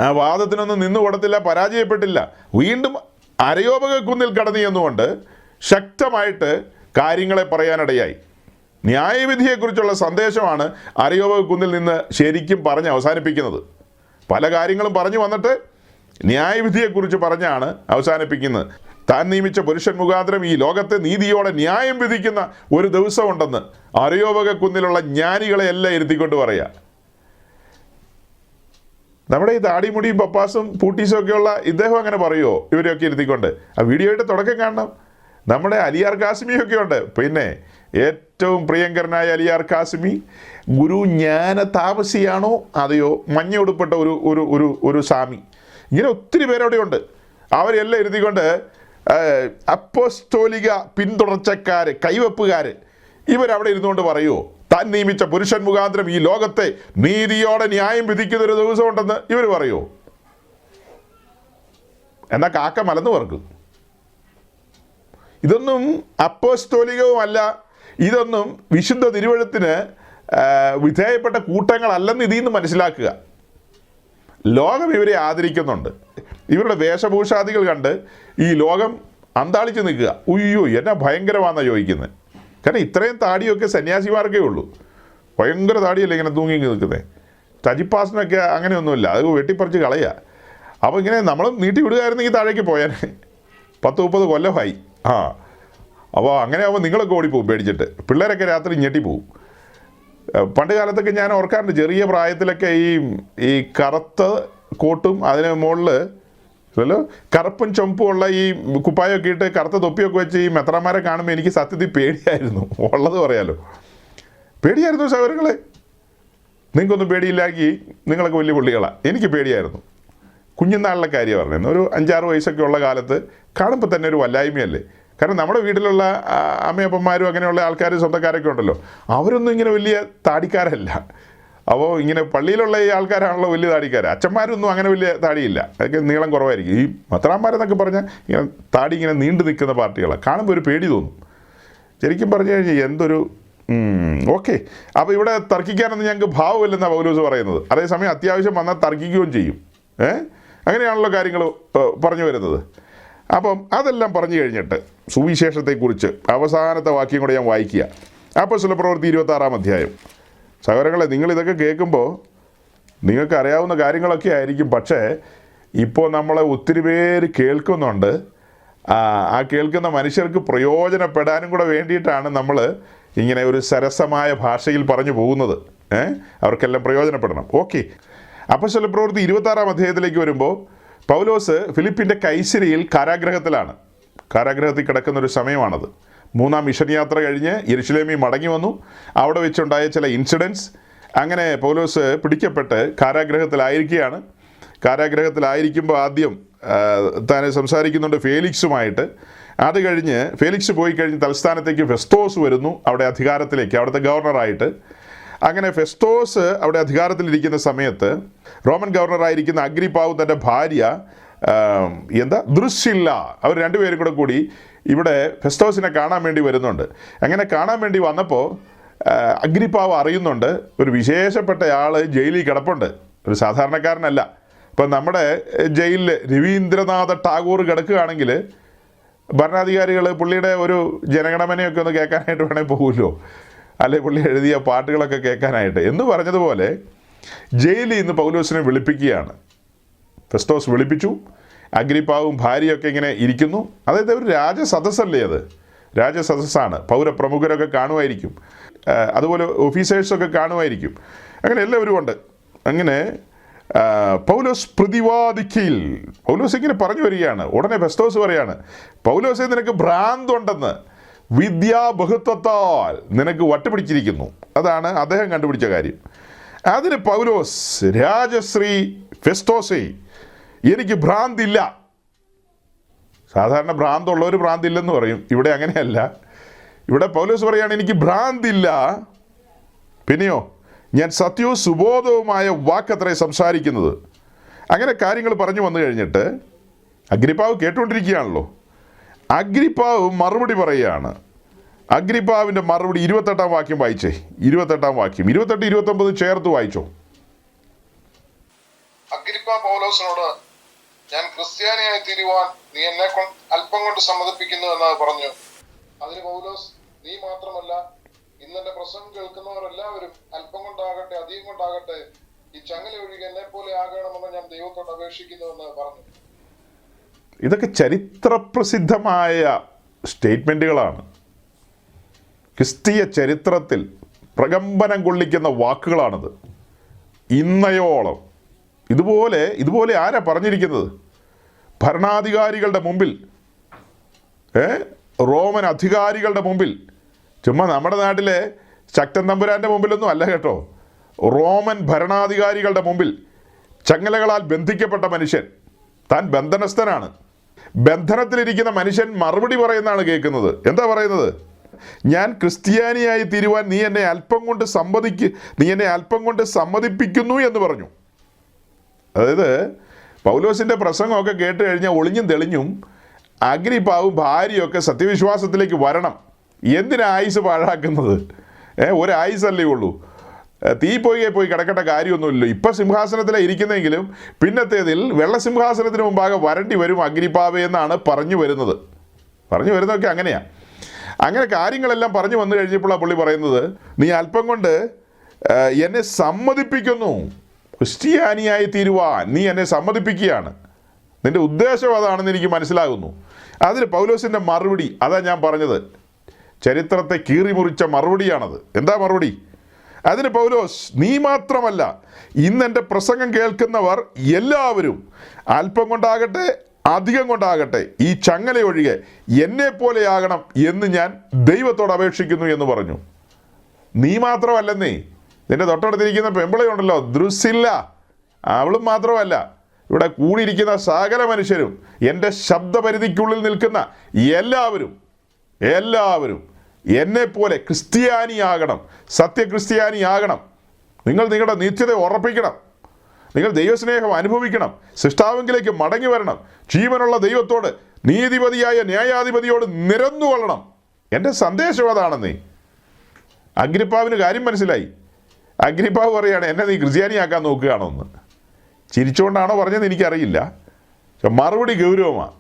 ആ വാദത്തിനൊന്നും നിന്നു കൊടുത്തില്ല, പരാജയപ്പെട്ടില്ല. വീണ്ടും അരയോപക കുന്നിൽ കടന്നു ചെന്നുകൊണ്ട് ശക്തമായിട്ട് കാര്യങ്ങളെ പറയാനിടയായി. ന്യായവിധിയെക്കുറിച്ചുള്ള സന്ദേശമാണ് അരയോപക കുന്നിൽ നിന്ന് ശരിക്കും പറഞ്ഞ് അവസാനിപ്പിക്കുന്നത്. പല കാര്യങ്ങളും പറഞ്ഞു വന്നിട്ട് ന്യായവിധിയെക്കുറിച്ച് പറഞ്ഞാണ് അവസാനിപ്പിക്കുന്നത്. താൻ നിയമിച്ച പുരുഷൻ മുഖാന്തരം ഈ ലോകത്തെ നീതിയോടെ ന്യായം വിധിക്കുന്ന ഒരു ദിവസമുണ്ടെന്ന് അരയോപക കുന്നിലുള്ള ജ്ഞാനികളെ എല്ലാം ഇരുത്തിക്കൊണ്ട് പറയുക. നമ്മുടെ ഈ താടിമുടിയും പപ്പാസും പൂട്ടീസും ഒക്കെയുള്ള ഇദ്ദേഹം അങ്ങനെ പറയുമോ? ഇവരെയൊക്കെ ഇരുത്തിക്കൊണ്ട് ആ വീഡിയോയുടെ തുടക്കം കാണണം. നമ്മുടെ അലിയാർ കാസിമിയൊക്കെ ഉണ്ട്. പിന്നെ ഏറ്റവും പ്രിയങ്കരനായ അലിയാർ കാസിമി ഗുരു ജ്ഞാന താപസിയാണോ അതെയോ മഞ്ഞ ഉടുപ്പെട്ട ഒരു സ്വാമി, ഇങ്ങനെ ഒത്തിരി പേരവിടെ ഉണ്ട്. അവരെല്ലാം ഇരുത്തിക്കൊണ്ട് അപ്പോസ്തോലിക പിന്തുടർച്ചക്കാർ, കൈവെപ്പുകാർ, ഇവരവിടെ ഇരുന്നുകൊണ്ട് പറയുമോ താൻ നിയമിച്ച പുരുഷൻ മുഖാന്തരം ഈ ലോകത്തെ നീതിയോടെ ന്യായം വിധിക്കുന്നൊരു ദിവസമുണ്ടെന്ന് ഇവർ പറയുമോ? എന്നാൽ കാക്ക മലന്ന് പറക്കും. ഇതൊന്നും അപ്പോസ്തോലികവുമല്ല, ഇതൊന്നും വിശുദ്ധ തിരുവഴുത്തിന് വിധേയപ്പെട്ട കൂട്ടങ്ങളല്ലെന്ന് ഇതിൽ നിന്ന് മനസ്സിലാക്കുക. ലോകം ഇവരെ ആദരിക്കുന്നുണ്ട്. ഇവരുടെ വേഷഭൂഷാദികൾ കണ്ട് ഈ ലോകം അന്താളിച്ച് നിൽക്കുക. ഉയ്യോ എന്നാ ഭയങ്കരമാണെന്നാണ് ചോദിക്കുന്നത്. കാരണം ഇത്രയും താടിയൊക്കെ സന്യാസിമാർക്കേ ഉള്ളൂ. ഭയങ്കര താടിയല്ലേ ഇങ്ങനെ തൂങ്ങി നിൽക്കുന്നത്. ടജിപ്പാസിനൊക്കെ അങ്ങനെയൊന്നുമില്ല, അത് വെട്ടിപ്പറിച്ച് കളയുക. അപ്പോൾ ഇങ്ങനെ നമ്മൾ നീട്ടി വിടുകയായിരുന്നെങ്കിൽ താഴേക്ക് പോയാൽ 10-30 കൊല്ലമായി. അപ്പോൾ അങ്ങനെ ആകുമ്പോൾ നിങ്ങളൊക്കെ ഓടിപ്പോവും പേടിച്ചിട്ട്. പിള്ളേരൊക്കെ രാത്രി ഞെട്ടിപ്പോവും. പണ്ട് കാലത്തൊക്കെ ഞാൻ ഓർക്കാറുണ്ട്, ചെറിയ പ്രായത്തിലൊക്കെ ഈ കറുത്ത കോട്ടും അതിന് മുകളിൽ കറുപ്പും ചുമപ്പും ഉള്ള ഈ കുപ്പായൊക്കെ ഇട്ട് കറുത്ത തൊപ്പിയൊക്കെ വെച്ച് ഈ മെത്രാന്മാരെ കാണുമ്പോൾ എനിക്ക് സത്യത്തിൽ പേടിയായിരുന്നു. ഉള്ളത് പറയാലോ, പേടിയായിരുന്നു സഹോദരങ്ങളെ. നിങ്ങൾക്കൊന്നും പേടിയില്ലാക്കി നിങ്ങളൊക്കെ വലിയ പുള്ളികളാണ്. എനിക്ക് പേടിയായിരുന്നു. കുഞ്ഞുനാളിലെ കാര്യം പറഞ്ഞിരുന്നു. ഒരു 5-6 വയസ്സൊക്കെ ഉള്ള കാലത്ത് കാണുമ്പോൾ തന്നെ ഒരു വല്ലായ്മയല്ലേ. കാരണം നമ്മുടെ വീട്ടിലുള്ള അമ്മയപ്പന്മാരും അങ്ങനെയുള്ള ആൾക്കാർ സ്വന്തക്കാരൊക്കെ ഉണ്ടല്ലോ, അവരൊന്നും ഇങ്ങനെ വലിയ താടിക്കാരല്ല. അപ്പോൾ ഇങ്ങനെ പള്ളിയിലുള്ള ഈ ആൾക്കാരാണല്ലോ വലിയ താടിക്കാർ. അച്ഛന്മാരൊന്നും അങ്ങനെ വലിയ താടിയില്ല, അതൊക്കെ നീളം കുറവായിരിക്കും. ഈ മത്രാന്മാരെന്നൊക്കെ പറഞ്ഞാൽ ഇങ്ങനെ താടി ഇങ്ങനെ നീണ്ടു നിൽക്കുന്ന പാർട്ടികളാണ്. കാണുമ്പോൾ ഒരു പേടി തോന്നും. ശരിക്കും പറഞ്ഞു കഴിഞ്ഞാൽ എന്തൊരു ഓക്കെ. അപ്പോൾ ഇവിടെ തർക്കിക്കാനൊന്നും ഞങ്ങൾക്ക് ഭാവമില്ലെന്നാണ് പൗലോസ് പറയുന്നത്. അതേസമയം അത്യാവശ്യം വന്നാൽ തർക്കിക്കുകയും ചെയ്യും. അങ്ങനെയാണല്ലോ കാര്യങ്ങൾ പറഞ്ഞു വരുന്നത്. അപ്പം അതെല്ലാം പറഞ്ഞു കഴിഞ്ഞിട്ട് സുവിശേഷത്തെക്കുറിച്ച് അവസാനത്തെ വാക്യം കൂടെ ഞാൻ വായിക്കുക. അപ്പോസ്തല പ്രവൃത്തി 26-ാം അധ്യായം. സഹോദരങ്ങളെ, നിങ്ങളിതൊക്കെ കേൾക്കുമ്പോൾ നിങ്ങൾക്ക് അറിയാവുന്ന കാര്യങ്ങളൊക്കെ ആയിരിക്കും. പക്ഷേ ഇപ്പോൾ നമ്മളെ ഒത്തിരി പേര് കേൾക്കുന്നുണ്ട്. ആ കേൾക്കുന്ന മനുഷ്യർക്ക് പ്രയോജനപ്പെടാനും കൂടെ വേണ്ടിയിട്ടാണ് നമ്മൾ ഇങ്ങനെ ഒരു സരസമായ ഭാഷയിൽ പറഞ്ഞു പോകുന്നത്. അവർക്കെല്ലാം പ്രയോജനപ്പെടണം. ഓക്കെ. അപ്പോസ്തല പ്രവൃത്തി 26-ാം അധ്യായത്തിലേക്ക് വരുമ്പോൾ പൗലോസ് ഫിലിപ്പിൻ്റെ കൈസരിയിൽ കാരാഗ്രഹത്തിലാണ്. കാരാഗ്രഹത്തിൽ കിടക്കുന്നൊരു സമയമാണത്. 3-ാം മിഷൻ യാത്ര കഴിഞ്ഞ് യെരുശലേമിൽ മടങ്ങി വന്നു. അവിടെ വെച്ചുണ്ടായ ചില ഇൻസിഡൻസ്, അങ്ങനെ പൗലോസ് പിടിക്കപ്പെട്ട് കാരാഗ്രഹത്തിലായിരിക്കുകയാണ്. കാരാഗ്രഹത്തിലായിരിക്കുമ്പോൾ ആദ്യം താൻ സംസാരിക്കുന്നുണ്ട് ഫേലിക്സുമായിട്ട്. അത് കഴിഞ്ഞ് ഫേലിക്സ് പോയി കഴിഞ്ഞ് തലസ്ഥാനത്തേക്ക് ഫെസ്തോസ് വരുന്നു, അവിടെ അധികാരത്തിലേക്ക്, അവിടുത്തെ ഗവർണറായിട്ട്. അങ്ങനെ ഫെസ്തോസ് അവിടെ അധികാരത്തിലിരിക്കുന്ന സമയത്ത് റോമൻ ഗവർണറായിരിക്കുന്ന അഗ്രിപ്പാവും തൻ്റെ ഭാര്യ ദൃശ്യില്ല, അവർ രണ്ടുപേരും കൂടി ഇവിടെ ഫെസ്തോസിനെ കാണാൻ വേണ്ടി വരുന്നുണ്ട്. അങ്ങനെ കാണാൻ വേണ്ടി വന്നപ്പോൾ അഗ്രിപ്പാവ് അറിയുന്നുണ്ട് ഒരു വിശേഷപ്പെട്ട ആൾ ജയിലിൽ കിടപ്പുണ്ട്, ഒരു സാധാരണക്കാരനല്ല. ഇപ്പം നമ്മുടെ ജയിലിൽ രവീന്ദ്രനാഥ ടാഗോർ കിടക്കുകയാണെങ്കിൽ ഭരണാധികാരികൾ പുള്ളിയുടെ ഒരു ജനഗണമനയൊക്കെ ഒന്ന് കേൾക്കാനായിട്ട് വേണേൽ പോകുമല്ലോ, അല്ലെ പുള്ളി എഴുതിയ പാട്ടുകളൊക്കെ കേൾക്കാനായിട്ട്. എന്ന് പറഞ്ഞതുപോലെ ജയിലിൽ നിന്ന് പൗലോസിനെ വിളിപ്പിക്കുകയാണ്. ഫെസ്തോസ് വിളിപ്പിച്ചു. അഗ്രിപ്പാവും ഭാര്യയൊക്കെ ഇങ്ങനെ ഇരിക്കുന്നു. അതായത് ഒരു രാജസദസ്സല്ലേ, അത് രാജസദസ്സാണ്. പൗരപ്രമുഖരൊക്കെ കാണുമായിരിക്കും, അതുപോലെ ഓഫീസേഴ്സൊക്കെ കാണുമായിരിക്കും. അങ്ങനെ എല്ലാവരും ഉണ്ട്. അങ്ങനെ പൗലോസ് പ്രതിവാദിക്കയിൽ പൗലോസ് ഇങ്ങനെ പറഞ്ഞു വരികയാണ്. ഉടനെ ഫെസ്തോസ് പറയാണ്, പൗലോസേ, നിനക്ക് ഭ്രാന്തുണ്ടെന്ന്, വിദ്യാബഹുത്വത്താൽ നിനക്ക് വട്ടുപിടിച്ചിരിക്കുന്നു. അതാണ് അദ്ദേഹം കണ്ടുപിടിച്ച കാര്യം. അതിന് പൗലോസ്, രാജശ്രീ ഫെസ്തോസേ, എനിക്ക് ഭ്രാന്തില്ല. സാധാരണ ഭ്രാന്തുള്ളവർ ഭ്രാന്തില്ലെന്ന് പറയും. ഇവിടെ അങ്ങനെയല്ല. ഇവിടെ പൗലോസ് പറയാണ്, എനിക്ക് ഭ്രാന്തില്ല. പിന്നെയോ, ഞാൻ സത്യവും സുബോധവുമായ വാക്കത്രേ സംസാരിക്കുന്നത്. അങ്ങനെ കാര്യങ്ങൾ പറഞ്ഞു വന്നു കഴിഞ്ഞിട്ട് അഗ്രിപ്പാവ് കേട്ടുകൊണ്ടിരിക്കുകയാണല്ലോ. അഗ്രിപ്പാവ് മറുപടി പറയുകയാണ്. അഗ്രിപ്പാവിൻ്റെ മറുപടി 28-ാം വാക്യം വായിച്ചേ. 28-ാം വാക്യം 28, 29 ചേർത്ത് വായിച്ചോ. അഗ്രിപ്പ പൗലോസിനോട്, ഞാൻ ക്രിസ്ത്യാനിയായി തീരുവാൻ നീ എന്നെ അല്പം കൊണ്ട് സമ്മതിപ്പിക്കുന്നു എന്ന് പറഞ്ഞു. അതിന് പൗലോസ്, നീ മാത്രമല്ല, ഇന്നെന്റെ പ്രസംഗം കേൾക്കുന്നവരെല്ലാവരും അല്പം കൊണ്ടാകട്ടെ അധികം കൊണ്ടാകട്ടെ ഈ ചങ്ങല ഒഴികെ എന്നെ പോലെ ആകണമെന്ന് ഞാൻ ദൈവത്തോട് അപേക്ഷിക്കുന്നു എന്ന് പറഞ്ഞു. ഇതൊക്കെ ചരിത്രപ്രസിദ്ധമായ സ്റ്റേറ്റ്മെൻറ്റുകളാണ്. ക്രിസ്തീയ ചരിത്രത്തിൽ പ്രകമ്പനം കൊള്ളിക്കുന്ന വാക്കുകളാണിത്. ഇന്നയോളം ഇതുപോലെ ആരാ പറഞ്ഞിരിക്കുന്നത്? ഭരണാധികാരികളുടെ മുമ്പിൽ, റോമൻ അധികാരികളുടെ മുമ്പിൽ, ചുമ്മാ നമ്മുടെ നാട്ടിലെ ശക്തൻ തമ്പുരാൻ്റെ മുമ്പിലൊന്നും അല്ല കേട്ടോ. റോമൻ ഭരണാധികാരികളുടെ മുമ്പിൽ ചങ്ങലകളാൽ ബന്ധിക്കപ്പെട്ട മനുഷ്യൻ, താൻ ബന്ധനസ്ഥനാണ്. ബന്ധനത്തിലിരിക്കുന്ന മനുഷ്യൻ മറുപടി പറയുന്നതാണ് കേൾക്കുന്നത്. എന്താ പറയുന്നത്? ഞാൻ ക്രിസ്ത്യാനിയായി തീരുവാൻ നീ എന്നെ അല്പം കൊണ്ട് സമ്മതിപ്പിക്കുന്നു എന്ന് പറഞ്ഞു. അതായത് പൗലോസിൻ്റെ പ്രസംഗമൊക്കെ കേട്ട് കഴിഞ്ഞാൽ ഒളിഞ്ഞും തെളിഞ്ഞും അഗ്രിപ്പാവും ഭാര്യയൊക്കെ സത്യവിശ്വാസത്തിലേക്ക് വരണം. എന്തിനാ ആയുസ് പാഴാക്കുന്നത്? ഒരായുസല്ലേ ഉള്ളൂ. തീ പോയി കിടക്കേണ്ട കാര്യമൊന്നുമില്ലല്ലോ. ഇപ്പം സിംഹാസനത്തിലാണ് ഇരിക്കുന്നെങ്കിലും പിന്നത്തേതിൽ വെള്ളസിംഹാസനത്തിന് മുമ്പാകെ വരേണ്ടി വരും അഗ്രിപ്പാവേ എന്നാണ് പറഞ്ഞു വരുന്നതൊക്കെ അങ്ങനെയാണ്. അങ്ങനെ കാര്യങ്ങളെല്ലാം പറഞ്ഞു വന്നു കഴിഞ്ഞപ്പോൾ ആ പുള്ളി പറയുന്നത്, നീ അല്പം കൊണ്ട് എന്നെ സമ്മതിപ്പിക്കുന്നു, ക്രിസ്ത്യാനിയായി തീരുവാൻ നീ എന്നെ സമ്മതിപ്പിക്കുകയാണ്, നിൻ്റെ ഉദ്ദേശം അതാണെന്ന് എനിക്ക് മനസ്സിലാകുന്നു. അതിന് പൗലോസിൻ്റെ മറുപടി, അതാ ഞാൻ പറഞ്ഞത്, ചരിത്രത്തെ കീറിമുറിച്ച മറുപടിയാണത്. എന്താ മറുപടി? അതിന് പൗലോസ്, നീ മാത്രമല്ല, ഇന്നെൻ്റെ പ്രസംഗം കേൾക്കുന്നവർ എല്ലാവരും അല്പം കൊണ്ടാകട്ടെ അധികം കൊണ്ടാകട്ടെ ഈ ചങ്ങല ഒഴികെ എന്നെപ്പോലെയാകണം എന്ന് ഞാൻ ദൈവത്തോട് അപേക്ഷിക്കുന്നു എന്ന് പറഞ്ഞു. നീ മാത്രമല്ലെന്നേ, നിന്റെ തൊട്ടടുത്തിരിക്കുന്ന പെമ്പിളയുണ്ടല്ലോ ദൃശ്യില്ല, അവളും മാത്രമല്ല, ഇവിടെ കൂടിയിരിക്കുന്ന സകല മനുഷ്യരും, എൻ്റെ ശബ്ദപരിധിക്കുള്ളിൽ നിൽക്കുന്ന എല്ലാവരും എന്നെപ്പോലെ ക്രിസ്ത്യാനിയാകണം, സത്യക്രിസ്ത്യാനിയാകണം. നിങ്ങൾ നിങ്ങളുടെ നിത്യത ഉറപ്പിക്കണം, നിങ്ങൾ ദൈവസ്നേഹം അനുഭവിക്കണം, സൃഷ്ടാവിലേക്ക് മടങ്ങി വരണം, ജീവനുള്ള ദൈവത്തോട്, നീതിപതിയായ ന്യായാധിപതിയോട് നിരന്നുകൊള്ളണം. എൻ്റെ സന്ദേശം അതാണെന്നേ. അഗ്രിപ്പാവിന് കാര്യം മനസ്സിലായി. അഗ്രിപ്പാവ് പറയുകയാണ്, എന്നെ നീ ക്രിസ്ത്യാനിയാക്കാൻ നോക്കുകയാണോ എന്ന്. ചിരിച്ചുകൊണ്ടാണോ പറഞ്ഞതെന്ന് എനിക്കറിയില്ല. മറുപടി ഗൗരവമാണ്.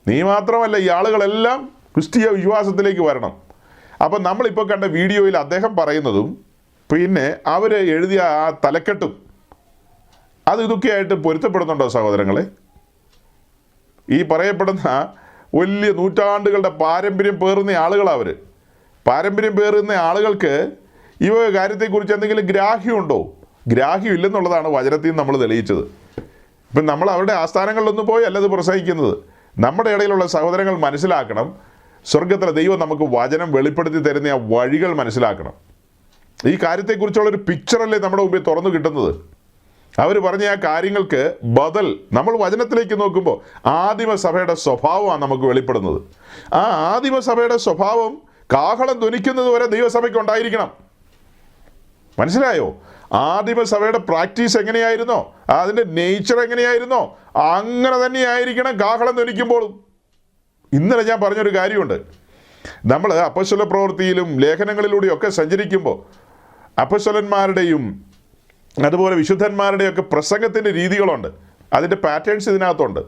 നീ മാത്രമല്ല, ഈ ആളുകളെല്ലാം ക്രിസ്തീയ വിശ്വാസത്തിലേക്ക് വരണം. അപ്പം നമ്മളിപ്പോൾ കണ്ട വീഡിയോയിൽ അദ്ദേഹം പറയുന്നതും പിന്നെ അവർ എഴുതിയ ആ തലക്കെട്ടും അത് ഇതൊക്കെയായിട്ട് പൊരുത്തപ്പെടുന്നുണ്ടോ സഹോദരങ്ങളെ? ഈ പറയപ്പെടുന്ന വലിയ നൂറ്റാണ്ടുകളുടെ പാരമ്പര്യം പേറുന്ന ആളുകളാണ് അവർ. പാരമ്പര്യം പേറുന്ന ആളുകൾക്ക് ഈ കാര്യത്തെക്കുറിച്ച് എന്തെങ്കിലും ഗ്രാഹ്യമുണ്ടോ? ഗ്രാഹ്യമില്ലെന്നുള്ളതാണ് വചനത്തിൽ നിന്ന് നമ്മൾ തെളിയിച്ചത്. ഇപ്പം നമ്മൾ അവരുടെ ആസ്ഥാനങ്ങളിലൊന്നും പോയി അല്ലത് പ്രസംഗിക്കുന്നത്. നമ്മുടെ ഇടയിലുള്ള സഹോദരങ്ങൾ മനസ്സിലാക്കണം, സ്വർഗത്തിലെ ദൈവം നമുക്ക് വചനം വെളിപ്പെടുത്തി തരുന്ന ആ വഴികൾ മനസ്സിലാക്കണം. ഈ കാര്യത്തെക്കുറിച്ചുള്ളൊരു പിക്ചറല്ലേ നമ്മുടെ മുമ്പിൽ തുറന്നു കിട്ടുന്നത്. അവർ പറഞ്ഞ ആ കാര്യങ്ങൾക്ക് ബദൽ നമ്മൾ വചനത്തിലേക്ക് നോക്കുമ്പോൾ ആദിമസഭയുടെ സ്വഭാവമാണ് നമുക്ക് വെളിപ്പെടുന്നത്. ആ ആദിമസഭയുടെ സ്വഭാവം കാഹളം ധ്വനിക്കുന്നത് വരെ ദൈവസഭയ്ക്ക് ഉണ്ടായിരിക്കണം. മനസ്സിലായോ? ആദിമസഭയുടെ പ്രാക്ടീസ് എങ്ങനെയായിരുന്നോ, അതിൻ്റെ നേച്ചർ എങ്ങനെയായിരുന്നോ, അങ്ങനെ തന്നെയായിരിക്കണം കാഹളം ധ്വനിക്കുമ്പോഴും. ഇന്നലെ ഞാൻ പറഞ്ഞൊരു കാര്യമുണ്ട്. നമ്മൾ അപ്പോസ്തല പ്രവൃത്തിയിലും ലേഖനങ്ങളിലൂടെയൊക്കെ സഞ്ചരിക്കുമ്പോൾ അപ്പോസ്തലന്മാരുടെയും അതുപോലെ വിശുദ്ധന്മാരുടെയൊക്കെ പ്രസംഗത്തിൻ്റെ രീതികളുണ്ട്, അതിൻ്റെ പാറ്റേൺസ് ഇതിനകത്തുണ്ട്.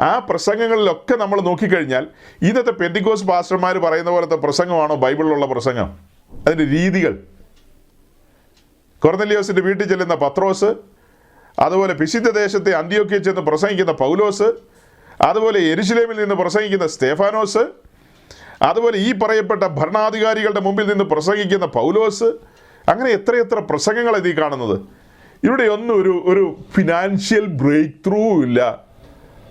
ആ പ്രസംഗങ്ങളിലൊക്കെ നമ്മൾ നോക്കിക്കഴിഞ്ഞാൽ ഇന്നത്തെ പെന്തിക്കോസ് പാസ്റ്റർമാർ പറയുന്ന പോലത്തെ പ്രസംഗമാണോ ബൈബിളിലുള്ള പ്രസംഗം? അതിൻ്റെ രീതികൾ, കൊർന്നലിയോസിൻ്റെ വീട്ടിൽ ചെല്ലുന്ന പത്രോസ്, അതുപോലെ പിസിദ്ദ ദേശത്തെ അന്ത്യോക്യയിൽ ചെന്ന് പ്രസംഗിക്കുന്ന പൗലോസ്, അതുപോലെ യെരുശലേമിൽ നിന്ന് പ്രസംഗിക്കുന്ന സ്തേഫാനോസ്, അതുപോലെ ഈ പറയപ്പെട്ട ഭരണാധികാരികളുടെ മുമ്പിൽ നിന്ന് പ്രസംഗിക്കുന്ന പൗലോസ്, അങ്ങനെ എത്രയെത്ര പ്രസംഗങ്ങൾ ഇതിൽ കാണുന്നത്. ഇവിടെ ഒന്നും ഒരു ഫിനാൻഷ്യൽ ബ്രേക്ക് ത്രൂ ഇല്ല,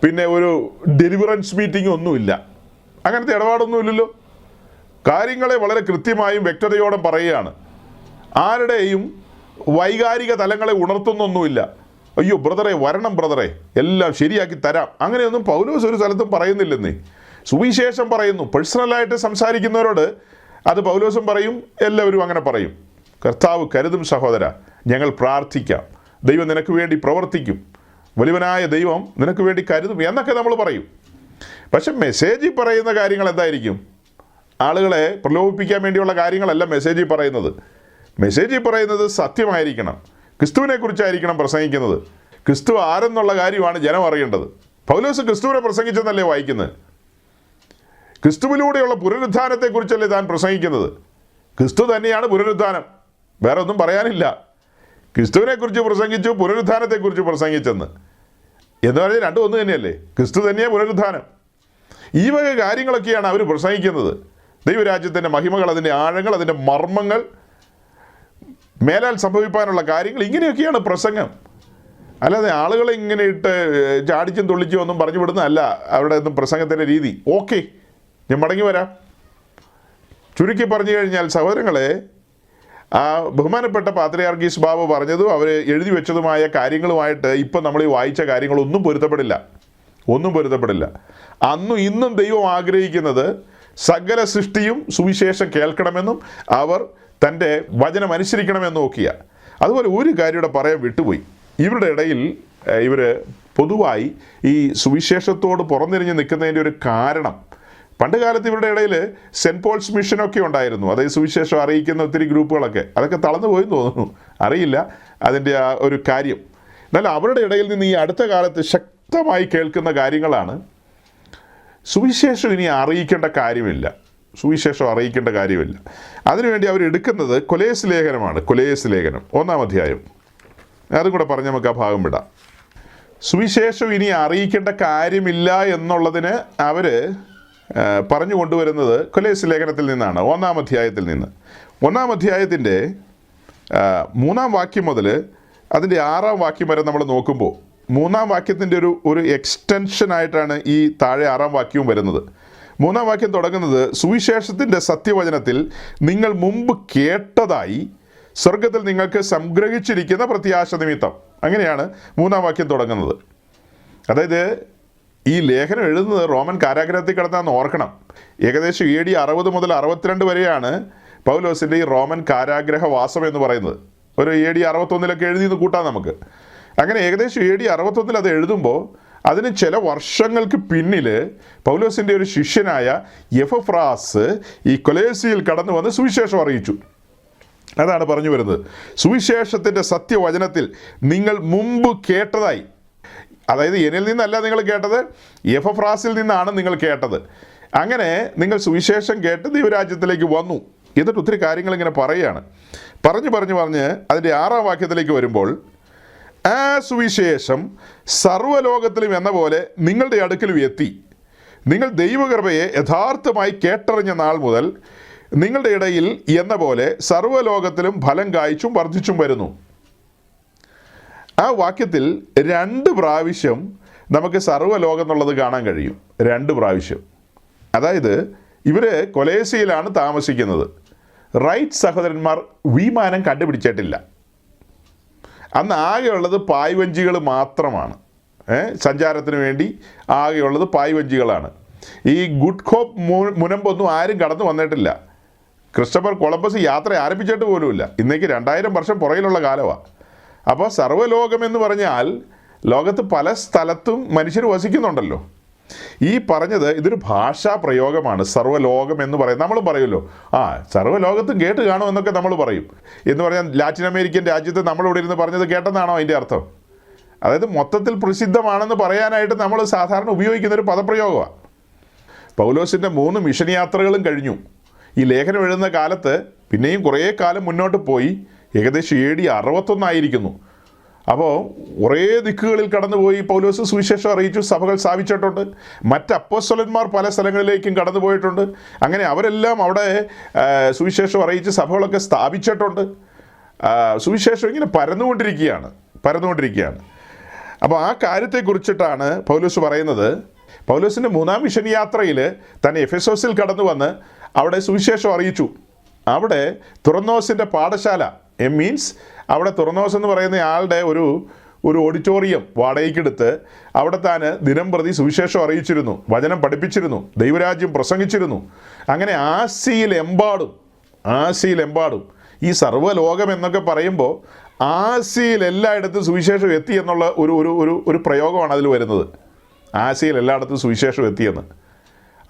പിന്നെ ഒരു ഡെലിവറൻസ് മീറ്റിംഗ് ഒന്നുമില്ല, അങ്ങനത്തെ ഇടപാടൊന്നുമില്ലല്ലോ. കാര്യങ്ങളെ വളരെ കൃത്യമായും വ്യക്തതയോടെ പറയുകയാണ്. ആരുടെയും വൈകാരിക തലങ്ങളെ ഉണർത്തുന്നൊന്നുമില്ല. അയ്യോ ബ്രദറെ വരണം, ബ്രദറെ എല്ലാം ശരിയാക്കി തരാം, അങ്ങനെയൊന്നും പൗലോസ് ഒരു സ്ഥലത്തും പറയുന്നില്ലെന്നേ. സുവിശേഷം പറയുന്നു. പേഴ്സണലായിട്ട് സംസാരിക്കുന്നവരോട് അത് പൗലോസും പറയും, എല്ലാവരും അങ്ങനെ പറയും. കർത്താവ് കരുതും സഹോദര, ഞങ്ങൾ പ്രാർത്ഥിക്കാം, ദൈവം നിനക്ക് വേണ്ടി പ്രവർത്തിക്കും, വലിയവനായ ദൈവം നിനക്ക് വേണ്ടി കരുതും എന്നൊക്കെ നമ്മൾ പറയും. പക്ഷെ മെസ്സേജിൽ പറയുന്ന കാര്യങ്ങൾ എന്തായിരിക്കും? ആളുകളെ പ്രലോഭിപ്പിക്കാൻ വേണ്ടിയുള്ള കാര്യങ്ങളല്ല മെസ്സേജിൽ പറയുന്നത്. മെസ്സേജിൽ പറയുന്നത് സത്യമായിരിക്കണം, ക്രിസ്തുവിനെ കുറിച്ചായിരിക്കണം പ്രസംഗിക്കുന്നത്. ക്രിസ്തു ആരെന്നുള്ള കാര്യമാണ് ജനം അറിയേണ്ടത്. പൗലോസ് ക്രിസ്തുവിനെ പ്രസംഗിച്ചെന്നല്ലേ വായിക്കുന്നത്? ക്രിസ്തുവിലൂടെയുള്ള പുനരുദ്ധാനത്തെക്കുറിച്ചല്ലേ താൻ പ്രസംഗിക്കുന്നത്. ക്രിസ്തു തന്നെയാണ് പുനരുദ്ധാനം, വേറെ ഒന്നും പറയാനില്ല. ക്രിസ്തുവിനെക്കുറിച്ച് പ്രസംഗിച്ചു, പുനരുദ്ധാനത്തെക്കുറിച്ച് പ്രസംഗിച്ചെന്ന് എന്ന് പറഞ്ഞാൽ രണ്ടും ഒന്ന് തന്നെയല്ലേ. ക്രിസ്തു തന്നെയാണ് പുനരുദ്ധാനം. ഈ വക കാര്യങ്ങളൊക്കെയാണ് അവർ പ്രസംഗിക്കുന്നത്. ദൈവരാജ്യത്തിൻ്റെ മഹിമകൾ, അതിൻ്റെ ആഴങ്ങൾ, അതിൻ്റെ മർമ്മങ്ങൾ, മേലാൽ സംഭവിക്കാനുള്ള കാര്യങ്ങൾ, ഇങ്ങനെയൊക്കെയാണ് പ്രസംഗം. അല്ലാതെ ആളുകളെ ഇങ്ങനെ ഇട്ട് ചാടിച്ചും തുള്ളിച്ചും ഒന്നും പറഞ്ഞു വിടുന്നതല്ല അവരുടെ ഒന്നും പ്രസംഗത്തിൻ്റെ രീതി. ഓക്കെ, ഞാൻ മടങ്ങി വരാം. ചുരുക്കി പറഞ്ഞു കഴിഞ്ഞാൽ സഹോദരങ്ങളെ, ആ ബഹുമാനപ്പെട്ട പാത്രിയാർക്കീസ് ബാബു പറഞ്ഞതും അവർ എഴുതി വെച്ചതുമായ കാര്യങ്ങളുമായിട്ട് ഇപ്പം നമ്മൾ ഈ വായിച്ച കാര്യങ്ങളൊന്നും പൊരുത്തപ്പെടില്ല, ഒന്നും പൊരുത്തപ്പെടില്ല. അന്നും ഇന്നും ദൈവം ആഗ്രഹിക്കുന്നത് സകല സൃഷ്ടിയും സുവിശേഷം കേൾക്കണമെന്നും അവർ തൻ്റെ വചനം അനുസരിക്കണമെന്നും നോക്കിയ. അതുപോലെ ഒരു കാര്യം ഇവിടെ പറയാൻ വിട്ടുപോയി. ഇവരുടെ ഇടയിൽ ഇവർ പൊതുവായി ഈ സുവിശേഷത്തോട് പുറംതിരിഞ്ഞ് നിൽക്കുന്നതിൻ്റെ ഒരു കാരണം, പണ്ട് കാലത്ത് ഇവരുടെ ഇടയിൽ സെൻറ്റ് പോൾസ് മിഷനൊക്കെ ഉണ്ടായിരുന്നു. അതായത് സുവിശേഷം അറിയിക്കുന്ന ഒത്തിരി ഗ്രൂപ്പുകളൊക്കെ, അതൊക്കെ തളർന്നു പോയെന്ന് തോന്നുന്നു, അറിയില്ല അതിൻ്റെ ആ ഒരു കാര്യം. എന്നാൽ അവരുടെ ഇടയിൽ നിന്ന് ഈ അടുത്ത കാലത്ത് ശക്തമായി കേൾക്കുന്ന കാര്യങ്ങളാണ് സുവിശേഷം ഇനി അറിയിക്കേണ്ട കാര്യമില്ല, സുവിശേഷം അറിയിക്കേണ്ട കാര്യമില്ല. അതിനുവേണ്ടി അവരെടുക്കുന്നത് കൊലേസ് ലേഖനമാണ്. കൊലേസ് ലേഖനം 1-ാം അധ്യായം, അതും കൂടെ പറഞ്ഞ് നമുക്ക് ആ ഭാഗം വിടാം. സുവിശേഷം ഇനി അറിയിക്കേണ്ട കാര്യമില്ല എന്നുള്ളതിന് അവർ പറഞ്ഞു കൊണ്ടുവരുന്നത് കൊലേസ് ലേഖനത്തിൽ നിന്നാണ്, 1-ാം അധ്യായത്തിൽ നിന്ന്. 1-ാം അധ്യായത്തിൻ്റെ 3-ാം വാക്യം മുതൽ അതിൻ്റെ 6-ാം വാക്യം വരെ നമ്മൾ നോക്കുമ്പോൾ 3-ാം വാക്യത്തിൻ്റെ ഒരു എക്സ്റ്റൻഷനായിട്ടാണ് ഈ താഴെ 6-ാം വാക്യവും വരുന്നത്. 3-ാം വാക്യം തുടങ്ങുന്നത് സുവിശേഷത്തിൻ്റെ സത്യവചനത്തിൽ നിങ്ങൾ മുമ്പ് കേട്ടതായി സ്വർഗത്തിൽ നിങ്ങൾക്ക് സംഗ്രഹിച്ചിരിക്കുന്ന പ്രത്യാശ നിമിത്തം. അങ്ങനെയാണ് 3-ാം വാക്യം തുടങ്ങുന്നത്. അതായത് ഈ ലേഖനം എഴുതുന്നത് റോമൻ കാരാഗ്രഹത്തിൽ കിടന്നാന്ന് ഓർക്കണം. ഏകദേശം AD 60 മുതൽ 62 വരെയാണ് പൗലോസിൻ്റെ ഈ റോമൻ കാരാഗ്രഹവാസം എന്ന് പറയുന്നത്. ഒരു AD 61 എഴുതിയെന്ന് കൂട്ടാം നമുക്ക്. അങ്ങനെ ഏകദേശം AD 61 അത് എഴുതുമ്പോൾ അതിന് ചില വർഷങ്ങൾക്ക് പിന്നിൽ പൗലോസിൻ്റെ ഒരു ശിഷ്യനായ എപ്പഫ്രാസ് ഈ കൊലേസിയിൽ കടന്നു വന്ന് സുവിശേഷം അറിയിച്ചു. അതാണ് പറഞ്ഞു വരുന്നത്. സുവിശേഷത്തിൻ്റെ സത്യവചനത്തിൽ നിങ്ങൾ മുമ്പ് കേട്ടതായി, അതായത് എന്നിൽ നിന്നല്ല നിങ്ങൾ കേട്ടത്, എപ്പഫ്രാസിൽ നിന്നാണ് നിങ്ങൾ കേട്ടത്. അങ്ങനെ നിങ്ങൾ സുവിശേഷം കേട്ട് ദൈവരാജ്യത്തിലേക്ക് വന്നു. എന്നിട്ട് ഒത്തിരി കാര്യങ്ങൾ ഇങ്ങനെ പറയുകയാണ്. പറഞ്ഞ് അതിൻ്റെ 6-ാം വാക്യത്തിലേക്ക് വരുമ്പോൾ, ആ സുവിശേഷം സർവ്വലോകത്തിലും എന്ന പോലെ നിങ്ങളുടെ അടുക്കലും എത്തി. നിങ്ങൾ ദൈവകൃപയെ യഥാർത്ഥമായി കേട്ടറിഞ്ഞ നാൾ മുതൽ നിങ്ങളുടെ ഇടയിൽ എന്ന പോലെ സർവ്വലോകത്തിലും ഫലം കായ്ച്ചും വർദ്ധിച്ചും വരുന്നു. ആ വാക്യത്തിൽ 2 പ്രാവശ്യം നമുക്ക് സർവ്വലോകം എന്നുള്ളത് കാണാൻ കഴിയും. 2 പ്രാവശ്യം. അതായത് ഇവർ കൊലേസിയിലാണ് താമസിക്കുന്നത്. റൈറ്റ് സഹോദരന്മാർ വിമാനം കണ്ടുപിടിച്ചിട്ടില്ല. അന്ന് ആകെയുള്ളത് പായ്വഞ്ചികൾ മാത്രമാണ്. സഞ്ചാരത്തിന് വേണ്ടി ആകെയുള്ളത് പായ്വഞ്ചികളാണ്. ഈ ഗുഡ് ഹോപ്പ് മുനമ്പൊന്നും ആരും കടന്നു വന്നിട്ടില്ല. ക്രിസ്റ്റഫർ കൊളംബസ് യാത്ര ആരംഭിച്ചിട്ട് പോലുമില്ല. ഇന്നേക്ക് 2000 വർഷം പുറകിലുള്ള കാലമാണ്. അപ്പോൾ സർവ്വലോകം എന്ന് പറഞ്ഞാൽ ലോകത്ത് പല സ്ഥലത്തും മനുഷ്യർ വസിക്കുന്നുണ്ടല്ലോ. ഈ പറഞ്ഞത് ഇതൊരു ഭാഷാ പ്രയോഗമാണ്. സർവ്വലോകം എന്ന് പറയും. നമ്മൾ പറയുമല്ലോ, സർവ്വലോകത്തും കേട്ട് കാണുമെന്നൊക്കെ നമ്മൾ പറയും. എന്ന് പറഞ്ഞാൽ ലാറ്റിൻ അമേരിക്കൻ രാജ്യത്ത് നമ്മളിവിടെ ഇരുന്ന് പറഞ്ഞത് കേട്ടെന്നാണോ അതിൻ്റെ അർത്ഥം? അതായത് മൊത്തത്തിൽ പ്രസിദ്ധമാണെന്ന് പറയാനായിട്ട് നമ്മൾ സാധാരണ ഉപയോഗിക്കുന്നൊരു പദപ്രയോഗമാണ്. പൗലോസിൻ്റെ 3 മിഷൻ യാത്രകളും കഴിഞ്ഞു. ഈ ലേഖനം എഴുതുന്ന കാലത്ത് പിന്നെയും കുറേ കാലം മുന്നോട്ട് പോയി. ഏകദേശം AD 61 ആയിരിക്കുന്നു. അപ്പോൾ കുറേ ദിക്കുകളിൽ കടന്നുപോയി പൗലോസ് സുവിശേഷം അറിയിച്ചു. സഭകൾ സ്ഥാപിച്ചിട്ടുണ്ട്. മറ്റ് അപ്പോസ്തലന്മാർ പല സ്ഥലങ്ങളിലേക്കും കടന്നു പോയിട്ടുണ്ട്. അങ്ങനെ അവരെല്ലാം അവിടെ സുവിശേഷം അറിയിച്ച് സഭകളൊക്കെ സ്ഥാപിച്ചിട്ടുണ്ട്. സുവിശേഷം ഇങ്ങനെ പരന്നുകൊണ്ടിരിക്കുകയാണ്. അപ്പോൾ ആ കാര്യത്തെക്കുറിച്ചിട്ടാണ് പൗലോസ് പറയുന്നത്. പൗലോസിൻ്റെ 3-ാം മിഷൻ യാത്രയിൽ തന്നെ എഫെസോസിൽ കടന്നു വന്ന് അവിടെ സുവിശേഷം അറിയിച്ചു. അവിടെ തുറന്നോസിൻ്റെ പാഠശാല, മീൻസ് അവിടെ തുറന്നോസ് എന്ന് പറയുന്ന ആളുടെ ഒരു ഓഡിറ്റോറിയം വാടകയ്ക്കെടുത്ത് അവിടെ താൻ ദിനം പ്രതി സുവിശേഷം അറിയിച്ചിരുന്നു, വചനം പഠിപ്പിച്ചിരുന്നു, ദൈവരാജ്യം പ്രസംഗിച്ചിരുന്നു. അങ്ങനെ ആസിയിലെമ്പാടും ഈ സർവ്വലോകം എന്നൊക്കെ പറയുമ്പോൾ ആസിയിൽ എല്ലായിടത്തും സുവിശേഷം എത്തി എന്നുള്ള ഒരു പ്രയോഗമാണ് അതിൽ വരുന്നത്. ആസിയിൽ എല്ലായിടത്തും സുവിശേഷം എത്തിയെന്ന്.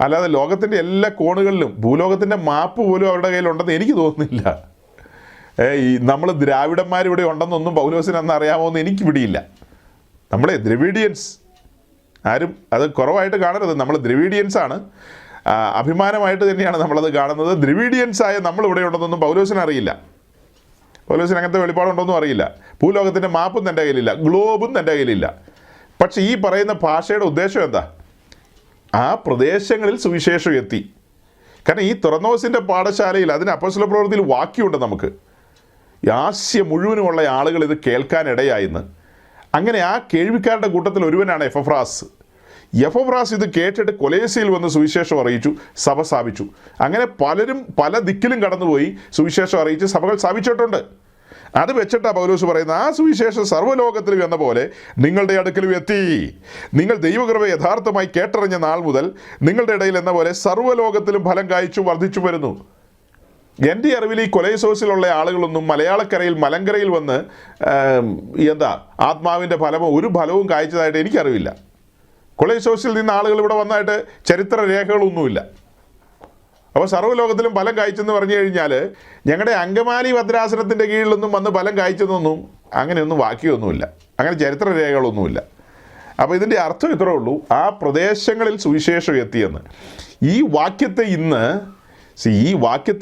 അല്ലാതെ ലോകത്തിൻ്റെ എല്ലാ കോണുകളിലും ഭൂലോകത്തിൻ്റെ മാപ്പ് പോലും അവരുടെ കയ്യിലുണ്ടെന്ന് എനിക്ക് തോന്നുന്നില്ല. നമ്മൾ ദ്രാവിഡന്മാരിവിടെ ഉണ്ടെന്നൊന്നും പൗലോസിന് അന്ന് അറിയാമോ എന്ന് എനിക്ക് പിടിയില്ല. നമ്മളെ ദ്രവീഡിയൻസ് ആരും അത് കുറവായിട്ട് കാണരുത്. നമ്മൾ ദ്രവീഡിയൻസാണ്. അഭിമാനമായിട്ട് തന്നെയാണ് നമ്മളത് കാണുന്നത്. ദ്രവീഡിയൻസായ നമ്മളിവിടെ ഉണ്ടെന്നൊന്നും പൗലോസിന് അറിയില്ല. പൗലോസിന് അങ്ങനത്തെ വെളിപ്പാടുണ്ടോന്നും അറിയില്ല. ഭൂലോകത്തിൻ്റെ മാപ്പും എൻ്റെ കയ്യിലില്ല, ഗ്ലോബും എൻ്റെ കയ്യിലില്ല. പക്ഷേ ഈ പറയുന്ന ഭാഷയുടെ ഉദ്ദേശം എന്താ? ആ പ്രദേശങ്ങളിൽ സുവിശേഷം എത്തി. കാരണം ഈ തുറന്നോസിൻ്റെ പാഠശാലയിൽ അതിന് അപ്പോസ്തല പ്രവൃത്തിയിൽ വാക്യമുണ്ട് നമുക്ക്. ആസ്യ മുഴുവനുമുള്ള ആളുകൾ ഇത് കേൾക്കാനിടയായിന്ന്. അങ്ങനെ ആ കേൾവിക്കാരുടെ കൂട്ടത്തിൽ ഒരുവനാണ് എപ്പഫ്രാസ്. ഇത് കേട്ടിട്ട് കൊലേസിയിൽ വന്ന് സുവിശേഷം അറിയിച്ചു, സഭ സ്ഥാപിച്ചു. അങ്ങനെ പലരും പല ദിക്കിലും കടന്നുപോയി സുവിശേഷം അറിയിച്ച് സഭകൾ സ്ഥാപിച്ചിട്ടുണ്ട്. അത് വെച്ചിട്ടാണ് പൗലോസ് പറയുന്നത്, ആ സുവിശേഷം സർവ്വലോകത്തിലും എന്ന പോലെ നിങ്ങളുടെ അടുക്കലും എത്തി. നിങ്ങൾ ദൈവകൃപ യഥാർത്ഥമായി കേട്ടറിഞ്ഞ നാൾ മുതൽ നിങ്ങളുടെ ഇടയിൽ എന്ന പോലെ സർവ്വലോകത്തിലും ഫലം കായ്ച്ചു വർദ്ധിച്ചു വരുന്നു. എൻ്റെ അറിവിൽ ഈ കൊലൈസോസിലുള്ള ആളുകളൊന്നും മലയാളക്കരയിൽ മലങ്കരയിൽ വന്ന് ആത്മാവിൻ്റെ ഫലമോ ഒരു ഫലവും കായ്ച്ചതായിട്ട് എനിക്കറിവില്ല. കൊലൈസോസിൽ നിന്ന് ആളുകൾ ഇവിടെ വന്നതായിട്ട് ചരിത്ര രേഖകളൊന്നുമില്ല. അപ്പോൾ സർവ്വലോകത്തിലും ഫലം കായ്ച്ചെന്ന് പറഞ്ഞു കഴിഞ്ഞാൽ ഞങ്ങളുടെ അങ്കമാലി ഭദ്രാസനത്തിൻ്റെ കീഴിലൊന്നും വന്ന് ഫലം കായ്ച്ചെന്നൊന്നും അങ്ങനെയൊന്നും വാക്യമൊന്നുമില്ല, അങ്ങനെ ചരിത്ര രേഖകളൊന്നുമില്ല. അപ്പോൾ ഇതിൻ്റെ അർത്ഥം ഇത്രേ ഉള്ളൂ, ആ പ്രദേശങ്ങളിൽ സുവിശേഷം എത്തിയെന്ന്. ഈ വാക്യത്തെ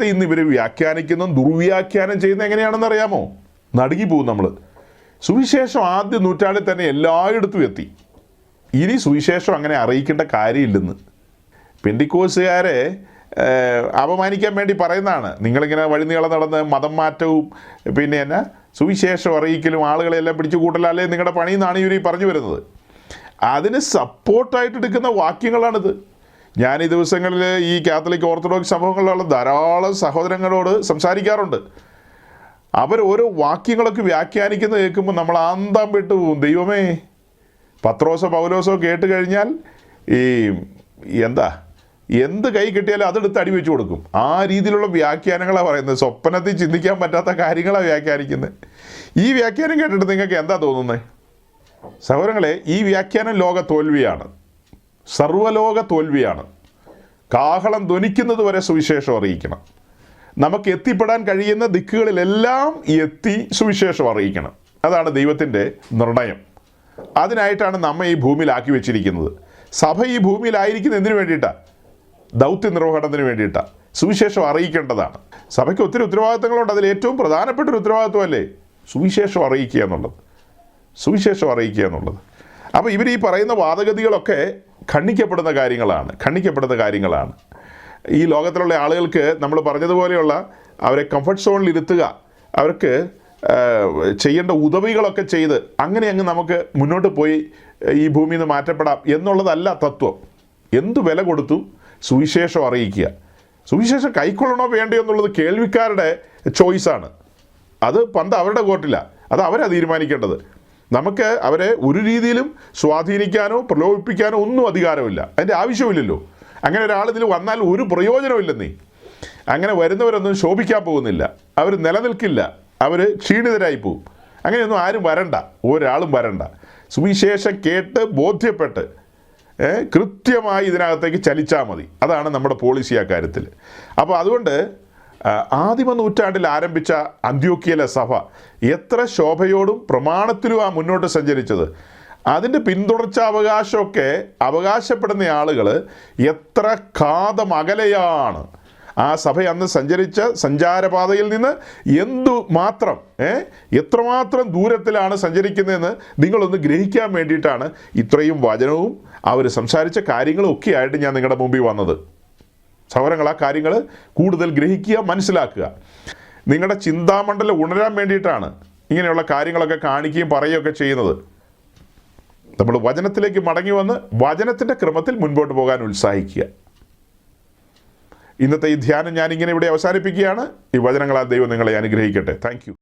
ഇന്ന് ഇവർ വ്യാഖ്യാനിക്കുന്നതും ദുർവ്യാഖ്യാനം ചെയ്യുന്നത് എങ്ങനെയാണെന്ന് അറിയാമോ? നടുങ്ങിപ്പോവും നമ്മൾ. സുവിശേഷം ആദ്യ നൂറ്റാണ്ടിൽ തന്നെ എല്ലായിടത്തും എത്തി. ഇനി സുവിശേഷം അങ്ങനെ അറിയിക്കേണ്ട കാര്യമില്ലെന്ന് പെന്തിക്കോസുകാരെ അപമാനിക്കാൻ വേണ്ടി പറയുന്നതാണ്. നിങ്ങളിങ്ങനെ വഴിനീളം നടന്ന് മതം മാറ്റവും പിന്നെ സുവിശേഷം അറിയിക്കലും ആളുകളെല്ലാം പിടിച്ചു കൂട്ടലല്ലേ നിങ്ങളുടെ പണിയെന്നാണ് ഇവർ പറഞ്ഞു വരുന്നത്. അതിന് സപ്പോർട്ടായിട്ട് എടുക്കുന്ന വാക്യങ്ങളാണിത്. ഞാൻ ഈ ദിവസങ്ങളിൽ ഈ കാത്തലിക് ഓർത്തഡോക്സ് സംഭവങ്ങളിലുള്ള ധാരാളം സഹോദരങ്ങളോട് സംസാരിക്കാറുണ്ട്. അവർ ഓരോ വാക്യങ്ങളൊക്കെ വ്യാഖ്യാനിക്കുന്നത് കേൾക്കുമ്പോൾ നമ്മൾ ആന്താൻ വിട്ടു പോകും. ദൈവമേ, പത്രോസോ പൗലോസോ കേട്ട് കഴിഞ്ഞാൽ എന്ത് കൈ കിട്ടിയാലും അതെടുത്ത് അടി വെച്ച് കൊടുക്കും. ആ രീതിയിലുള്ള വ്യാഖ്യാനങ്ങളാണ് പറയുന്നത്. സ്വപ്നത്തിൽ ചിന്തിക്കാൻ പറ്റാത്ത കാര്യങ്ങളാണ് വ്യാഖ്യാനിക്കുന്നത്. ഈ വ്യാഖ്യാനം കേട്ടിട്ട് നിങ്ങൾക്ക് എന്താ തോന്നുന്നത്? സഹോദരങ്ങളെ, ഈ വ്യാഖ്യാനം ലോക തോൽവിയാണ്, സർവ്വലോക തോൽവിയാണ്. കാഹളം ധ്വനിക്കുന്നത് വരെ സുവിശേഷം അറിയിക്കണം. നമുക്ക് എത്തിപ്പെടാൻ കഴിയുന്ന ദിക്കുകളിലെല്ലാം എത്തി സുവിശേഷം അറിയിക്കണം. അതാണ് ദൈവത്തിൻ്റെ നിർണയം. അതിനായിട്ടാണ് നമ്മെ ഈ ഭൂമിയിലാക്കി വെച്ചിരിക്കുന്നത്. സഭ ഈ ഭൂമിയിലായിരിക്കുന്നത് എന്തിനു വേണ്ടിയിട്ടാണ്? ദൗത്യ നിർവഹണത്തിന് വേണ്ടിയിട്ടാണ്. സുവിശേഷം അറിയിക്കേണ്ടതാണ്. സഭയ്ക്ക് ഒത്തിരി ഉത്തരവാദിത്തങ്ങളുണ്ട്. അതിൽ ഏറ്റവും പ്രധാനപ്പെട്ട ഒരു ഉത്തരവാദിത്വമല്ലേ സുവിശേഷം അറിയിക്കുക എന്നുള്ളത്. സുവിശേഷം അറിയിക്കുക എന്നുള്ളത്. അപ്പോൾ ഇവർ ഈ പറയുന്ന വാദഗതികളൊക്കെ ഖണ്ഡിക്കപ്പെടുന്ന കാര്യങ്ങളാണ്. ഈ ലോകത്തിലുള്ള ആളുകൾക്ക് നമ്മൾ പറഞ്ഞതുപോലെയുള്ള അവരെ കംഫർട്ട് സോണിൽ ഇരുത്തുക, അവർക്ക് ചെയ്യേണ്ട ഉദവികളൊക്കെ ചെയ്ത് അങ്ങനെ അങ്ങ് നമുക്ക് മുന്നോട്ട് പോയി ഈ ഭൂമിയിൽ നിന്ന് മാറ്റപ്പെടാം എന്നുള്ളതല്ല തത്വം. എന്തു വില കൊടുത്തു സുവിശേഷം അറിയിക്കുക. സുവിശേഷം കൈക്കൊള്ളണോ വേണ്ടയോ എന്നുള്ളത് കേൾവിക്കാരുടെ ചോയ്സാണ്. അത് പണ്ട് അവരുടെ കോർട്ടിലാണ്. അത് അവരാണ് തീരുമാനിക്കേണ്ടത്. നമുക്ക് അവരെ ഒരു രീതിയിലും സ്വാധീനിക്കാനോ പ്രലോഭിപ്പിക്കാനോ ഒന്നും അധികാരമില്ല. അതിൻ്റെ ആവശ്യമില്ലല്ലോ. അങ്ങനെ ഒരാൾ ഇതിൽ വന്നാൽ ഒരു പ്രയോജനമില്ലെന്നേ. അങ്ങനെ വരുന്നവരൊന്നും ശോഭിക്കാൻ പോകുന്നില്ല, അവർ നിലനിൽക്കില്ല, അവർ ക്ഷീണിതരായി പോകും. അങ്ങനെയൊന്നും ആരും വരണ്ട, ഒരാളും വരണ്ട. സുവിശേഷം കേട്ട് ബോധ്യപ്പെട്ട് കൃത്യമായി ഇതിനകത്തേക്ക് ചലിച്ചാൽ മതി. അതാണ് നമ്മുടെ പോളിസി ആ കാര്യത്തിൽ. അപ്പോൾ അതുകൊണ്ട് ആദിമ നൂറ്റാണ്ടിൽ ആരംഭിച്ച അന്ത്യോക്യയിലെ സഭ എത്ര ശോഭയോടും പ്രമാണത്തിലും മുന്നോട്ട് സഞ്ചരിച്ചത്. അതിൻ്റെ പിന്തുടർച്ചാവകാശമൊക്കെ അവകാശപ്പെടുന്ന ആളുകൾ എത്ര ഘാതമകലെയാണ്. ആ സഭ അന്ന് സഞ്ചരിച്ച സഞ്ചാരപാതയിൽ നിന്ന് എത്രമാത്രം ദൂരത്തിലാണ് സഞ്ചരിക്കുന്നതെന്ന് നിങ്ങളൊന്ന് ഗ്രഹിക്കാൻ വേണ്ടിയിട്ടാണ് ഇത്രയും വചനവും അവർ സംസാരിച്ച കാര്യങ്ങളും ഒക്കെ ആയിട്ട് ഞാൻ നിങ്ങളുടെ മുമ്പിൽ വന്നത്. സഹോദരങ്ങൾ, ആ കാര്യങ്ങൾ കൂടുതൽ ഗ്രഹിക്കുക, മനസ്സിലാക്കുക. നിങ്ങളുടെ ചിന്താമണ്ഡലം ഉണരാൻ വേണ്ടിയിട്ടാണ് ഇങ്ങനെയുള്ള കാര്യങ്ങളൊക്കെ കാണിക്കുകയും പറയുകയൊക്കെ ചെയ്യുന്നത്. നമ്മൾ വചനത്തിലേക്ക് മടങ്ങി വന്ന് വചനത്തിൻ്റെ ക്രമത്തിൽ മുൻപോട്ട് പോകാൻ ഉത്സാഹിക്കുക. ഇന്നത്തെ ഈ ധ്യാനം ഞാനിങ്ങനെ ഇവിടെ അവസാനിപ്പിക്കുകയാണ്. ഈ വചനങ്ങളാൽ ദൈവം നിങ്ങളെ അനുഗ്രഹിക്കട്ടെ. Thank you.